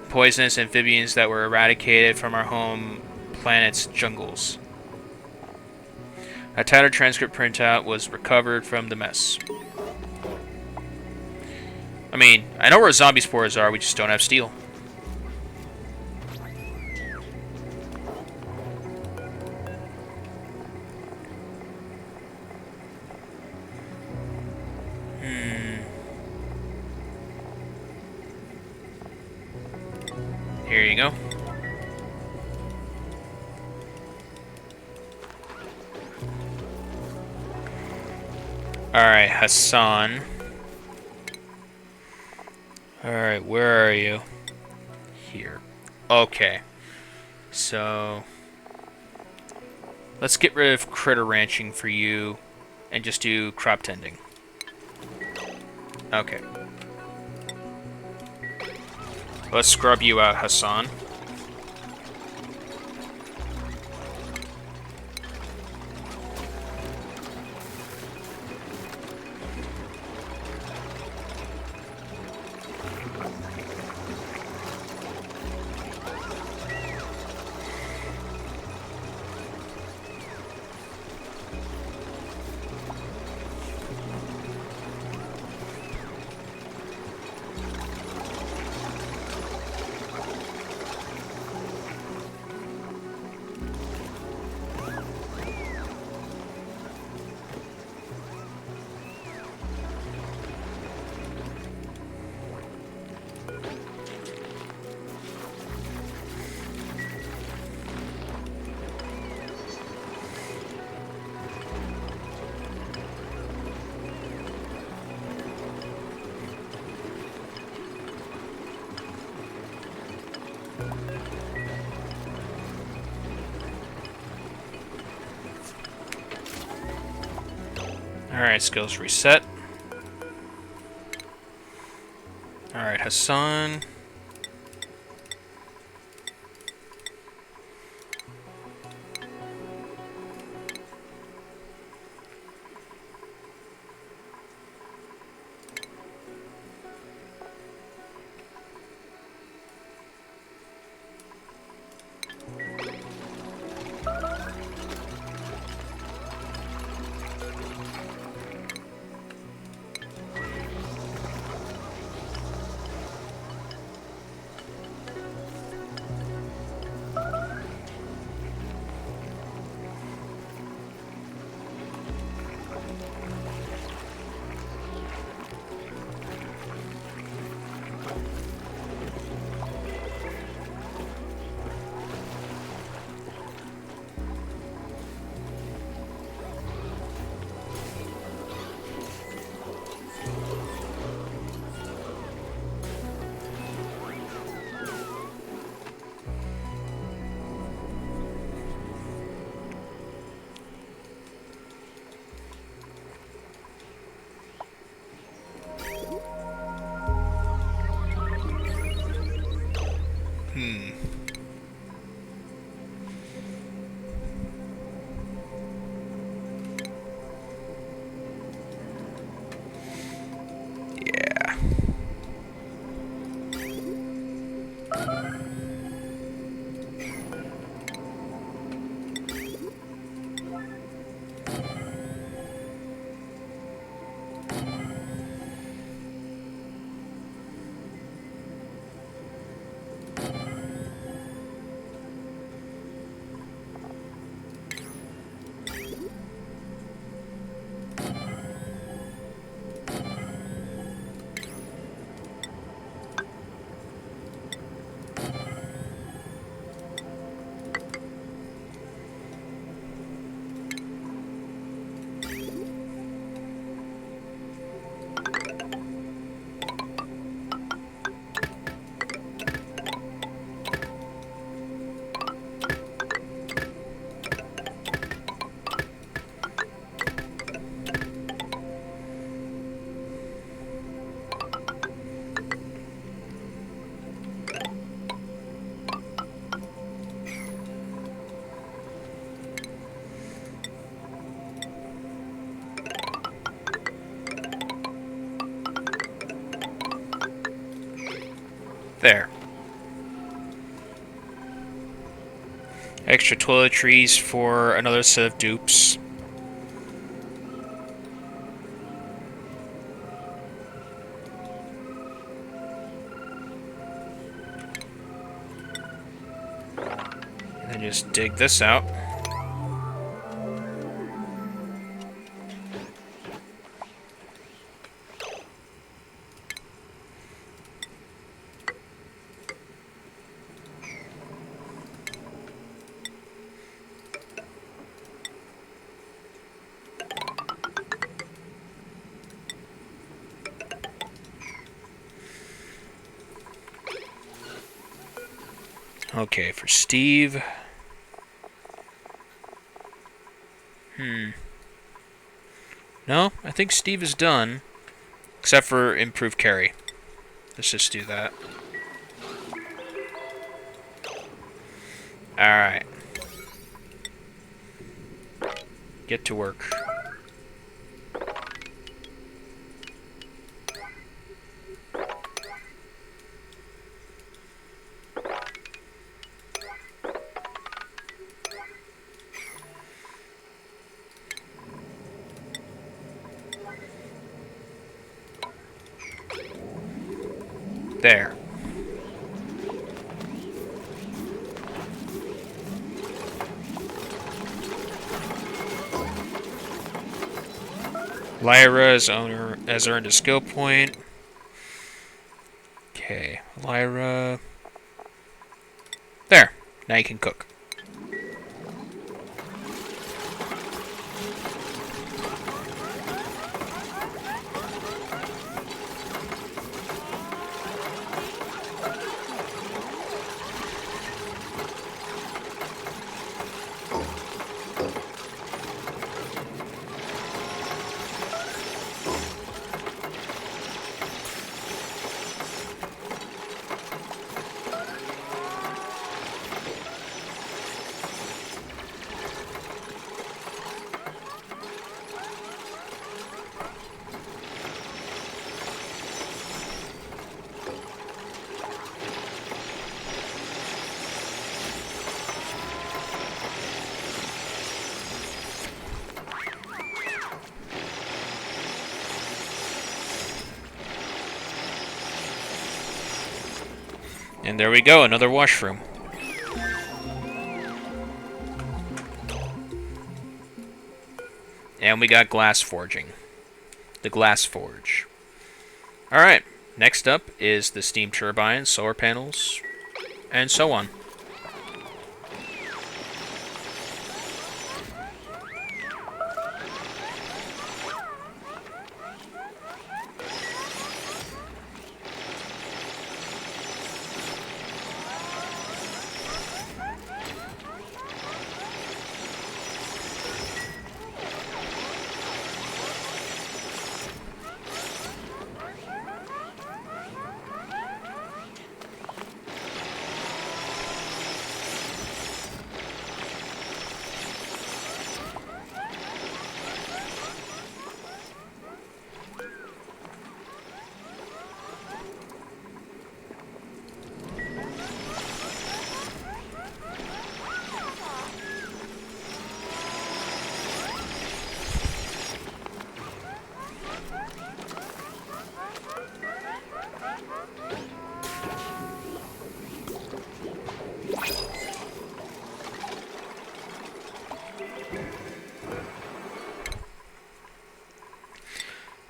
Speaker 1: poisonous amphibians that were eradicated from our home planet's jungles. A tattered transcript printout was recovered from the mess. I mean, I know where zombie spores are, we just don't have steel. Here you go. Alright, Hassan. Alright, where are you? Here. Okay. So let's get rid of critter ranching for you and just do crop tending. Okay. Let's scrub you out, Hassan. Alright, skills reset. Alright, Hassan. Yeah. There. Extra toiletries for another set of dupes. And then just dig this out. Okay, for Steve. No, I think Steve is done. Except for improve carry. Let's just do that. Alright. Get to work. There. Lyra has earned a skill point. Okay, Lyra. There. Now you can cook. And there we go, another washroom. And we got glass forging. The glass forge. Alright, next up is the steam turbine, solar panels, and so on.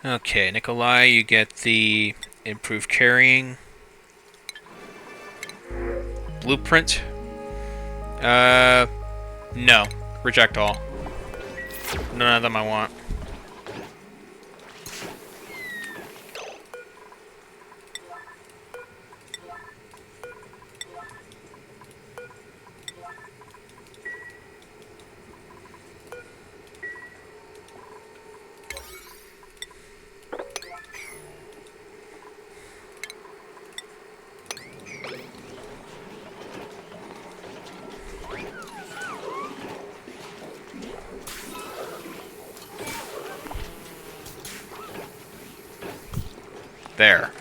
Speaker 1: Okay, Nikolai, you get the improved carrying blueprint. No. Reject all. None of them I want. There.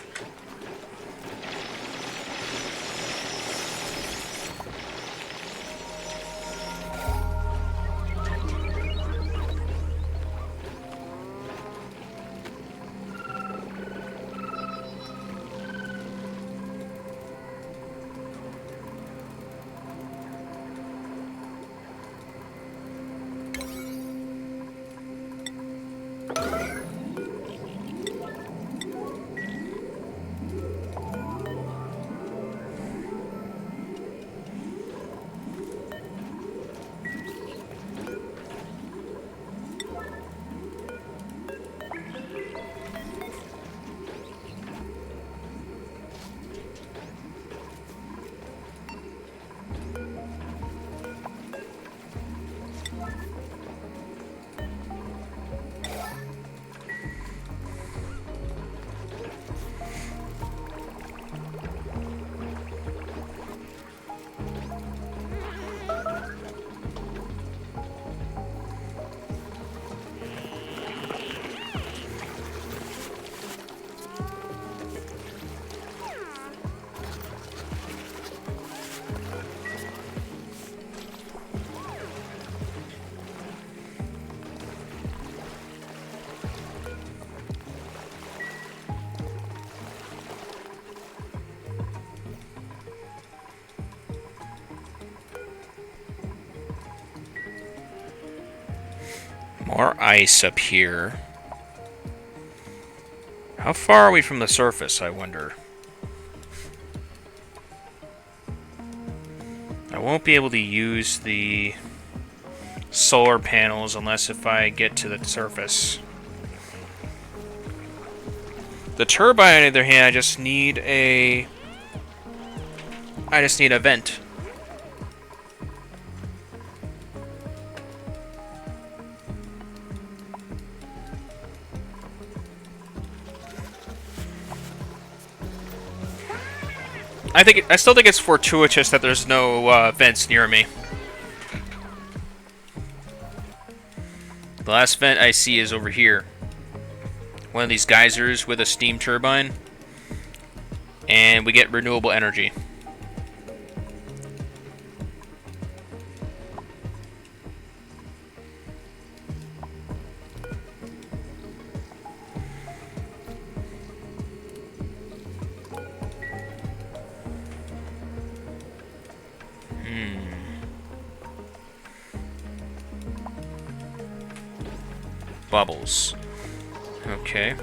Speaker 1: More ice up here. How far are we from the surface, I wonder? I won't be able to use the solar panels unless if I get to the surface. The turbine, on the other hand, I just need a vent. I still think it's fortuitous that there's no vents near me. The last vent I see is over here. One of these geysers with a steam turbine. And we get renewable energy. Bubbles. Okay.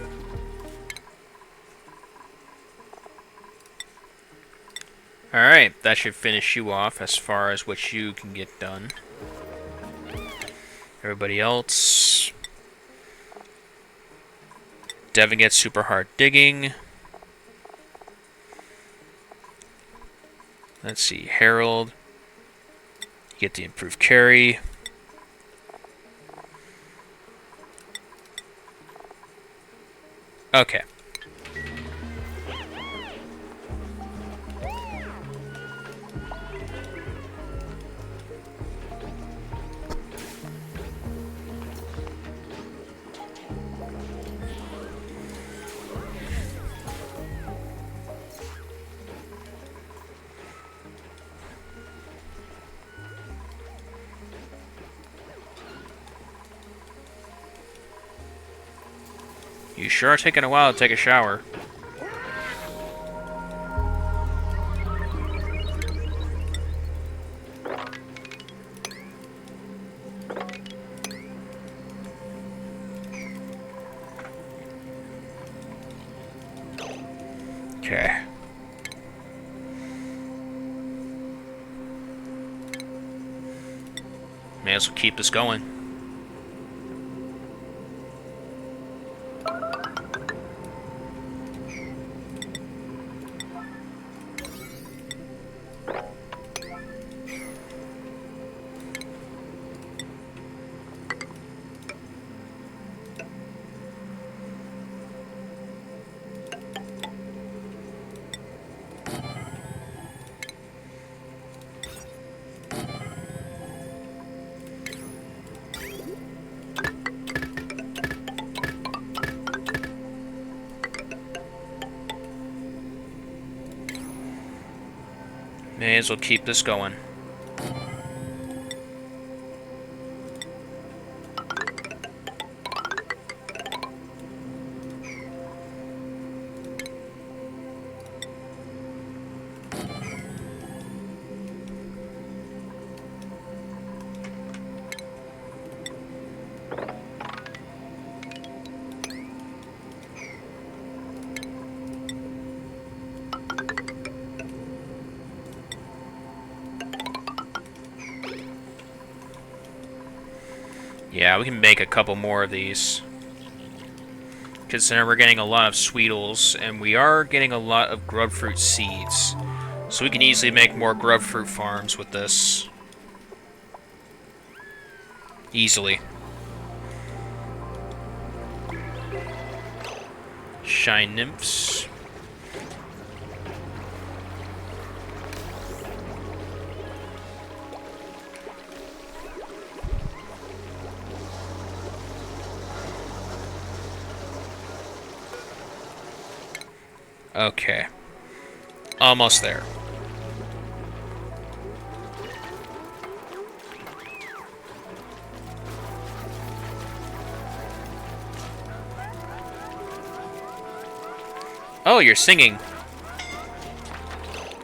Speaker 1: Alright, that should finish you off as far as what you can get done. Everybody else. Devin gets super hard digging. Let's see, Harold. You get the improved carry. Okay. You sure are taking a while to take a shower. Okay. May as well keep this going. May as well keep this going. Yeah, we can make a couple more of these. Considering we're getting a lot of Sweetles, and we are getting a lot of grubfruit seeds. So we can easily make more grubfruit farms with this. Easily. Shine Nymphs. Okay. Almost there. Oh, you're singing.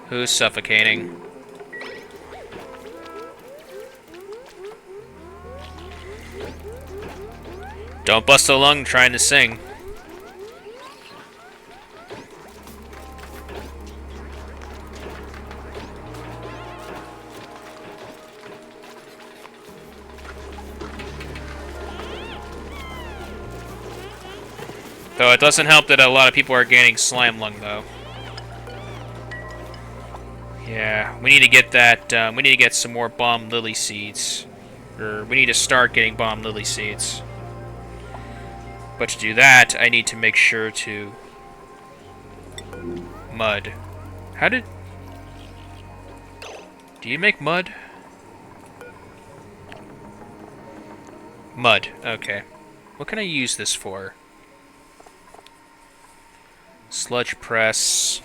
Speaker 1: Who's suffocating? Don't bust a lung trying to sing. Though it doesn't help that a lot of people are gaining slime lung, though. Yeah, we need to get that. We need to get some more bomb lily seeds, or we need to start getting bomb lily seeds. But to do that, I need to make sure to mud. How did? Do you make mud? Mud. Okay. What can I use this for? Sludge press.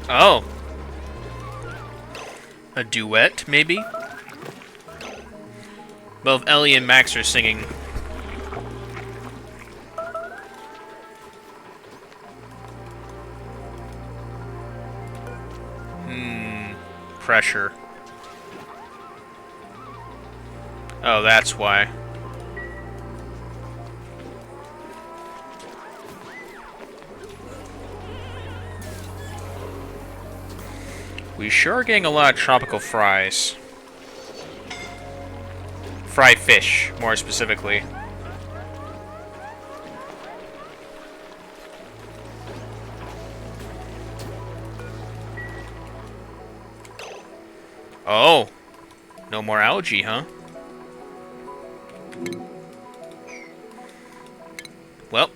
Speaker 1: Oh. A duet, maybe? Both Ellie and Max are singing. Pressure. Oh, that's why. We sure are getting a lot of tropical fries. Fried fish, more specifically. Oh. No more algae, huh? Well.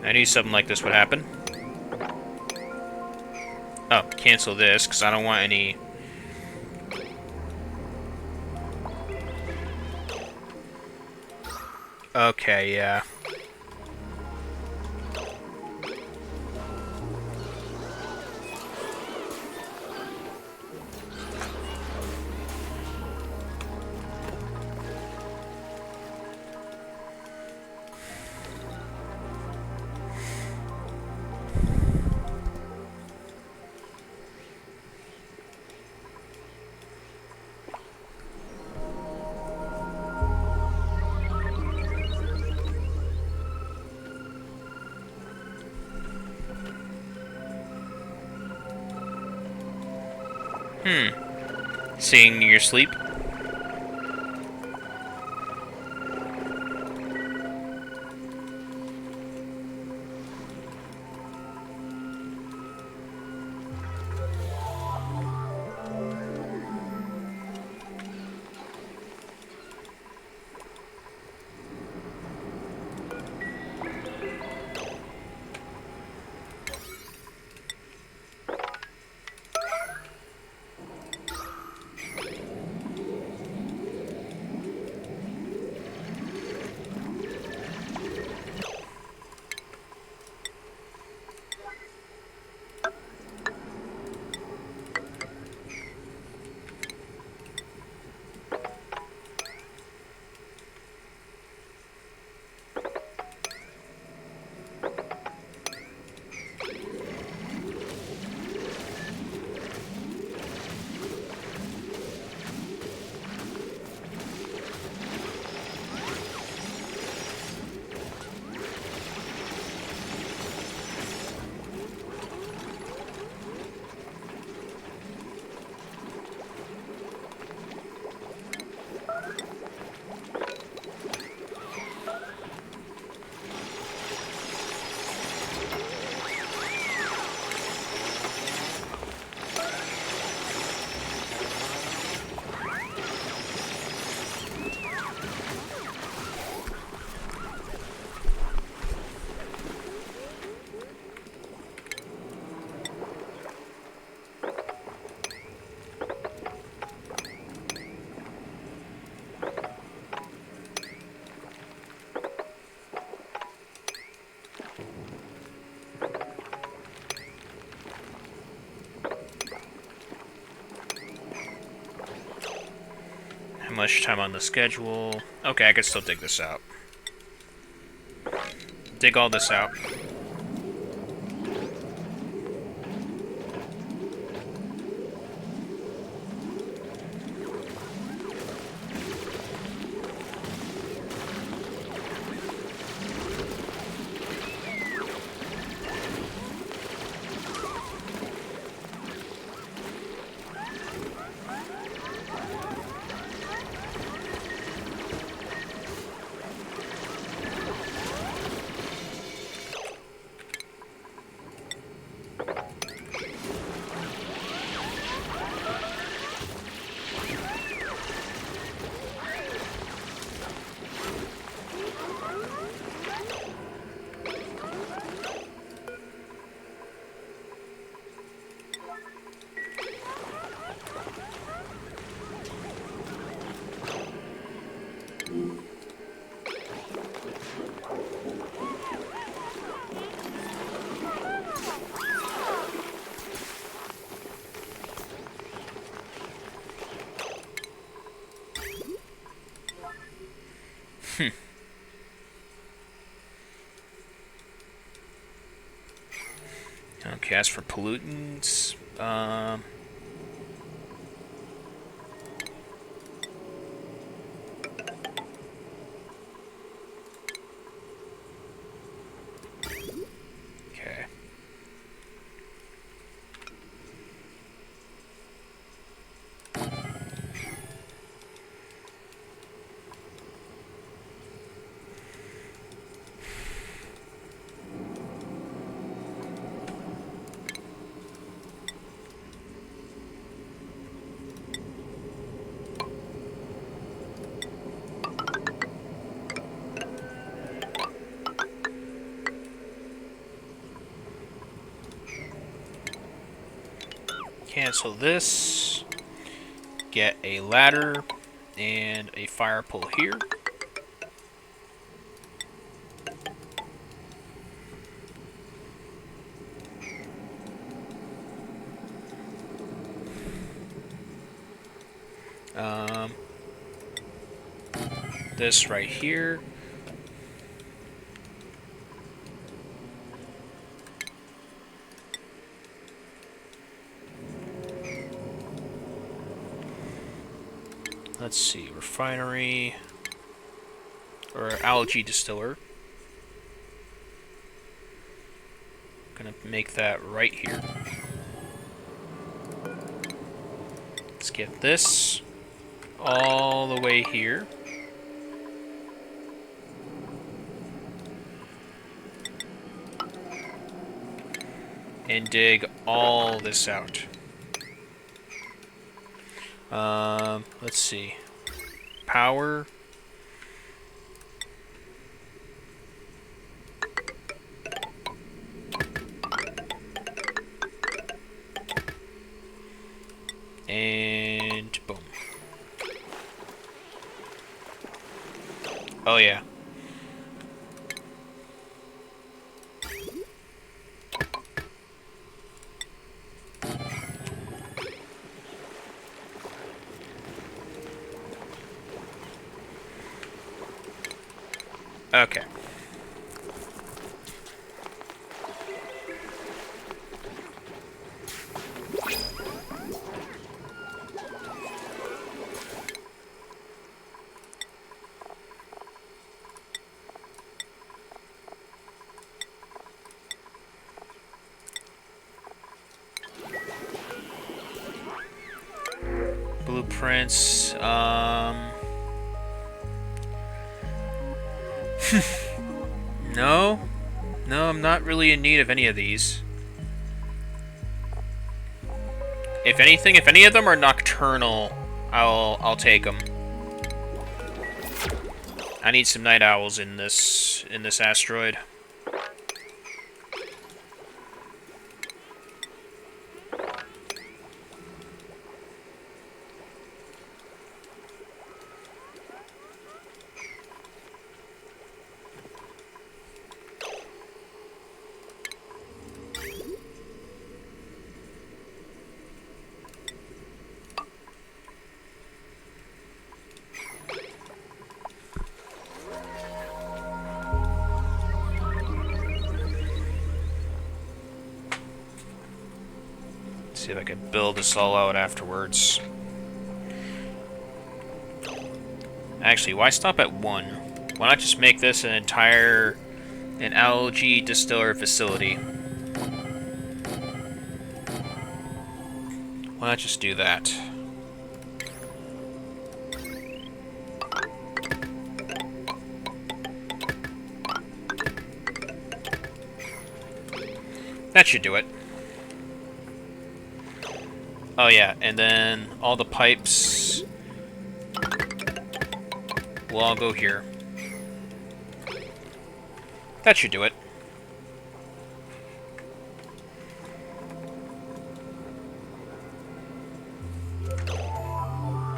Speaker 1: I knew something like this would happen. Oh, cancel this, because I don't want any... Okay, yeah. Singing in your sleep? How much time on the schedule? Okay, I can still dig this out. Dig all this out. Okay, as for pollutants, okay. Cancel this. Get a ladder and a fire pole here. This right here. Let's see, refinery or algae distiller. Gonna make that right here. Let's get this all the way here. And dig all this out. Let's see. Power. And boom. Oh yeah. Okay. Blueprints, No, I'm not really in need of any of these. If anything, if any of them are nocturnal, I'll take them. I need some night owls in this asteroid. See if I can build this all out afterwards. Actually, why stop at 1? Why not just make this an algae distiller facility? Why not just do that? That should do it. Oh yeah, and then all the pipes will all go here. That should do it.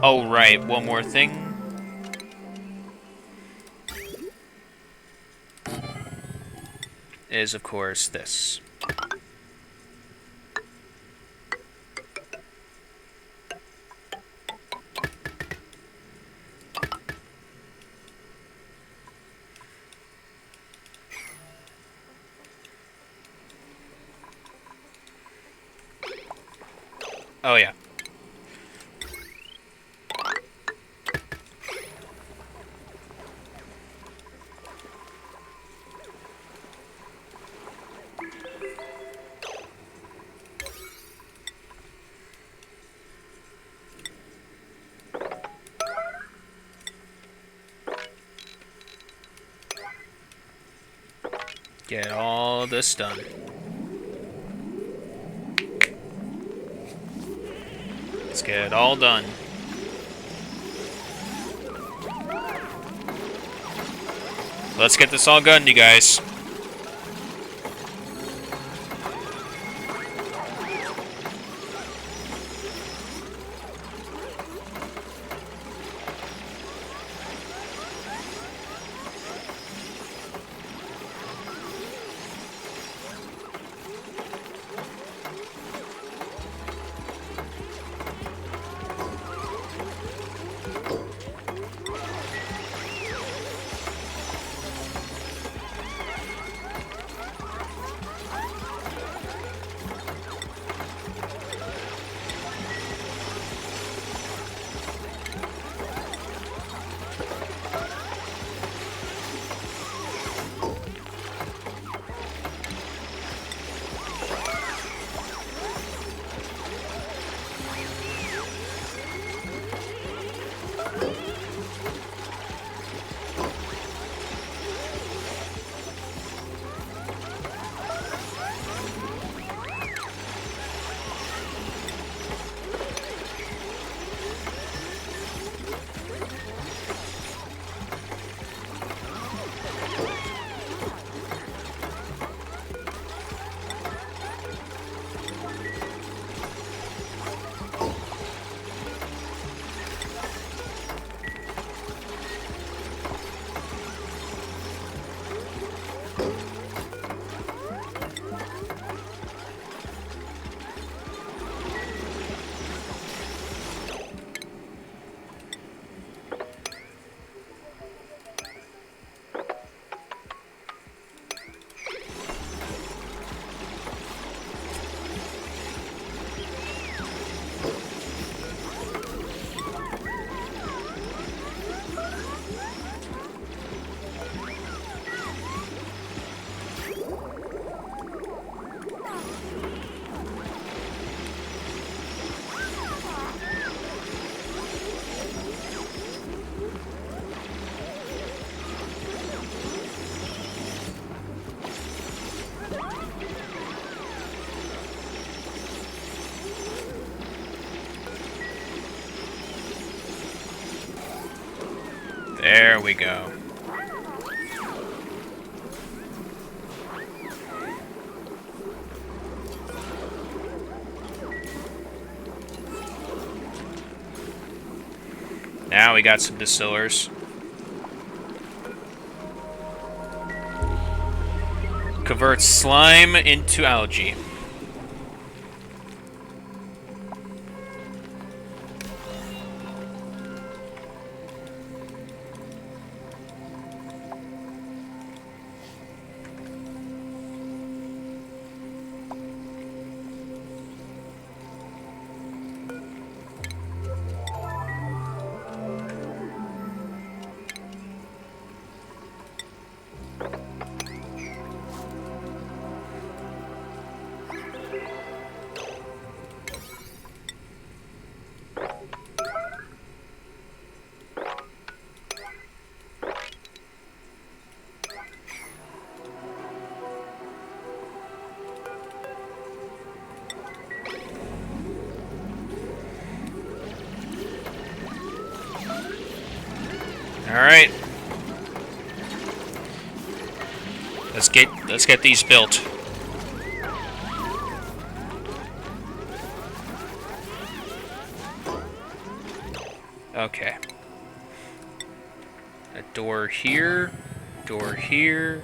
Speaker 1: Oh right, one more thing. Is of course this. Oh, yeah. Get all this done. Let's get it all done. Let's get this all done, you guys. There we go. Now we got some distillers. Convert slime into algae. Alright. Let's get these built. Okay. A door here, door here.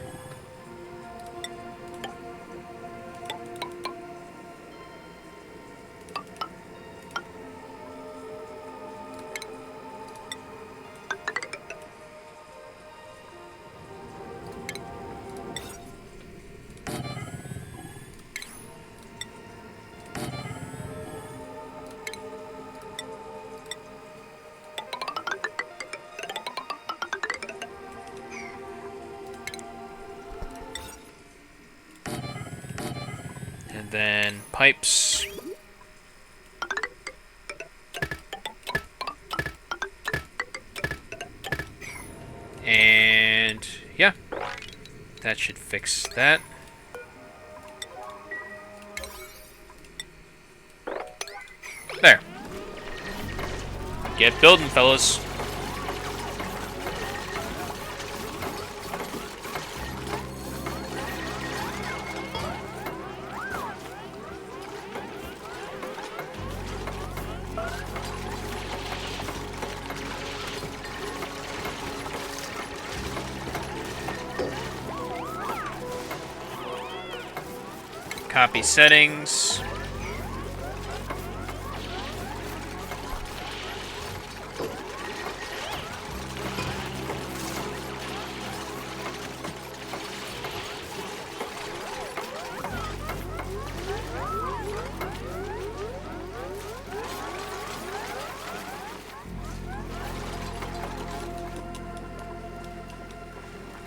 Speaker 1: And then pipes. And yeah, that should fix that. There. Get building, fellas. Copy settings.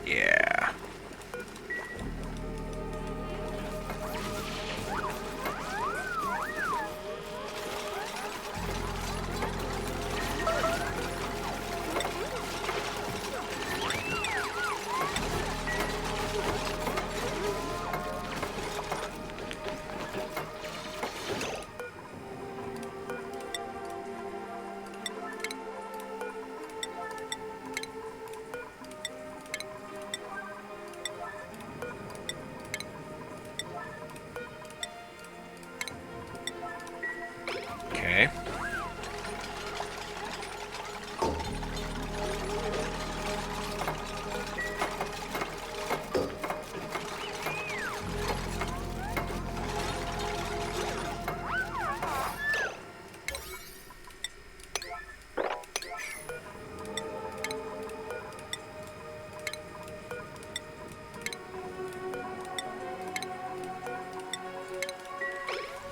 Speaker 1: Yeah. Okay.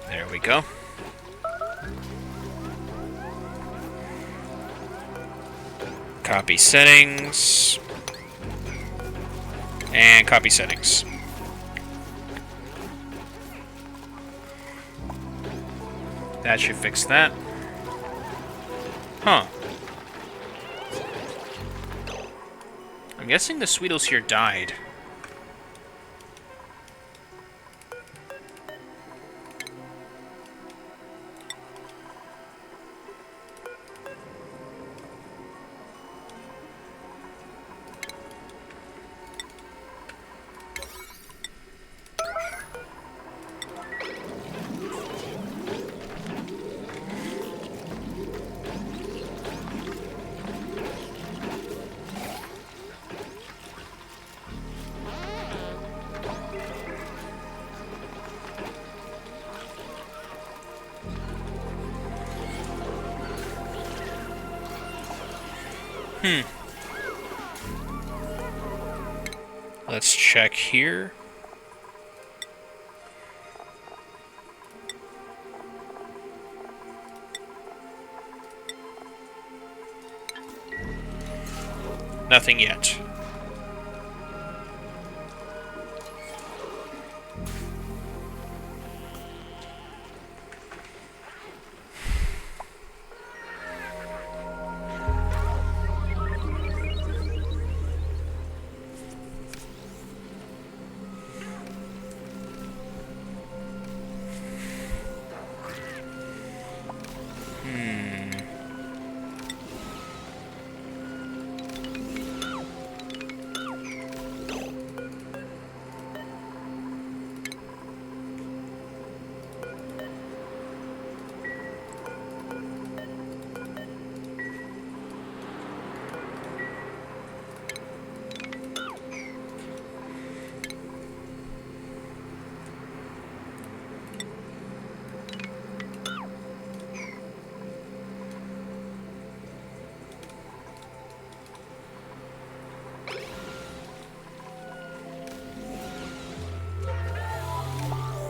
Speaker 1: There we go. Copy settings. And copy settings. That should fix that. Huh. I'm guessing the Sweetles here died. Let's check here. Nothing yet.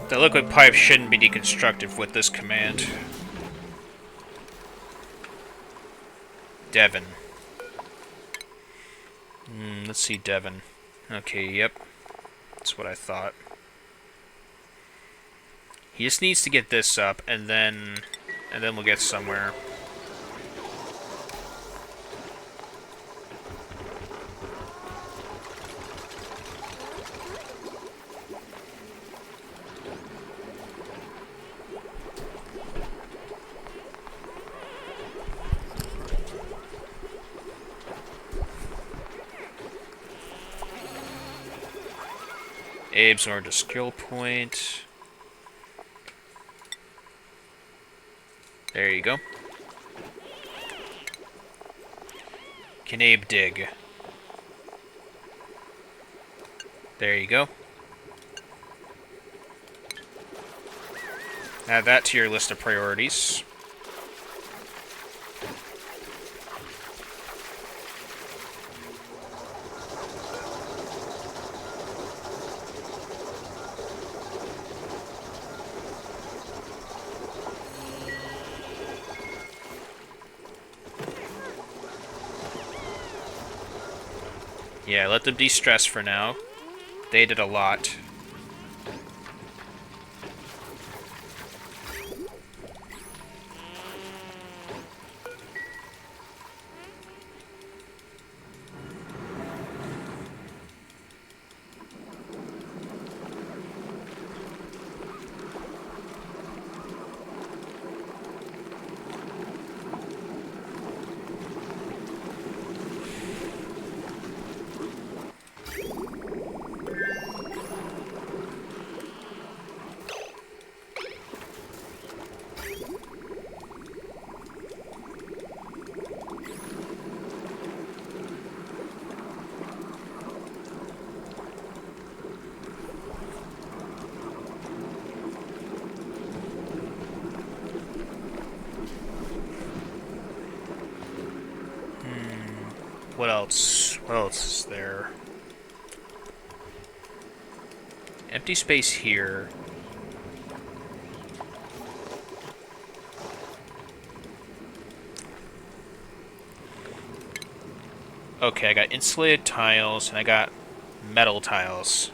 Speaker 1: The liquid pipe shouldn't be deconstructive with this command. Devon. Let's see, Devon. Okay, yep. That's what I thought. He just needs to get this up, and then we'll get somewhere. Abe's earned a skill point. There you go. Can Abe dig? There you go. Add that to your list of priorities. Yeah, let them de-stress for now. They did a lot. What else? What else is there? Empty space here. Okay, I got insulated tiles, and I got metal tiles.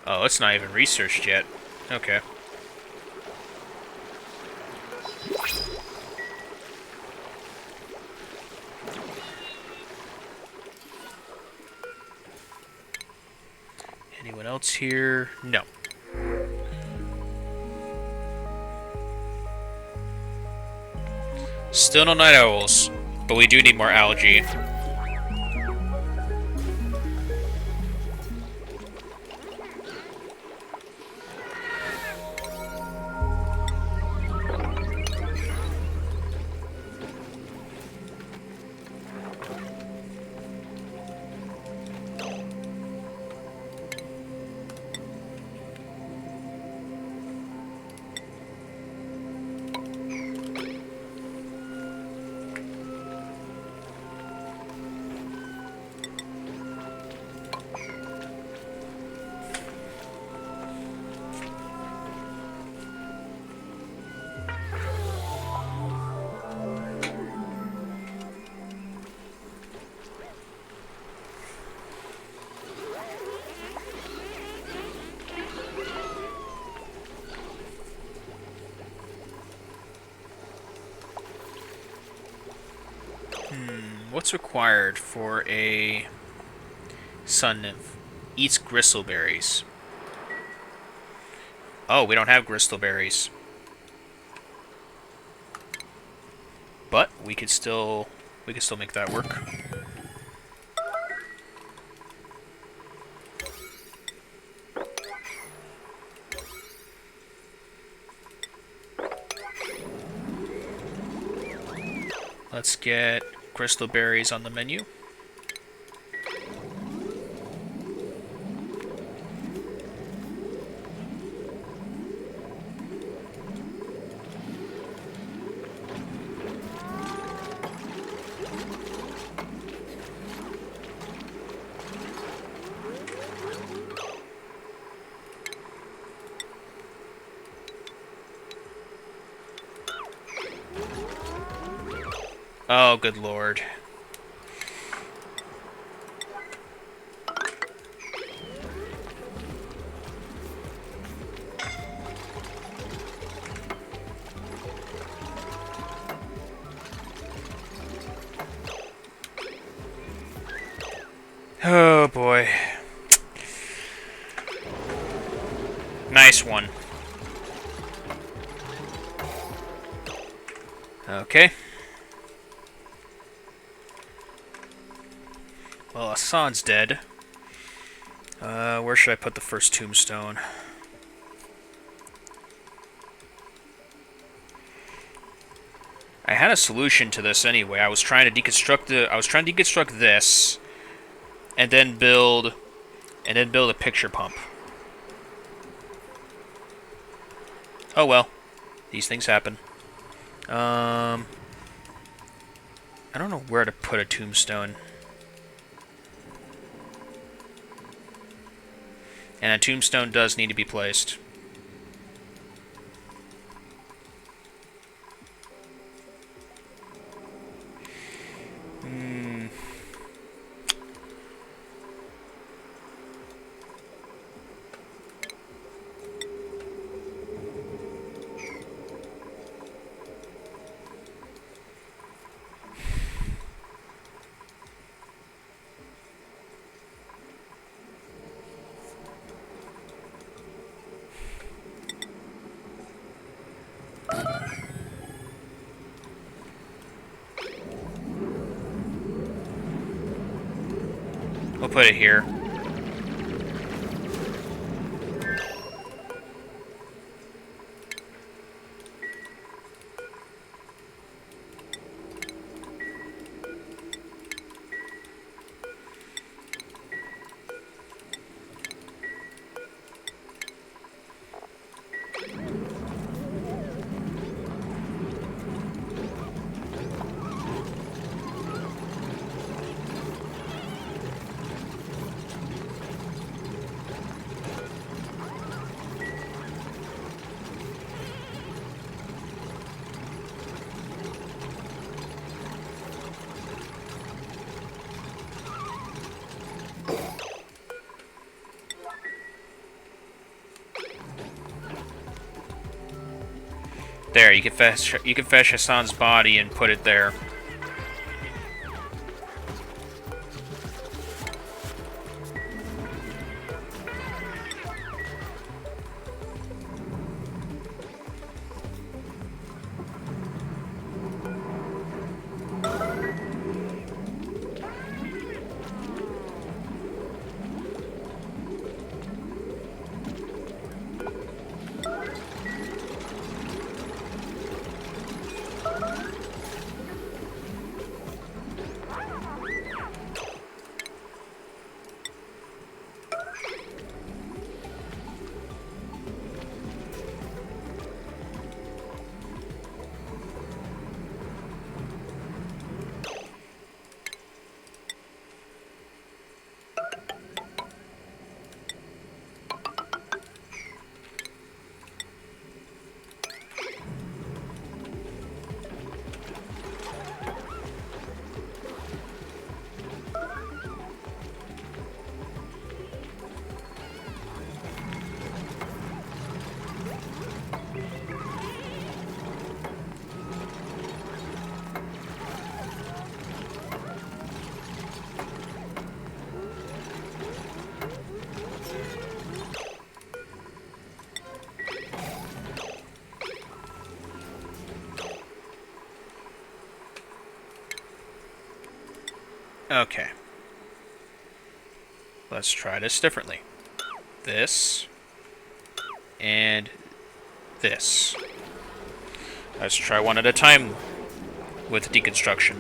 Speaker 1: Oh, it's not even researched yet. Okay. Anyone else here? No. Still no night owls, but we do need more algae. What's required for a sun nymph? Eats gristleberries. Oh, we don't have gristleberries. But we could still make that work. Let's get crystal berries on the menu. Oh, good lord. Oh, boy. Nice one. Okay. Well, Hassan's dead. Where should I put the first tombstone? I had a solution to this anyway. I was trying to deconstruct this, and then build a picture pump. Oh well, these things happen. I don't know where to put a tombstone. And a tombstone does need to be placed. We'll put it here. There, you can fetch Hassan's body and put it there. Okay. Let's try this differently. This. And this. Let's try one at a time with deconstruction.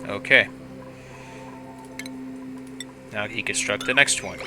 Speaker 1: Okay. Now deconstruct the next one.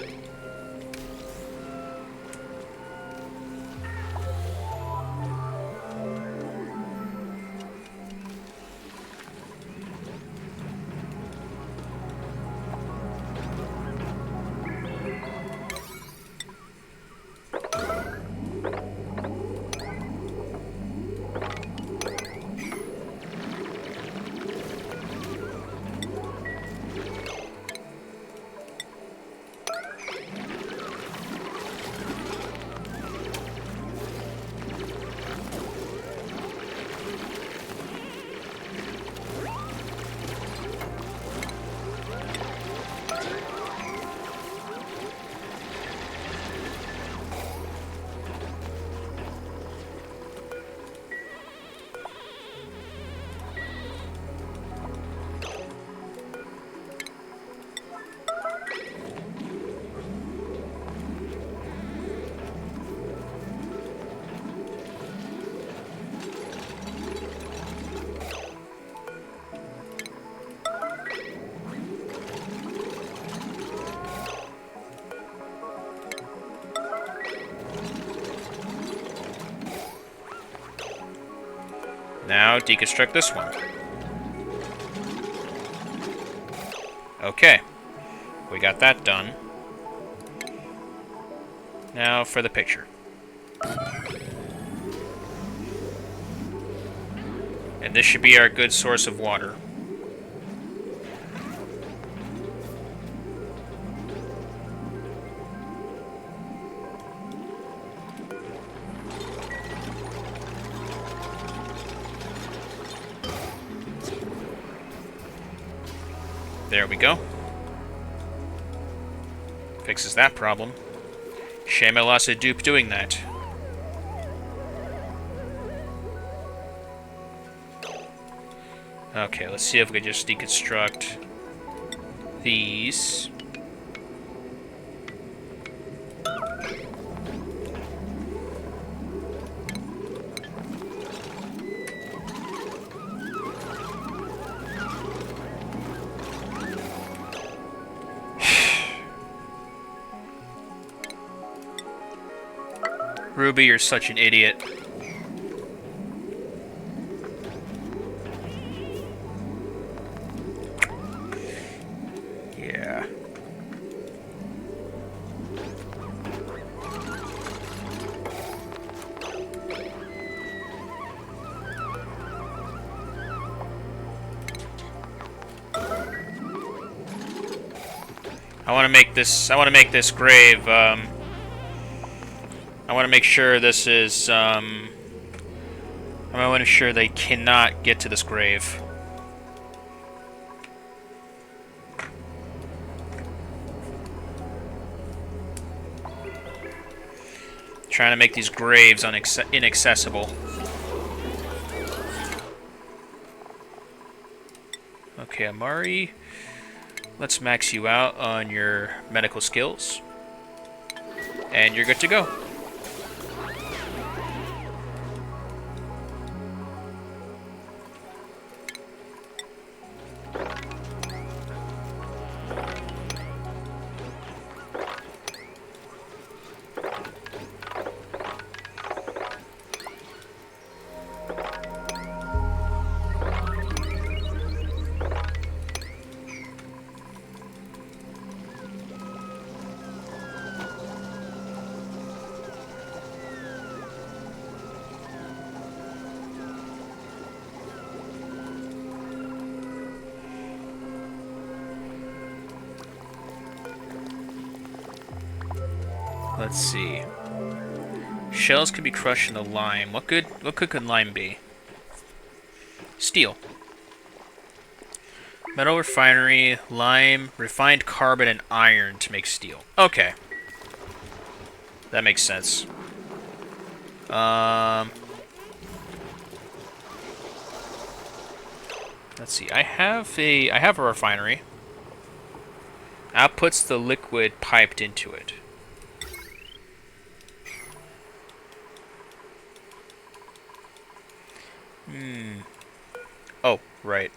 Speaker 1: Now deconstruct this one. Okay, we got that done. Now for the picture. And this should be our good source of water. There we go. Fixes that problem. Shame I lost a dupe doing that. Okay, let's see if we can just deconstruct these. Ruby, you're such an idiot. Yeah. I want to make this grave, I want to make sure this is, I want to ensure they cannot get to this grave. Trying to make these graves inaccessible. Okay, Amari, let's max you out on your medical skills. And you're good to go. Let's see. Shells could be crushed into lime. What good could lime be? Steel. Metal refinery, lime, refined carbon, and iron to make steel. Okay. That makes sense. Let's see. I have a refinery. Outputs the liquid piped into it. Oh, right.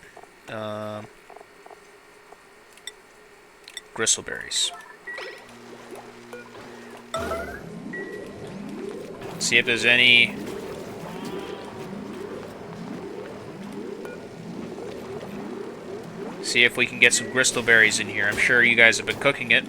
Speaker 1: gristleberries. See if there's any... See if we can get some gristleberries in here. I'm sure you guys have been cooking it.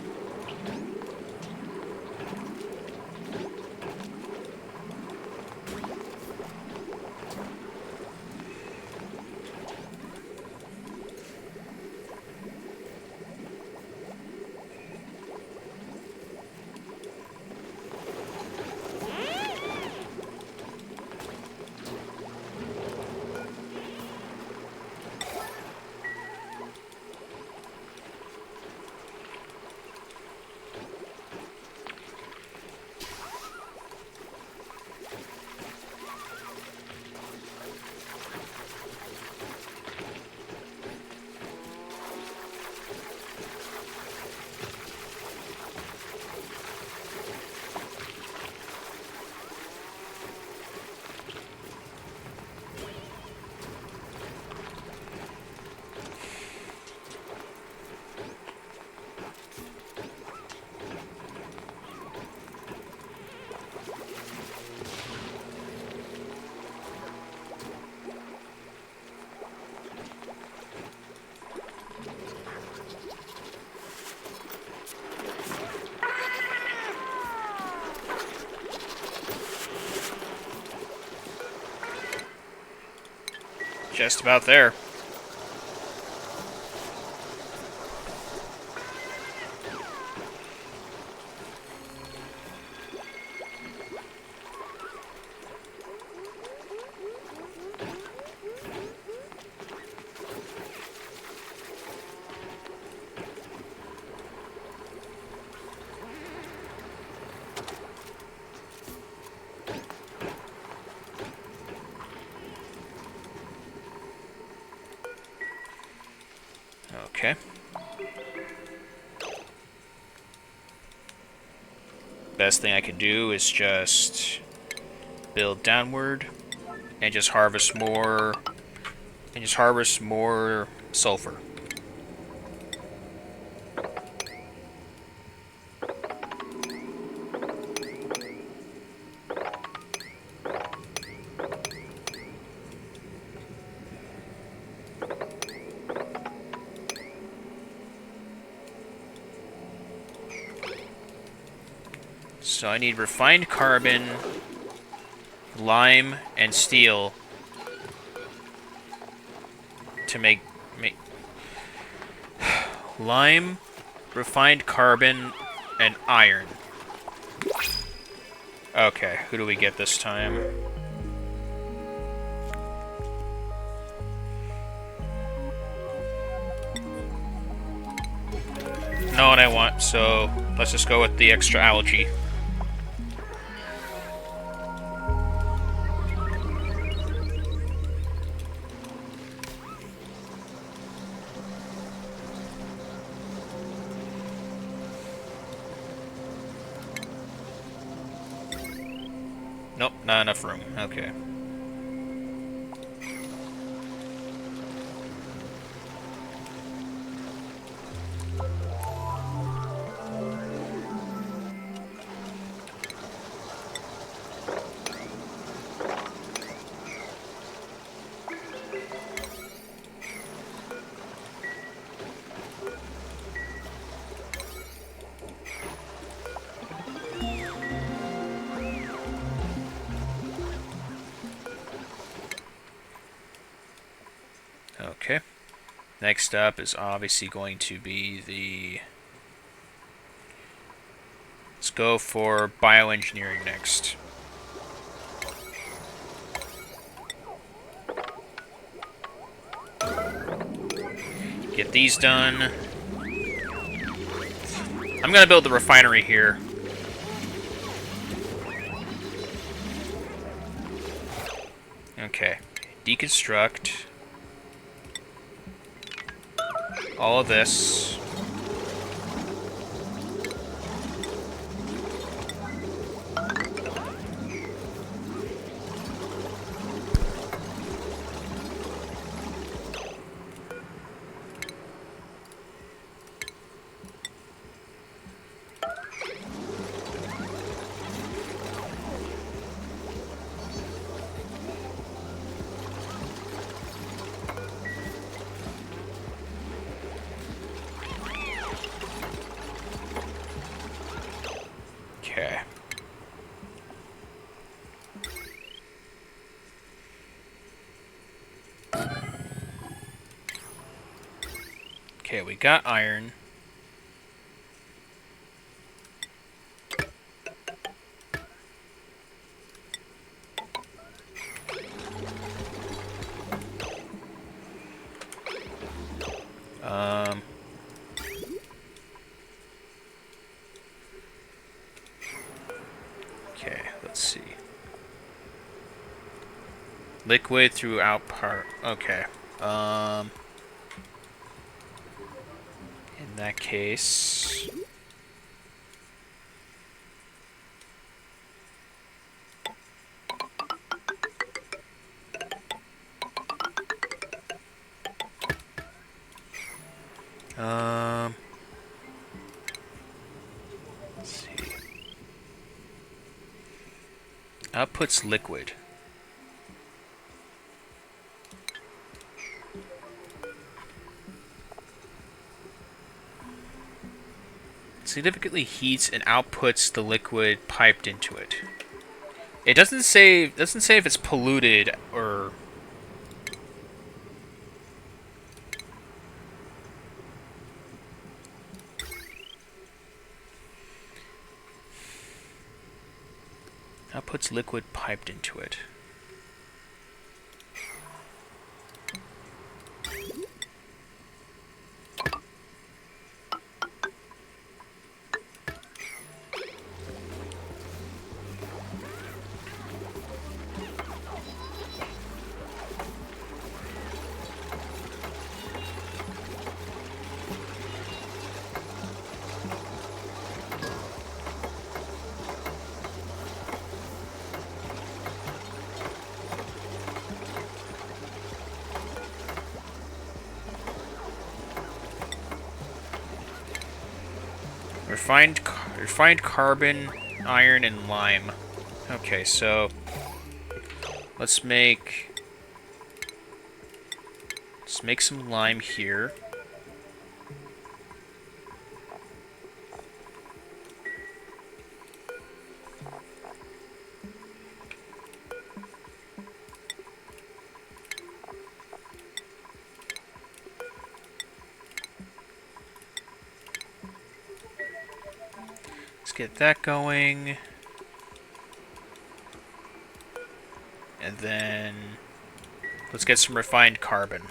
Speaker 1: Just about there. Okay. Best thing I can do is just build downward and just harvest more sulfur. So I need refined carbon, lime, and steel to make lime, refined carbon, and iron. Okay, who do we get this time? Not what I want, so let's just go with the extra algae. Nope, not enough room. Okay. Okay. Next up is obviously going to be the... Let's go for bioengineering next. Get these done. I'm gonna build the refinery here. Okay. Deconstruct all of this. Okay, we got iron. Okay, let's see. Liquid throughout part. Okay. In that case... let's see. Outputs liquid. Significantly heats and outputs the liquid piped into it. It doesn't say if it's polluted or... Outputs liquid piped into it. Refined carbon, iron, and lime. Okay, so let's make some lime here. Let's get that going. And then let's get some refined carbon.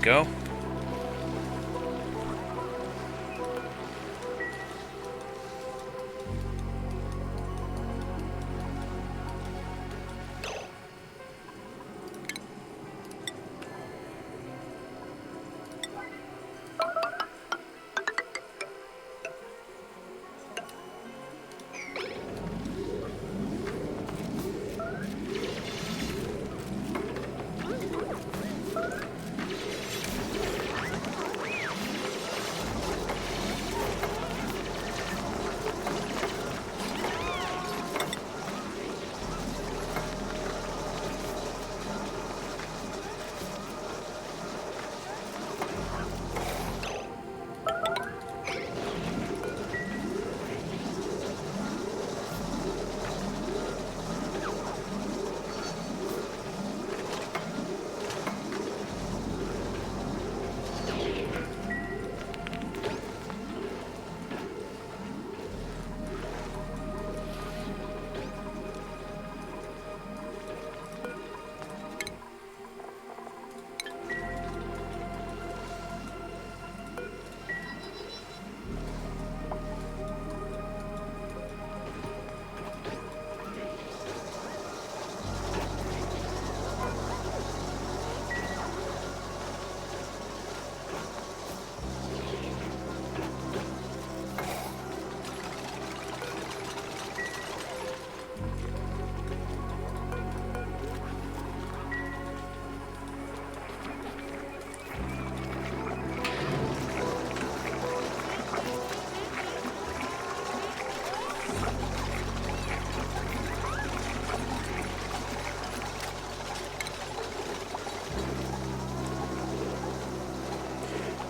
Speaker 1: go.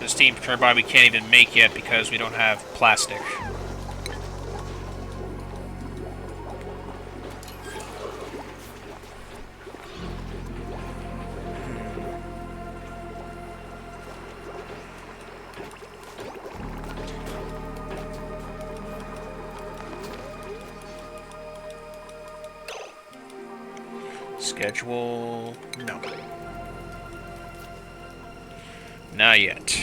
Speaker 1: The steam turbine we can't even make yet because we don't have plastic. Schedule... no. Not yet.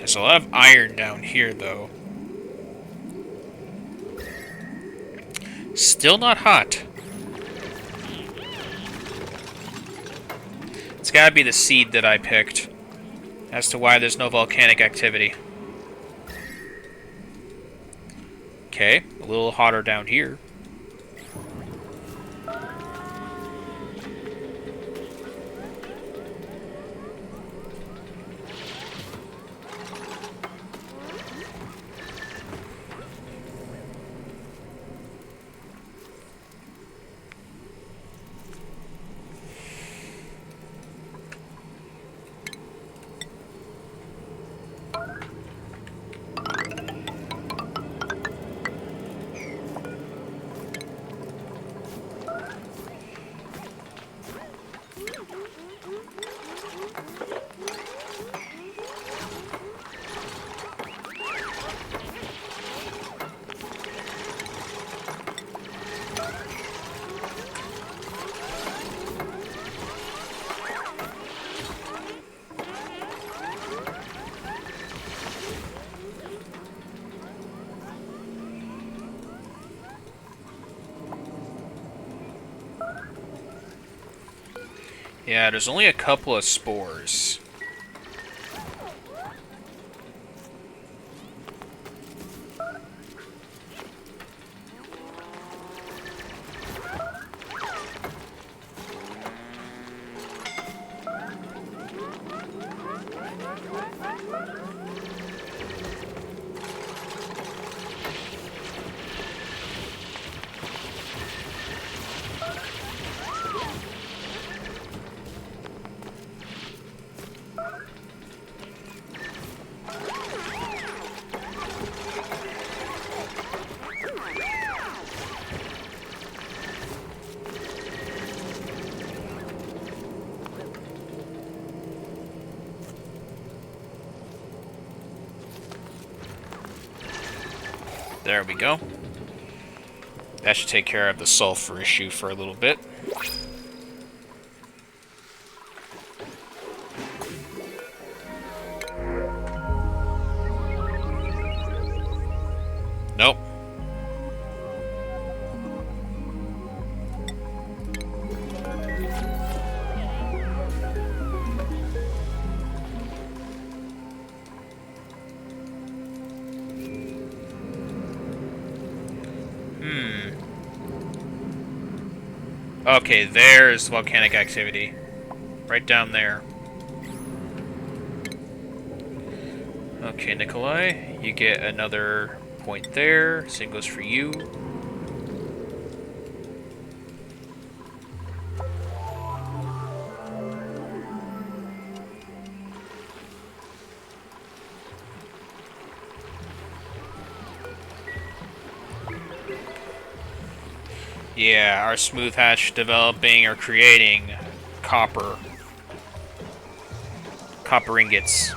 Speaker 1: There's a lot of iron down here, though. Still not hot. It's gotta be the seed that I picked, as to why there's no volcanic activity. Okay, a little hotter down here. Yeah, there's only a couple of spores. There we go. That should take care of the sulfur issue for a little bit. Nope. Okay, there's volcanic activity. Right down there. Okay, Nikolai, you get another point there. Same goes for you. Yeah, our smooth hatch developing or creating copper ingots.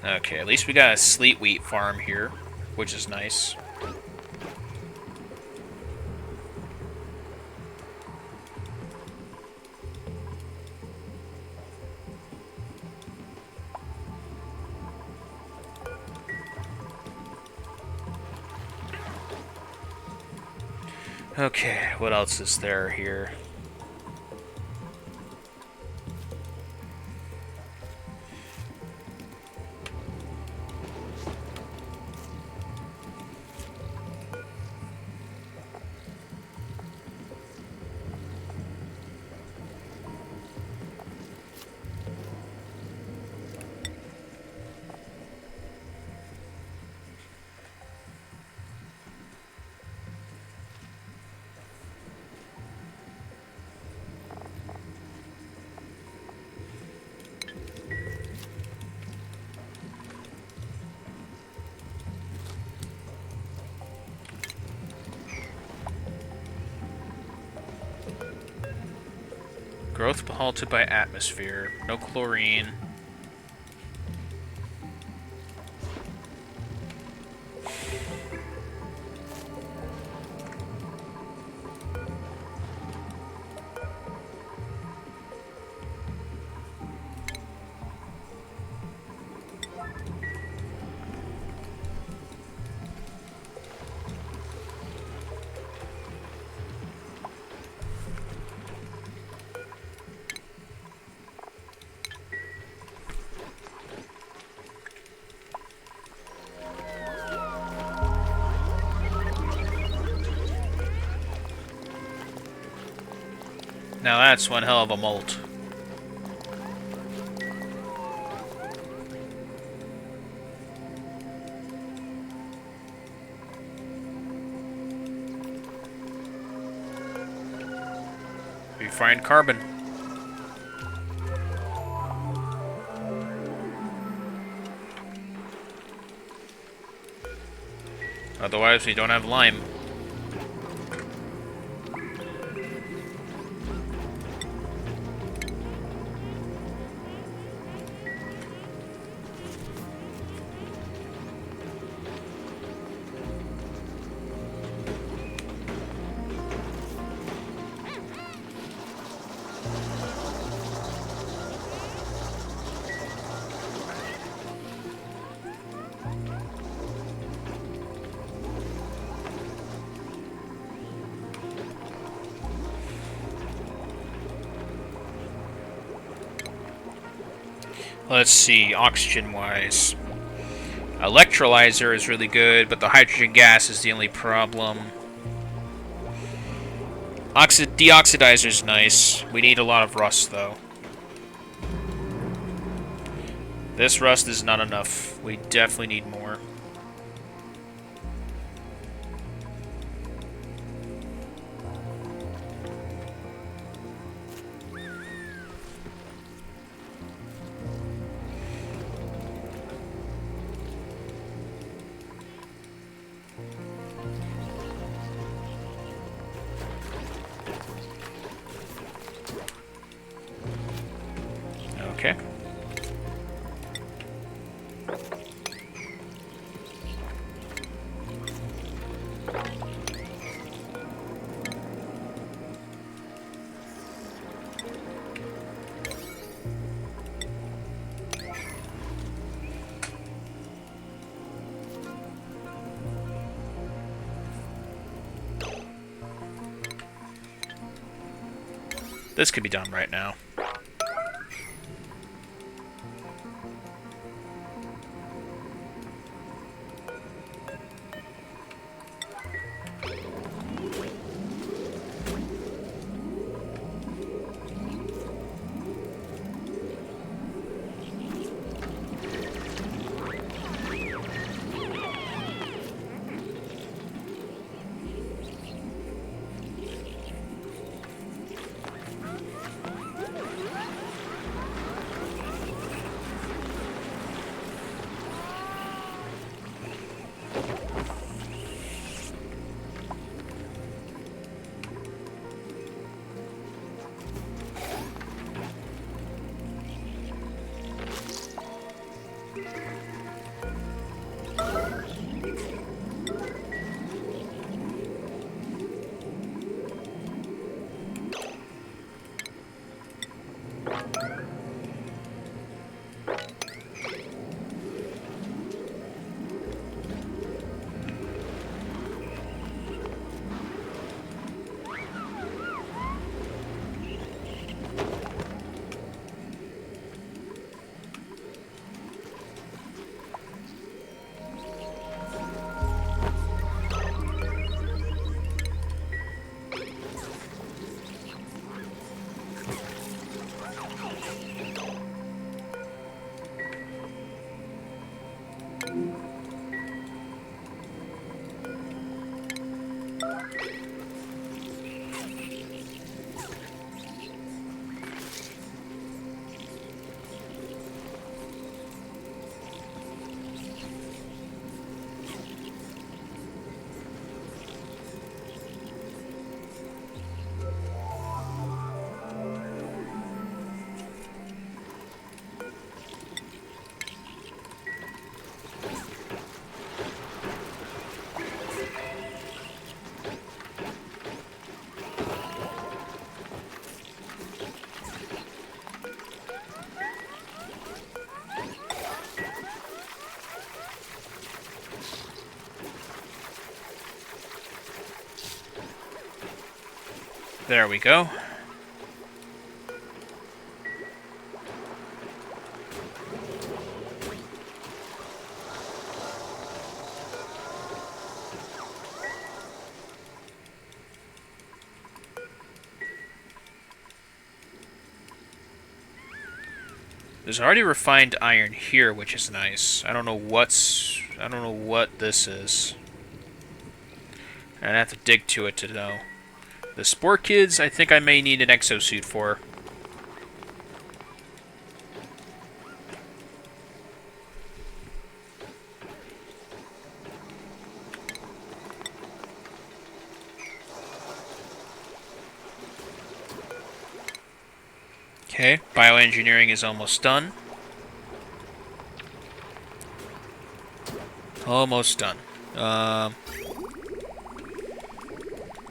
Speaker 1: Okay, at least we got a sleet wheat farm here, which is nice. Okay, what else is there here? Growth halted by atmosphere. No chlorine. Now that's one hell of a molt. refined carbon. Otherwise, we don't have lime. Let's see, oxygen-wise. Electrolyzer is really good, but the hydrogen gas is the only problem. Deoxidizer is nice. We need a lot of rust, though. This rust is not enough. We definitely need more. Okay. This could be done right now. There we go. There's already refined iron here, which is nice. I don't know what this is. I'd have to dig to it to know. The Spore Kids, I think I may need an exosuit for. Okay, bioengineering is almost done. Almost done.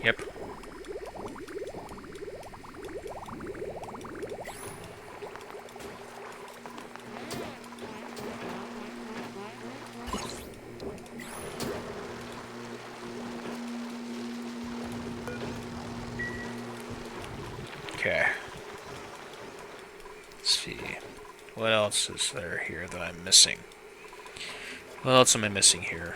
Speaker 1: Yep. Okay. Let's see. What else is there here that I'm missing? What else am I missing here?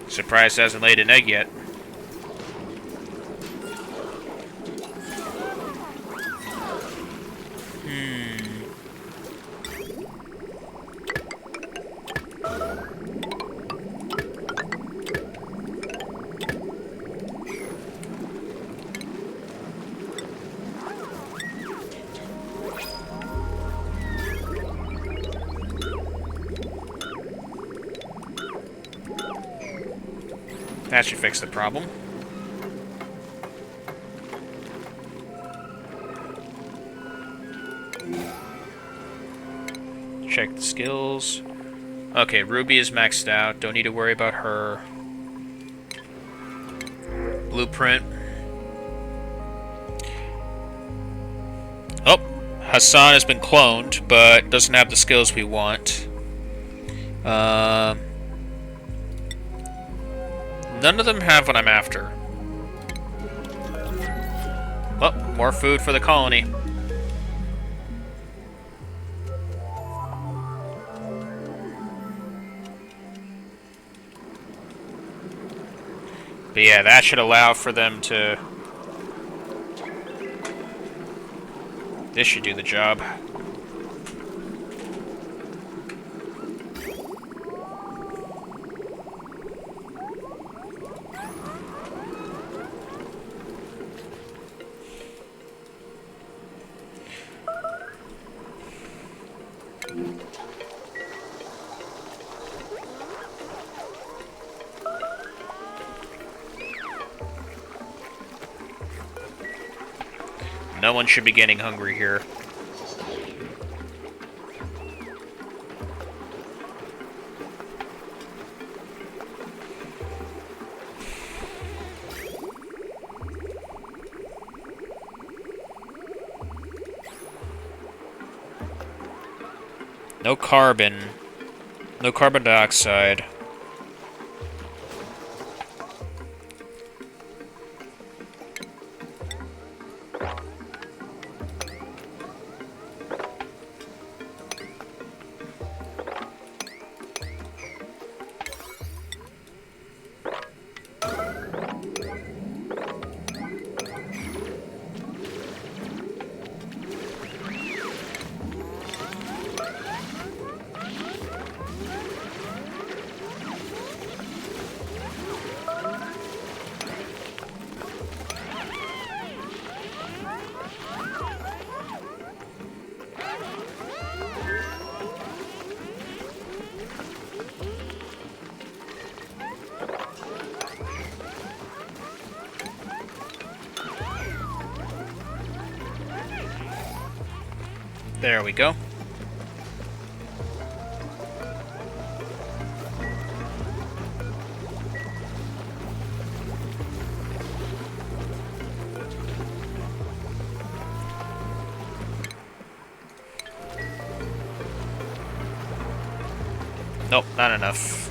Speaker 1: Surprised it hasn't laid an egg yet. That should fix the problem. Check the skills. Okay, Ruby is maxed out. Don't need to worry about her. Blueprint. Oh, Hassan has been cloned, but doesn't have the skills we want. None of them have what I'm after. Well, more food for the colony. But yeah, that should allow for them to... This should do the job. No one should be getting hungry here. No carbon. No carbon dioxide. There we go. Nope, not enough.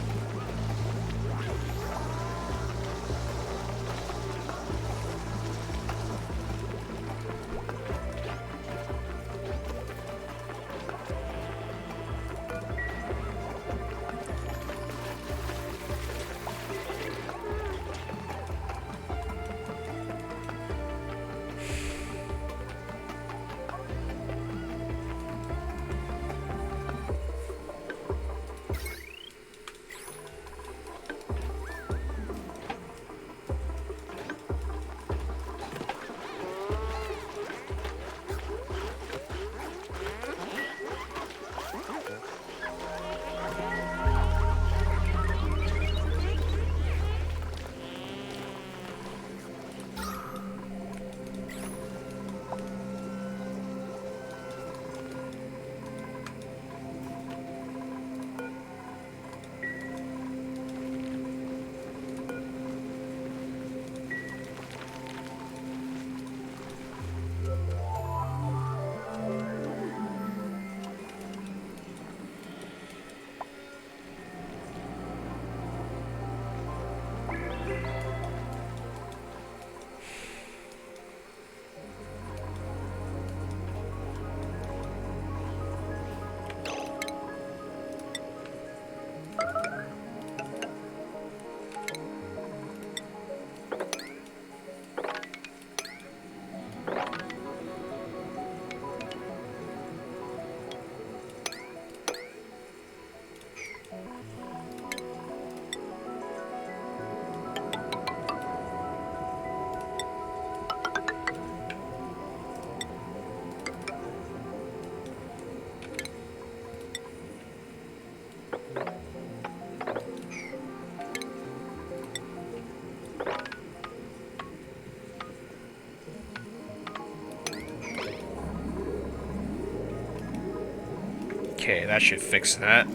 Speaker 1: Okay, that should fix that.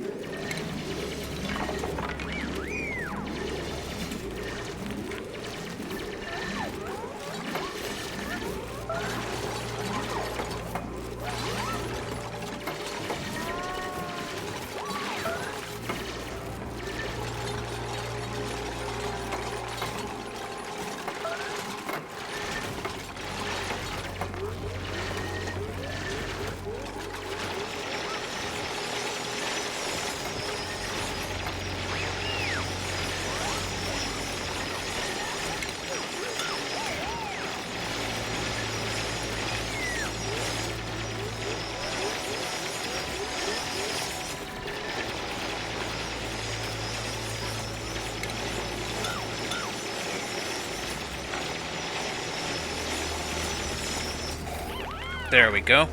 Speaker 1: There we go.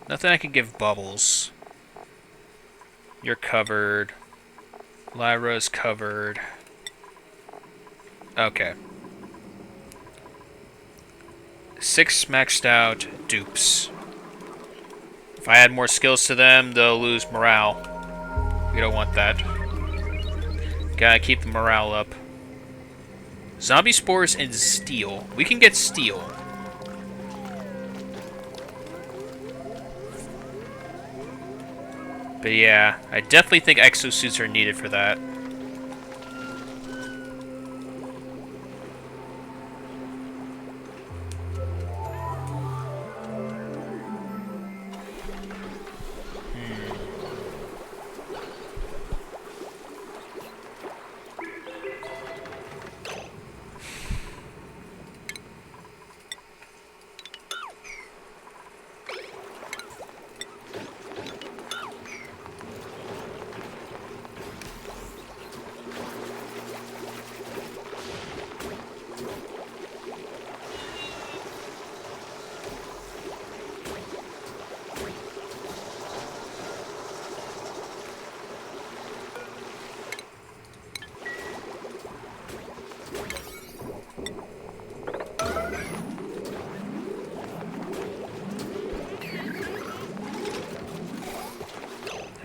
Speaker 1: Nothing I can give Bubbles. You're covered. Lyra's covered. Okay. 6 maxed out dupes. If I add more skills to them, they'll lose morale. We don't want that. Gotta keep the morale up. Zombie spores and steel. We can get steel. But yeah, I definitely think exosuits are needed for that.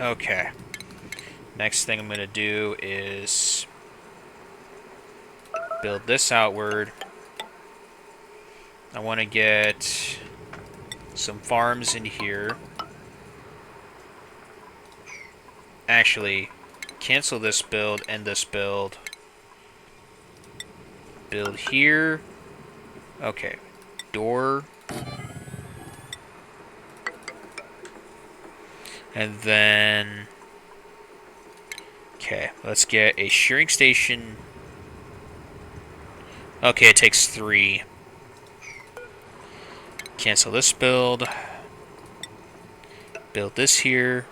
Speaker 1: Okay. Next thing I'm going to do is build this outward. I want to get some farms in here. Actually, cancel this build and this build. Build here. Okay. Door. And then... Okay, let's get a shearing station. Okay, it takes 3. Cancel this build. Build this here.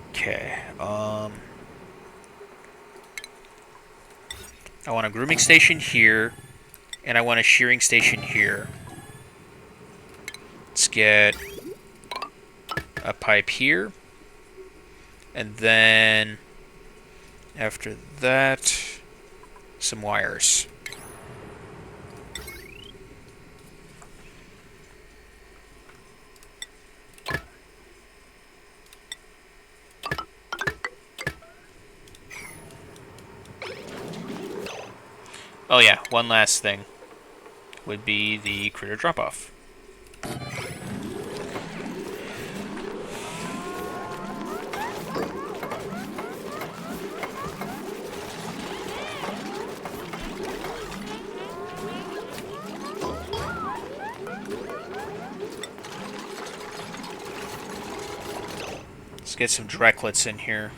Speaker 1: Okay, I want a grooming station here, and I want a shearing station here. Let's get a pipe here, and then after that, some wires. Oh yeah, one last thing would be the critter drop-off. Let's get some Drecklets in here.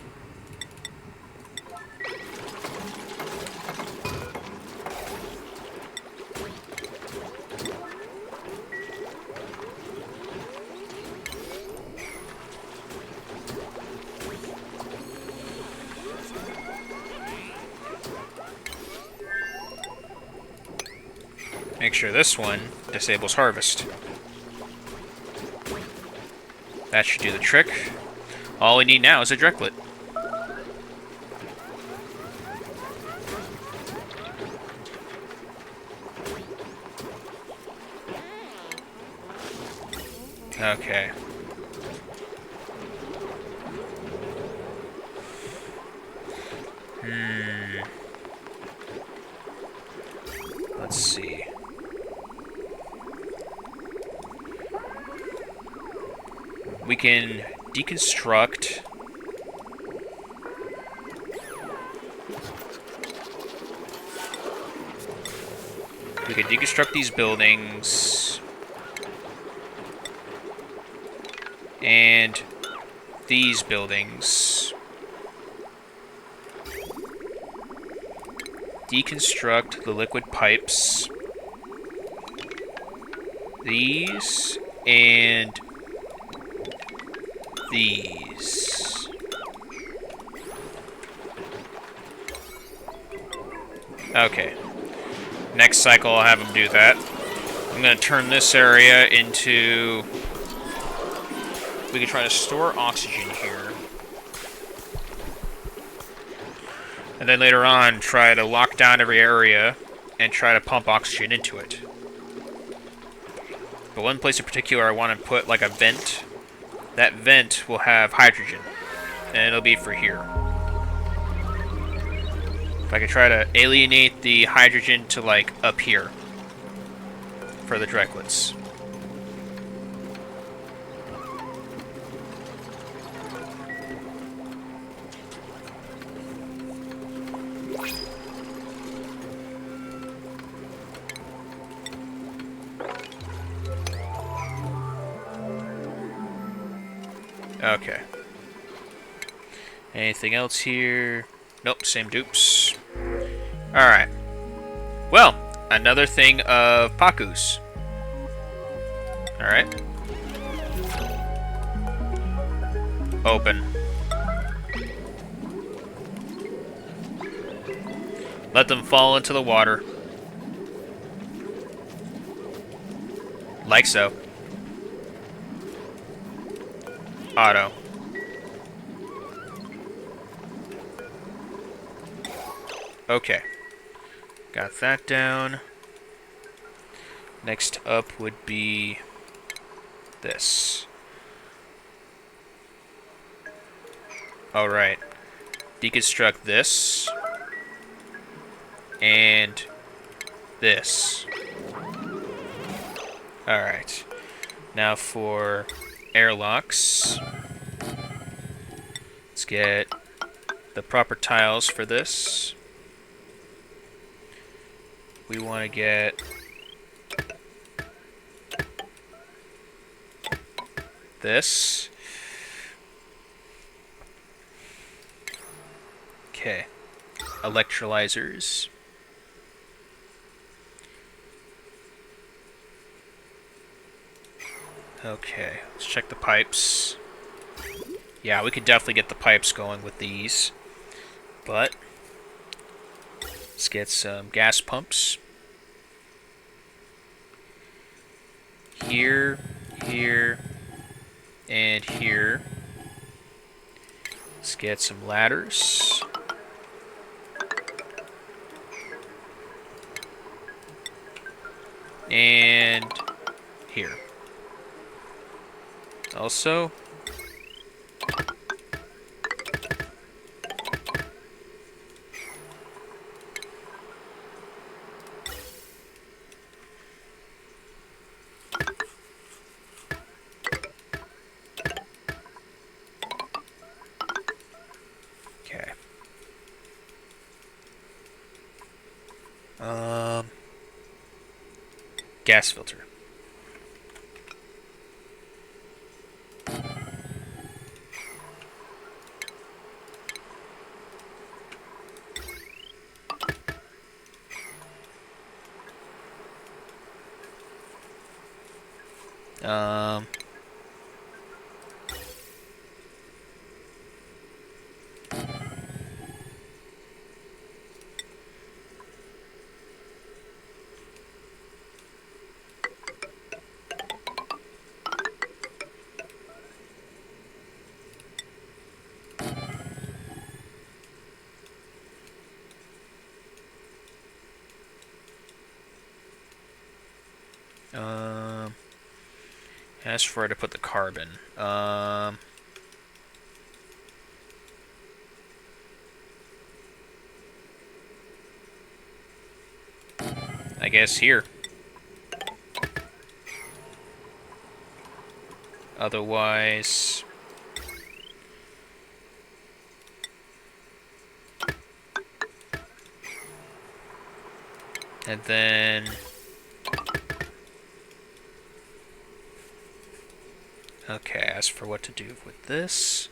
Speaker 1: Make sure this one disables harvest. That should do the trick. All we need now is a Drecklet. Okay. Let's see. We can deconstruct. We can deconstruct these buildings. And these buildings. Deconstruct the liquid pipes. These and these. Okay. Next cycle I'll have them do that. I'm going to turn this area into... We can try to store oxygen here. And then later on try to lock down every area and try to pump oxygen into it. But one place in particular I want to put like a vent. That vent will have hydrogen, and it'll be for here. If I can try to alienate the hydrogen to like up here for the directlets. Okay. Anything else here? Nope, same dupes. Alright. Well, another thing of Paku's. Alright. Open. Let them fall into the water. Like so. Auto. Okay. Got that down. Next up would be this. Alright. Deconstruct this. And this. Alright. Now for airlocks. Let's get the proper tiles for this. We want to get this. Okay. Electrolyzers. Okay, let's check the pipes. Yeah, we could definitely get the pipes going with these. But let's get some gas pumps. Here, here, and here. Let's get some ladders. And here. Also, okay. Gas filter. As for where to put the carbon, I guess here. Otherwise, and then okay, as for what to do with this,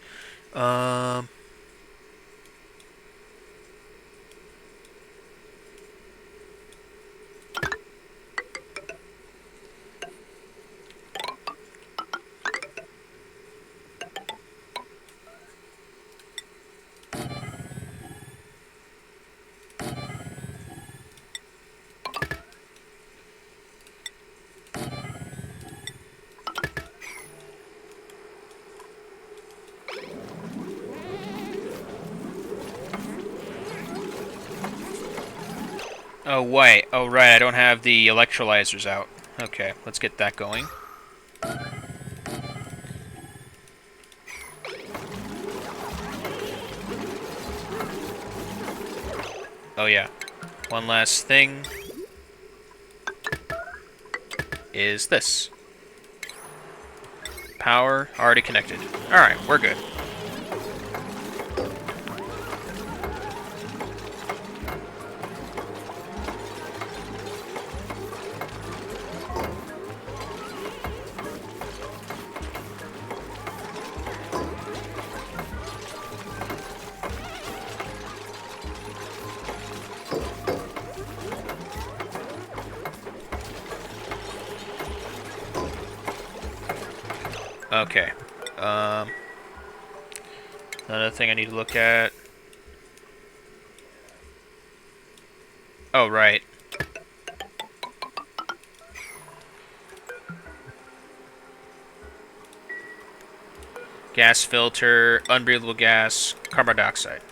Speaker 1: oh wait, oh right, I don't have the electrolyzers out. Okay, let's get that going. Oh yeah, one last thing is this. Power already connected. Alright, we're good. Okay. Another thing I need to look at. Oh, right. Gas filter, unbreathable gas, carbon dioxide.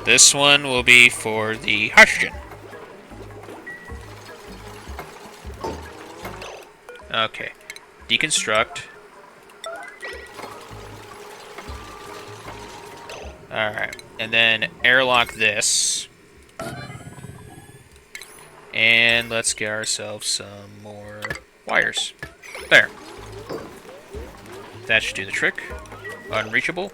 Speaker 1: This one will be for the hydrogen. Okay. Deconstruct. Alright. And then airlock this. And let's get ourselves some more wires. There. That should do the trick. Unreachable.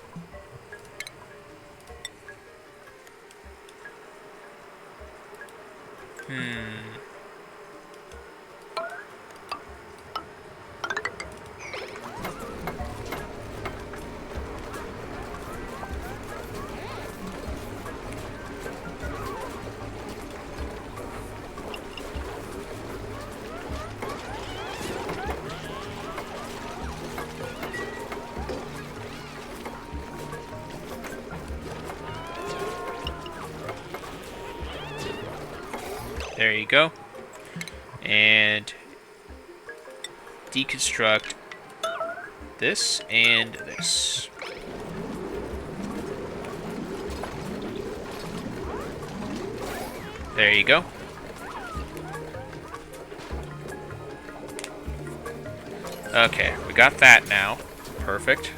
Speaker 1: There you go. And deconstruct this and this. There you go. Okay, we got that now. Perfect.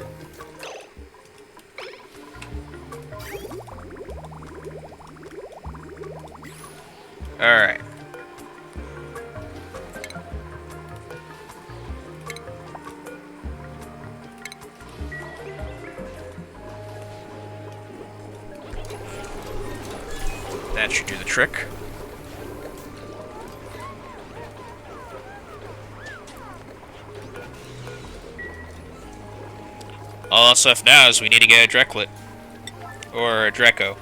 Speaker 1: Alright. That should do the trick. All that's left now is we need to get a Dreklet. Or a Dreco.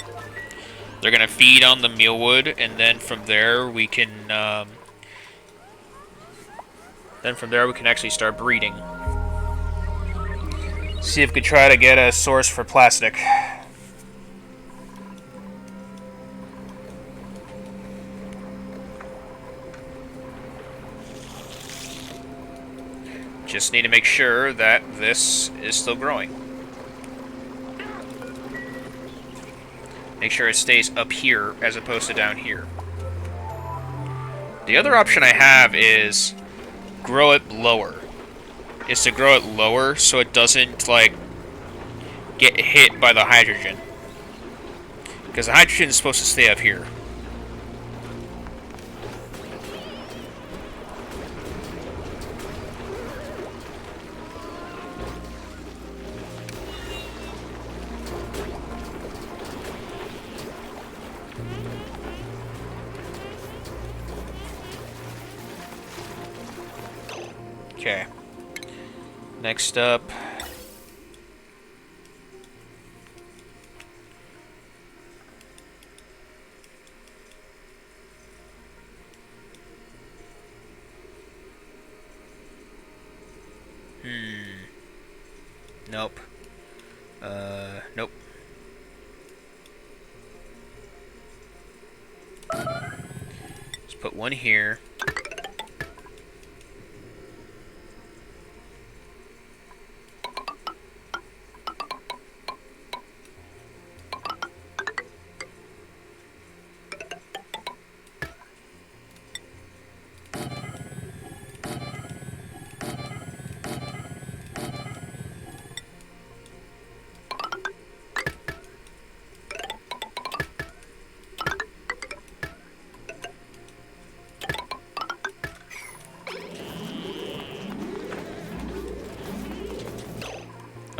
Speaker 1: They're gonna feed on the mealwood, and then from there we can actually start breeding. See if we can try to get a source for plastic. Just need to make sure that this is still growing. Make sure it stays up here as opposed to down here. The other option I have is grow it lower. Is to grow it lower so it doesn't, like, get hit by the hydrogen. Because the hydrogen is supposed to stay up here. Okay. Next up. Nope. Nope. put one here.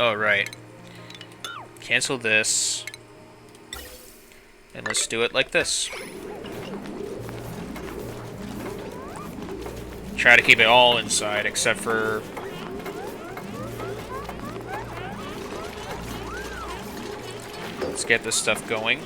Speaker 1: Oh, right. Cancel this. And let's do it like this. Try to keep it all inside, except for... Let's get this stuff going.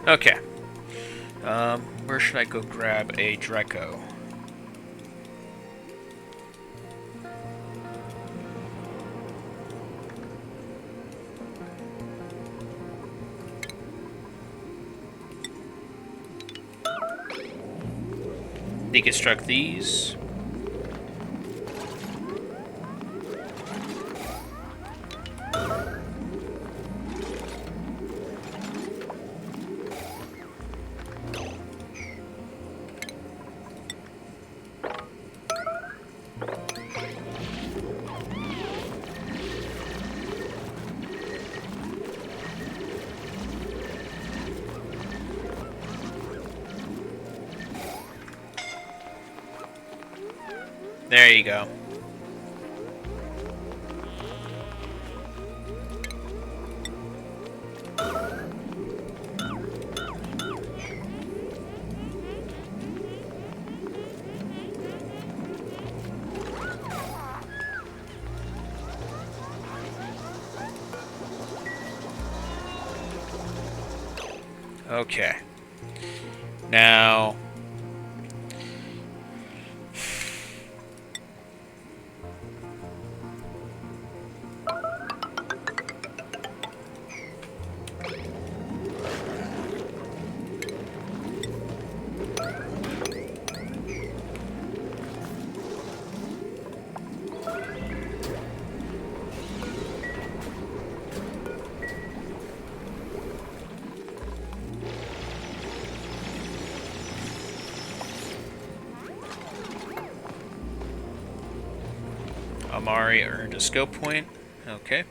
Speaker 1: Okay. Where should I go grab a Draco? Deconstruct these. There you go. Okay. Now... Amari earned a skill point. Okay.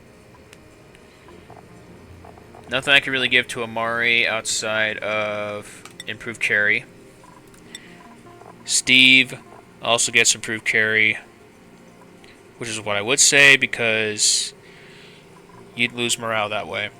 Speaker 1: Nothing I can really give to Amari outside of improved carry. Steve also gets improved carry, which is what I would say because you'd lose morale that way.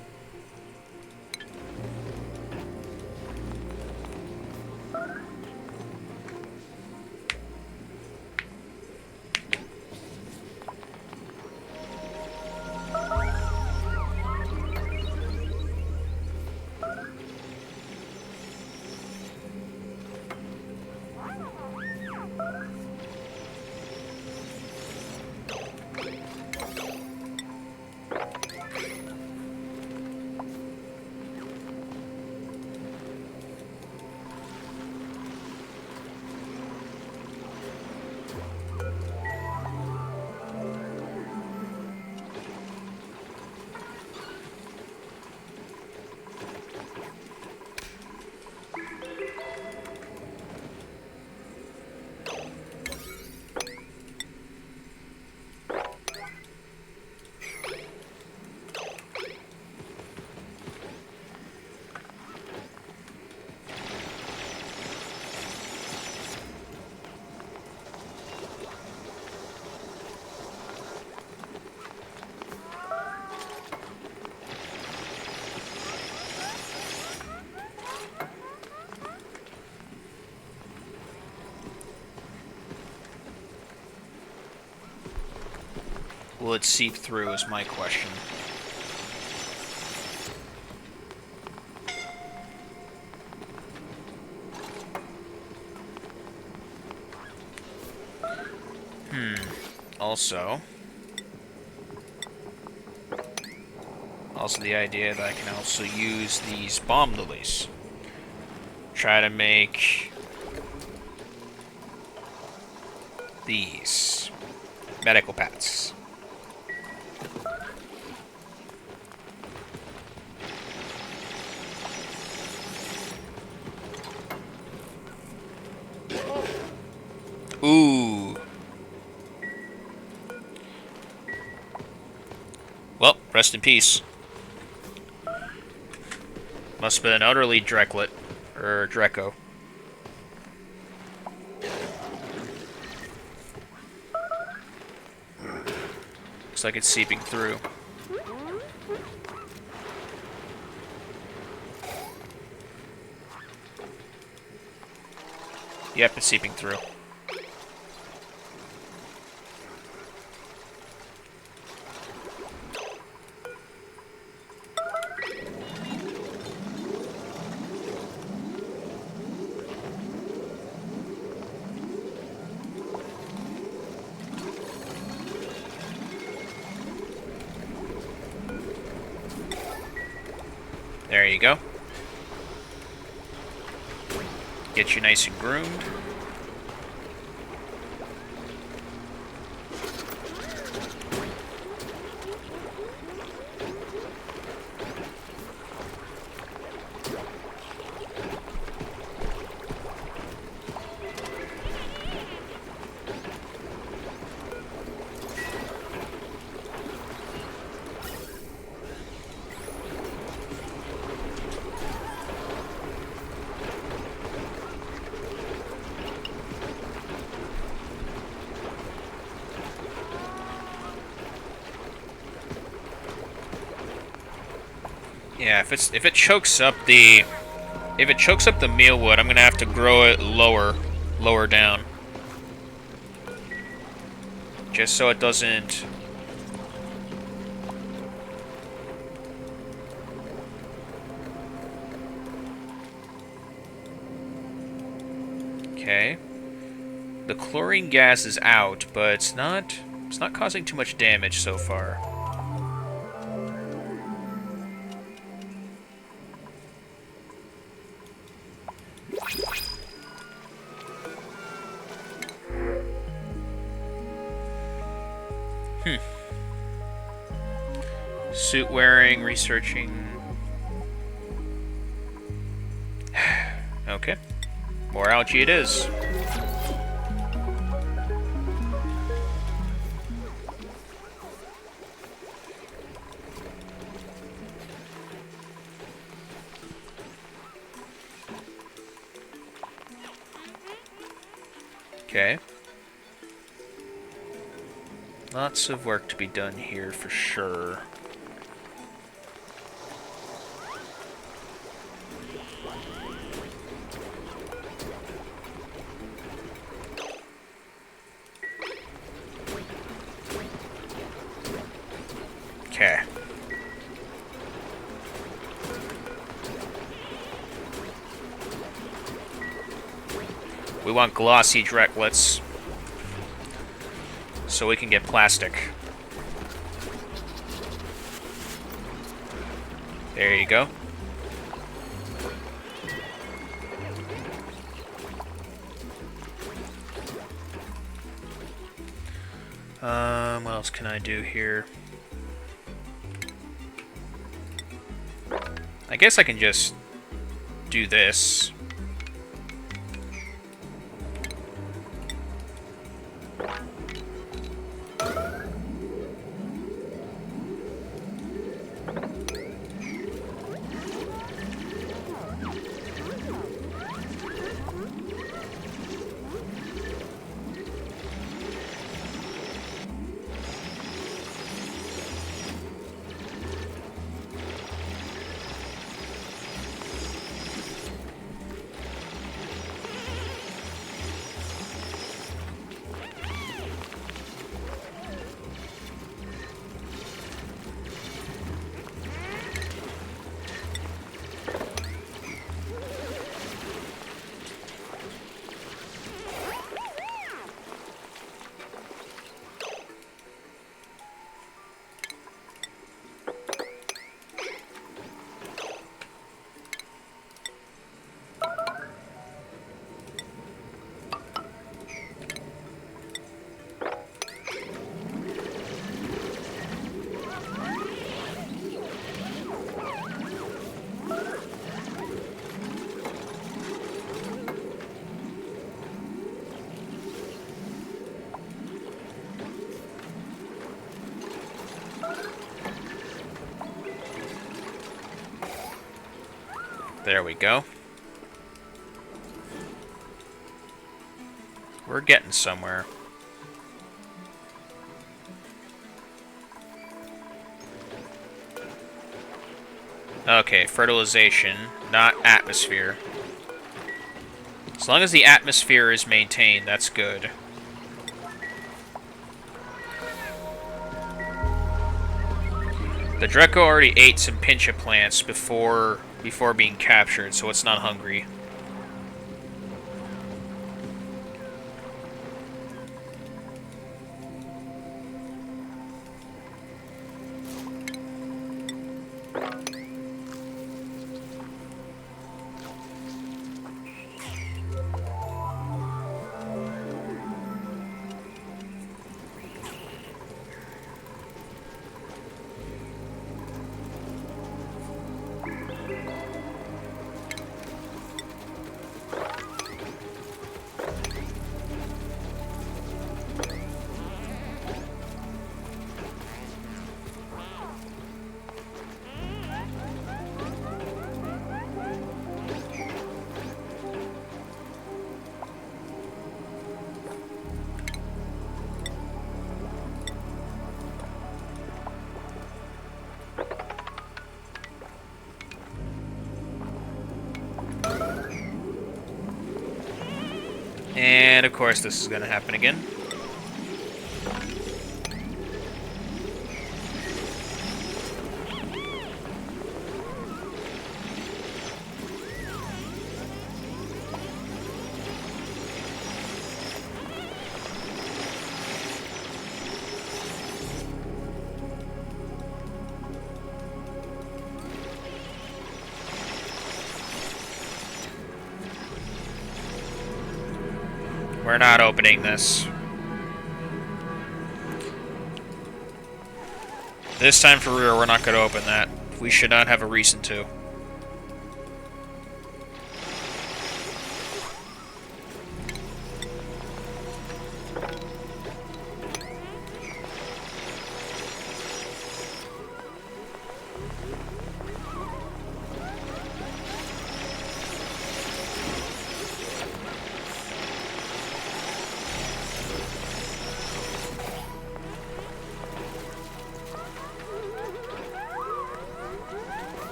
Speaker 1: will it seep through is my question. Also the idea that I can also use these bomb lilies. Try to make these medical pads. Ooh. Well, rest in peace. Must have been an utterly Dreklet. Or Dreco. Looks like it's seeping through. Yep, it's seeping through. There you go. Get you nice and groomed. Yeah, if it chokes up the mealwood, I'm gonna have to grow it lower down, just so it doesn't. Okay, the chlorine gas is out, but it's not causing too much damage so far. Suit wearing, researching. Okay. More algae it is. Okay. Lots of work to be done here for sure. Okay. We want glossy Dreklets so we can get plastic. There you go. What else can I do here? I guess I can just do this. There we go. We're getting somewhere. Okay, fertilization, not atmosphere. As long as the atmosphere is maintained, that's good. The Draco already ate some pincha plants before being captured, so it's not hungry. And, of course, this is going to happen again. We're not opening this. This time for real, we're not going to open that. We should not have a reason to.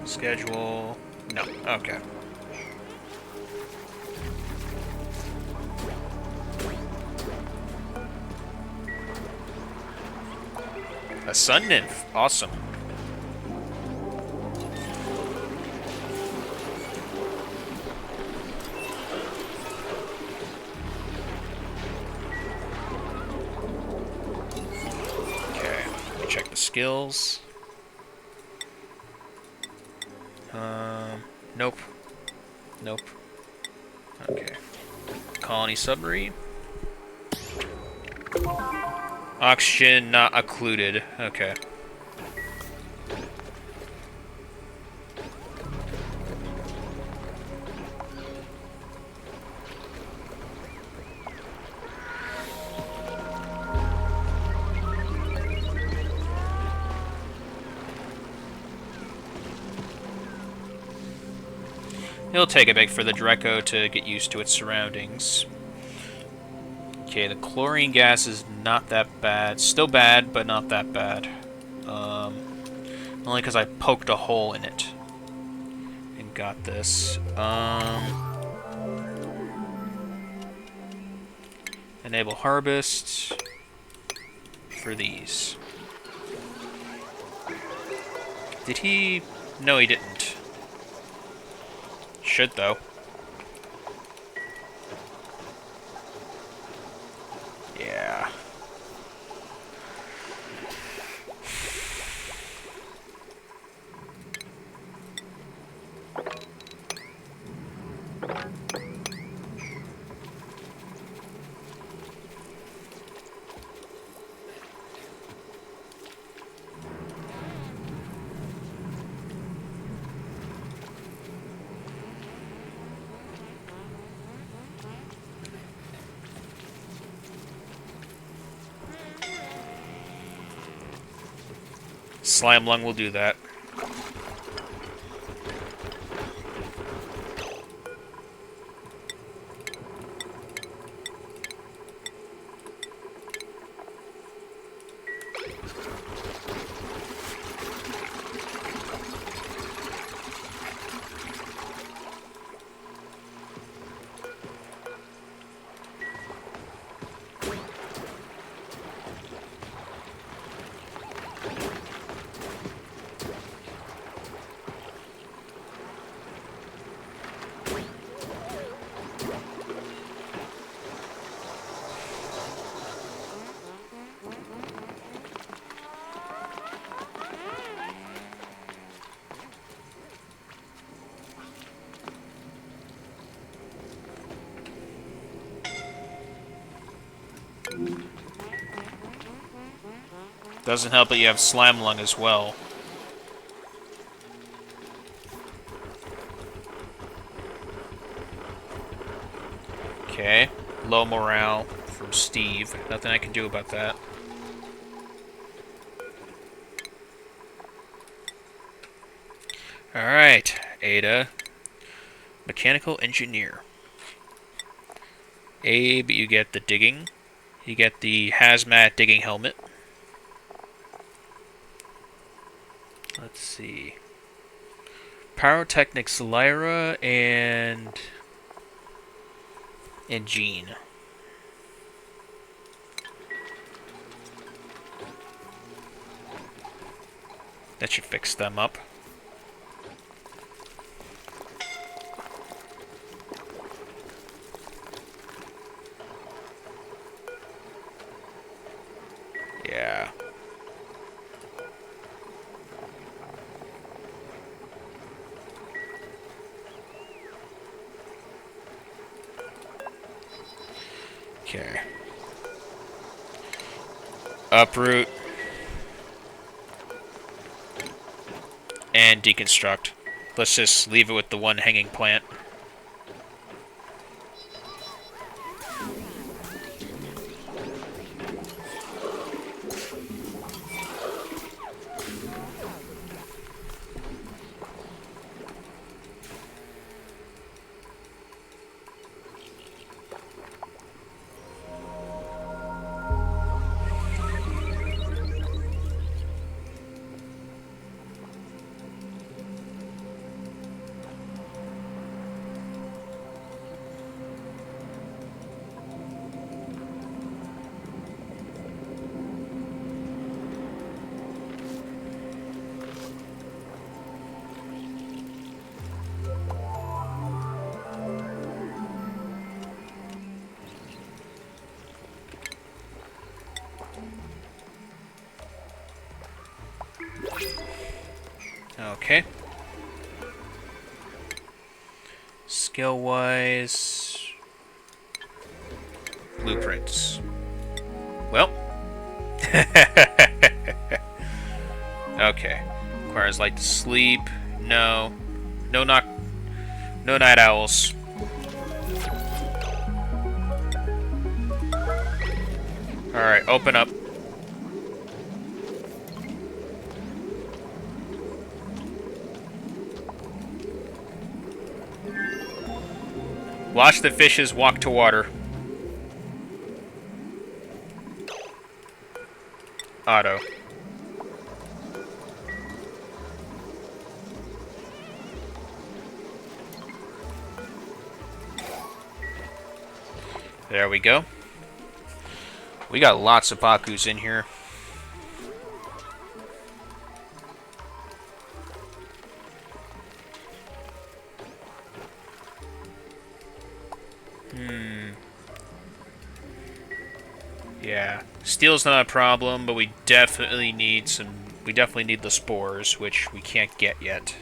Speaker 1: Schedule. No. Okay. A sun nymph. Awesome. Okay. Let me check the skills. Nope. Nope. Okay. Colony submarine. Oxygen not occluded. Okay. It'll take a bit for the Draco to get used to its surroundings. Okay, the chlorine gas is not that bad. Still bad, but not that bad. Only because I poked a hole in it and got this. Enable harvest for these. Did he? No, he didn't. Should, though. Yeah. Slime lung will do that. Doesn't help that you have slime lung as well. Okay. Low morale from Steve. Nothing I can do about that. Alright, Ada. Mechanical engineer. Abe, you get the digging. You get the hazmat digging helmet. Let's see. Pyrotechnics Lyra and Jean. That should fix them up. Yeah. Okay. Uproot. And deconstruct. Let's just leave it with the one hanging plant. Okay. Skill-wise... Blueprints. Well. Okay. Requires light to sleep. No. No night owls. Alright, open up. Watch the fishes walk to water. Auto. There we go. We got lots of Bakus in here. Yeah, steel's not a problem, but we definitely need the spores, which we can't get yet.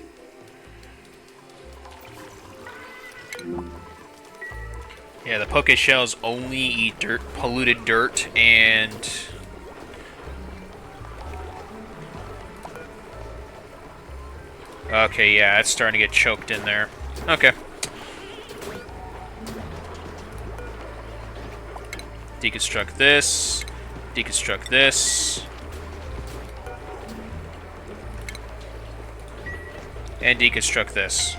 Speaker 1: Yeah, the poke shells only eat dirt, polluted dirt, and okay, yeah, it's starting to get choked in there. Okay. Deconstruct this. Deconstruct this. and deconstruct this.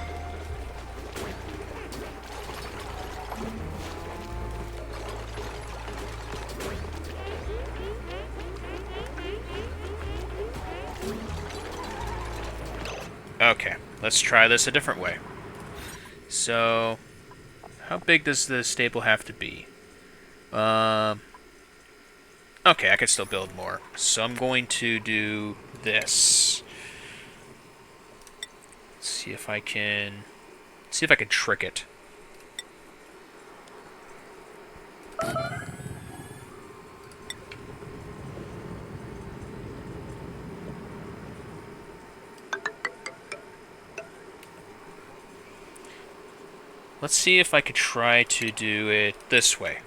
Speaker 1: Okay, let's try this a different way. So, how big does the stable have to be? Okay, I could still build more. So I'm going to do this. See if I can trick it. Let's see if I could try to do it this way.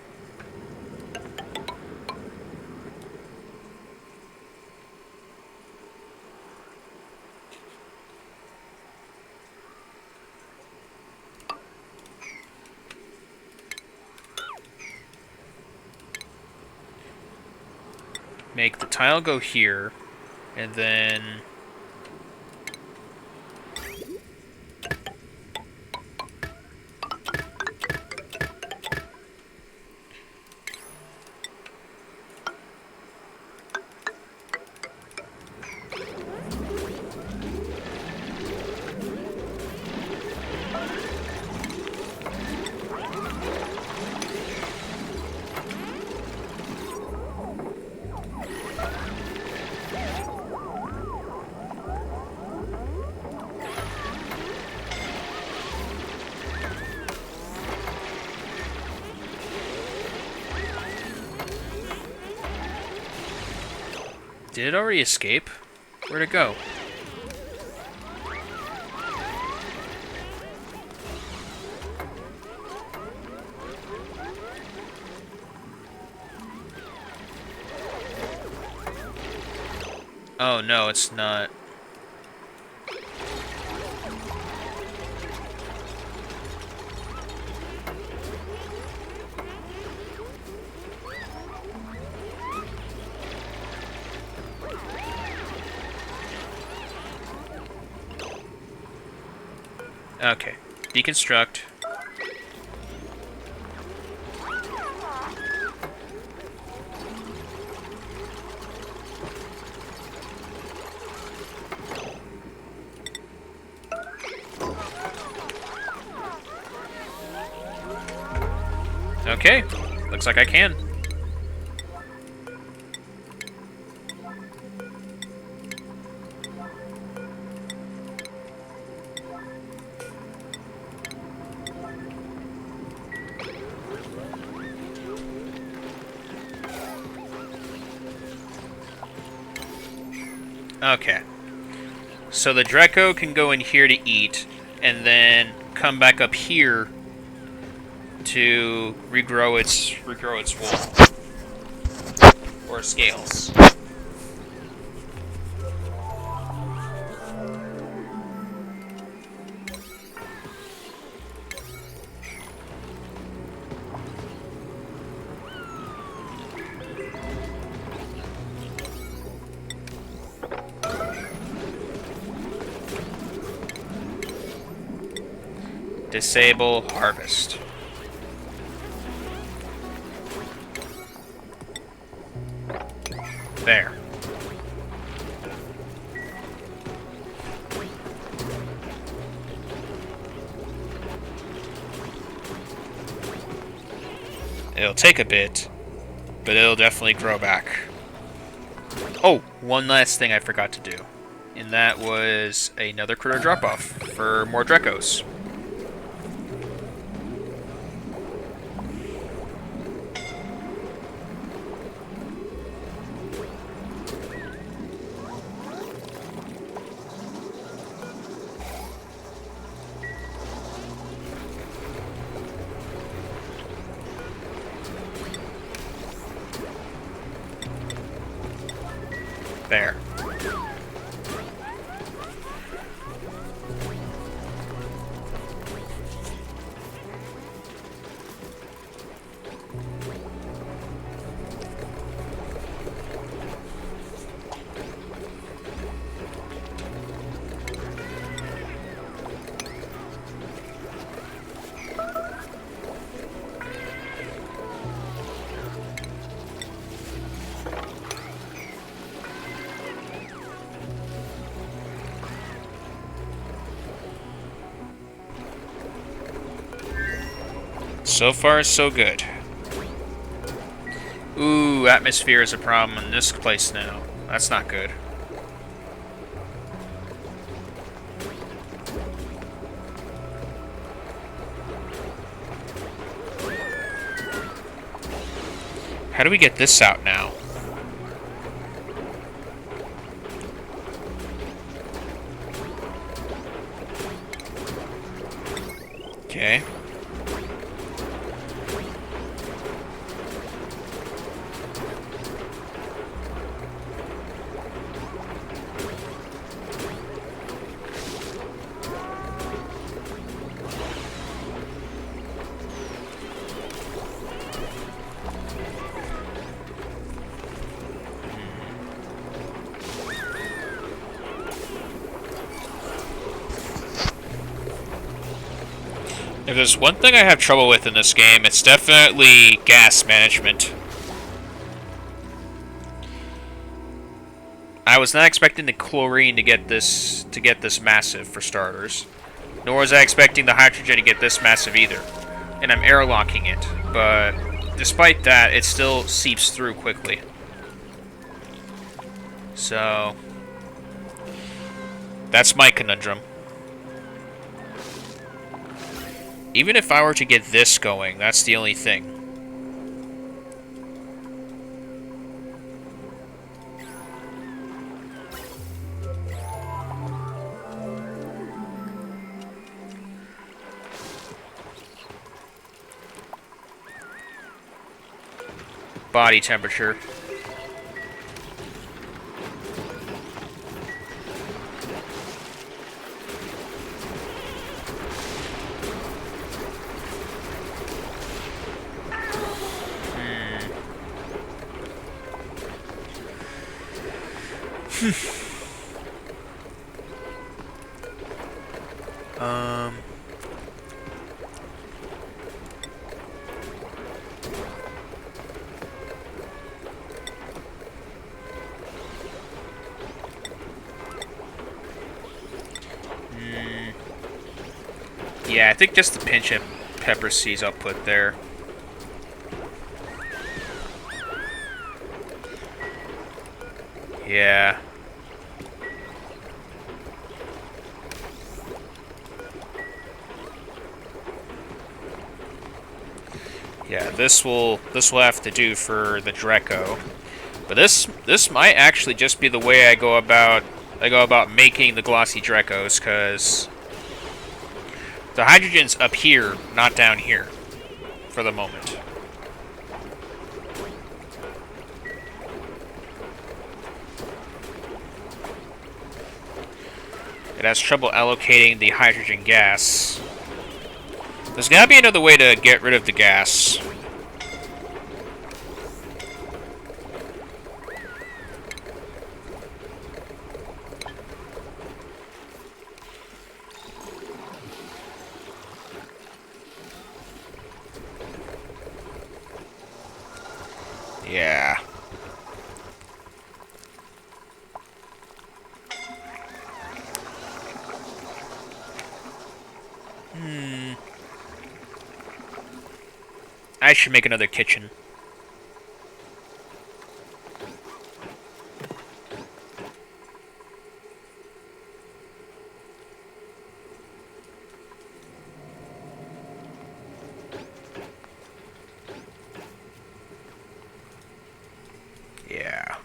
Speaker 1: Make the tile go here, and then... Did it already escape? Where'd it go? Oh no, it's not. Okay, deconstruct. Okay, looks like I can. Okay. So the Draco can go in here to eat, and then come back up here to regrow its wool. Or scales. Disable harvest. There. It'll take a bit, but it'll definitely grow back. Oh, one last thing I forgot to do, and that was another critter drop-off for more Dracos. There. So far, so good. Ooh, atmosphere is a problem in this place now. That's not good. How do we get this out now? Okay. If there's one thing I have trouble with in this game, it's definitely gas management. I was not expecting the chlorine to get this massive for starters, nor was I expecting the hydrogen to get this massive either. And I'm airlocking it, but despite that, it still seeps through quickly. So that's my conundrum. Even if I were to get this going, that's the only thing. Body temperature. Yeah, I think just the pinch of pepper seeds I'll put there. Yeah. Yeah, this will have to do for the Dreco. But this might actually just be the way I go about making the glossy Drecos, because the hydrogen's up here, not down here, for the moment. It has trouble allocating the hydrogen gas. There's gotta be another way to get rid of the gas. Yeah. I should make another kitchen. Yeah.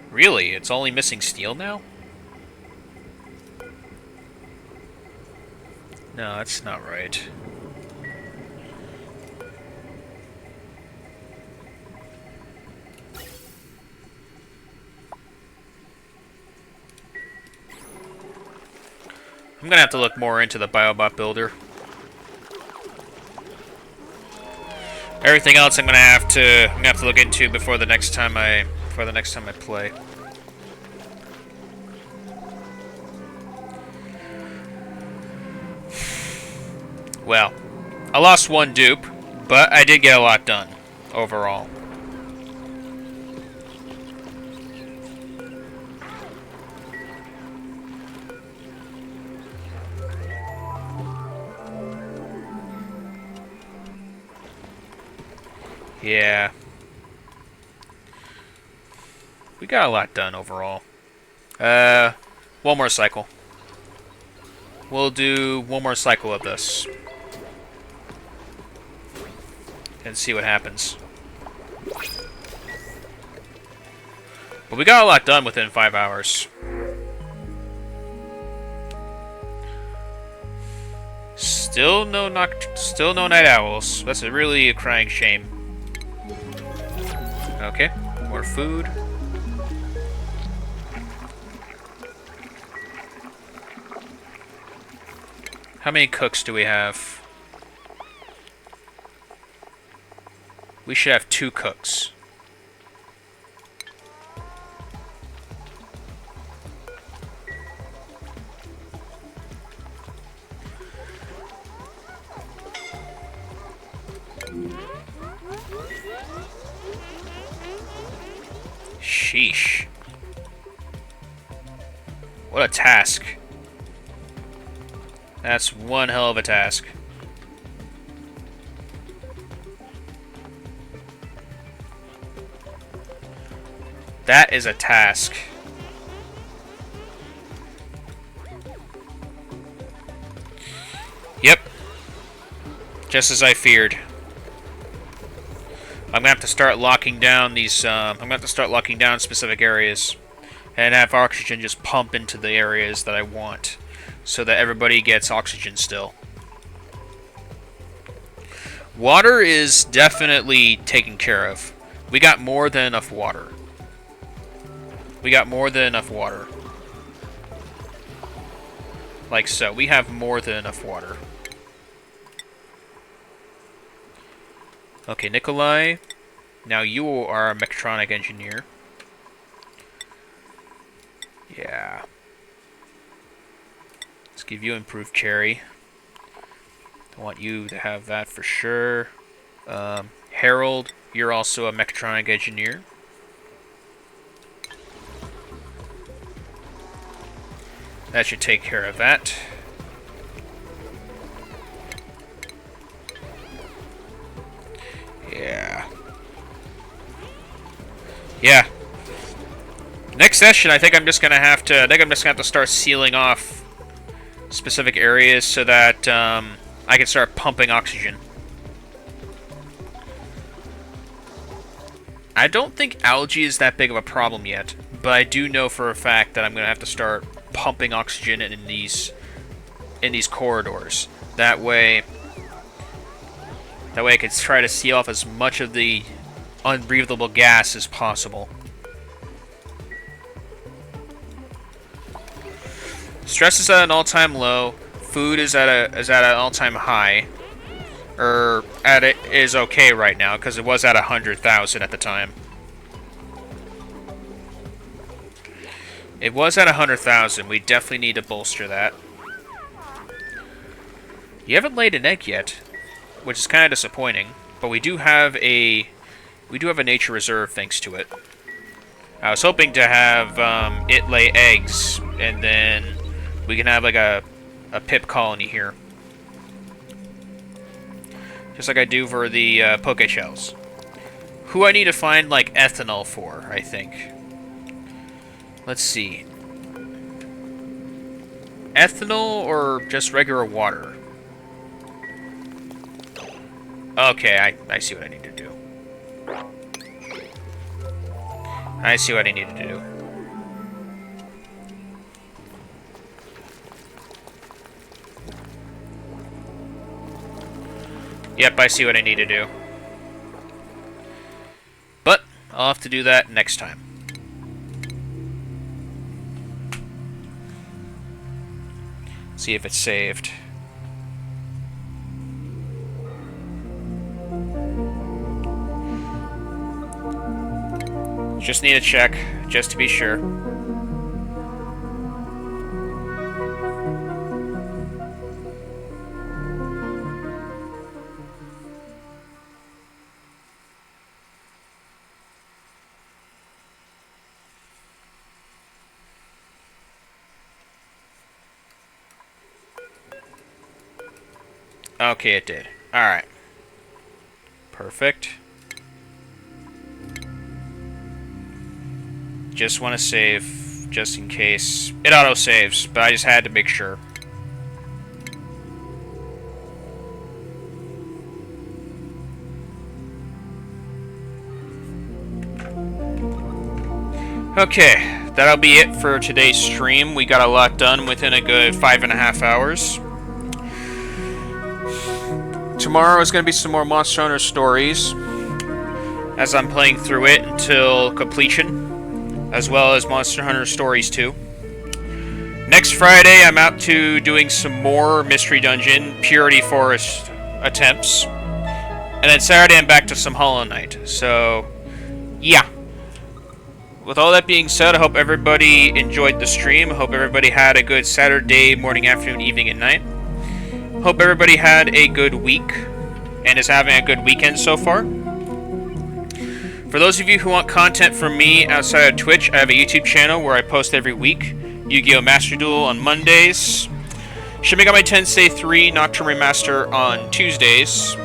Speaker 1: Really? It's only missing steel now? No, that's not right. I'm gonna have to look more into the Biobot builder. Everything else I'm gonna have to look into before the next time I play. Well, I lost one dupe, but I did get a lot done overall. Yeah. We got a lot done overall. One more cycle. We'll do one more cycle of this. And see what happens. But we got a lot done within 5 hours. Still no night owls. That's really a crying shame. Okay, more food. How many cooks do we have? We should have 2 cooks. Sheesh. What a task. That's one hell of a task. That is a task. Yep. Just as I feared. I'm gonna have to start locking down these. I'm gonna have to start locking down specific areas, and have oxygen just pump into the areas that I want, so that everybody gets oxygen still. Water is definitely taken care of. We got more than enough water. We got more than enough water. Like so. We have more than enough water. Okay, Nikolai. Now you are a mechatronic engineer. Yeah. Let's give you improved cherry. I want you to have that for sure. Harold, you're also a mechatronic engineer. That should take care of that. Yeah. Yeah. Next session, I think I'm just gonna have to start sealing off specific areas so that I can start pumping oxygen. I don't think algae is that big of a problem yet, but I do know for a fact that I'm gonna have to start pumping oxygen in these corridors. That way I can try to seal off as much of the unbreathable gas as possible. Stress is at an all-time low. Food is at an all-time high. Is okay right now because it was at 100,000 at the time. It was at 100,000. We definitely need to bolster that. You haven't laid an egg yet, which is kind of disappointing. But we do have a nature reserve thanks to it. I was hoping to have it lay eggs, and then we can have like a pip colony here, just like I do for the poke shells. Who I need to find like ethanol for, I think. Let's see. Ethanol or just regular water? Okay, I see what I need to do. I see what I need to do. Yep, I see what I need to do. But I'll have to do that next time. See if it's saved. Just need to check, just to be sure. Okay, it did. Alright. Perfect. Just want to save, just in case. It auto-saves, but I just had to make sure. Okay, that'll be it for today's stream. We got a lot done within a good 5.5 hours. Tomorrow is going to be some more Monster Hunter stories, as I'm playing through it until completion, as well as Monster Hunter Stories 2. Next Friday, I'm out to doing some more Mystery Dungeon, Purity Forest attempts. And then Saturday, I'm back to some Hollow Knight. So, yeah. With all that being said, I hope everybody enjoyed the stream. I hope everybody had a good Saturday, morning, afternoon, evening, and night. Hope everybody had a good week and is having a good weekend so far. For those of you who want content from me outside of Twitch, I have a YouTube channel where I post every week. Yu-Gi-Oh! Master Duel on Mondays. Shin Megami Tensei 3 Nocturne Remaster on Tuesdays.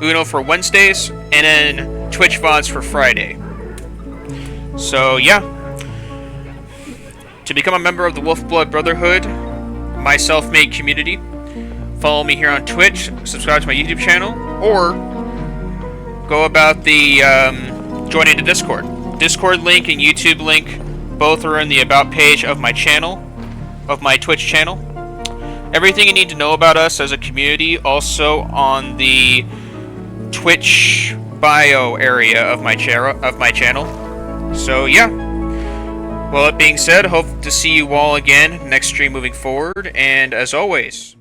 Speaker 1: Uno for Wednesdays. And then Twitch VODs for Friday. So, yeah. To become a member of the Wolfblood Brotherhood, my self-made community, follow me here on Twitch, subscribe to my YouTube channel, or go about the joining the Discord. Discord link and YouTube link, both are in the About page of my channel, of my Twitch channel. Everything you need to know about us as a community, also on the Twitch bio area of my channel. So, yeah. Well, that being said, hope to see you all again next stream moving forward, and as always,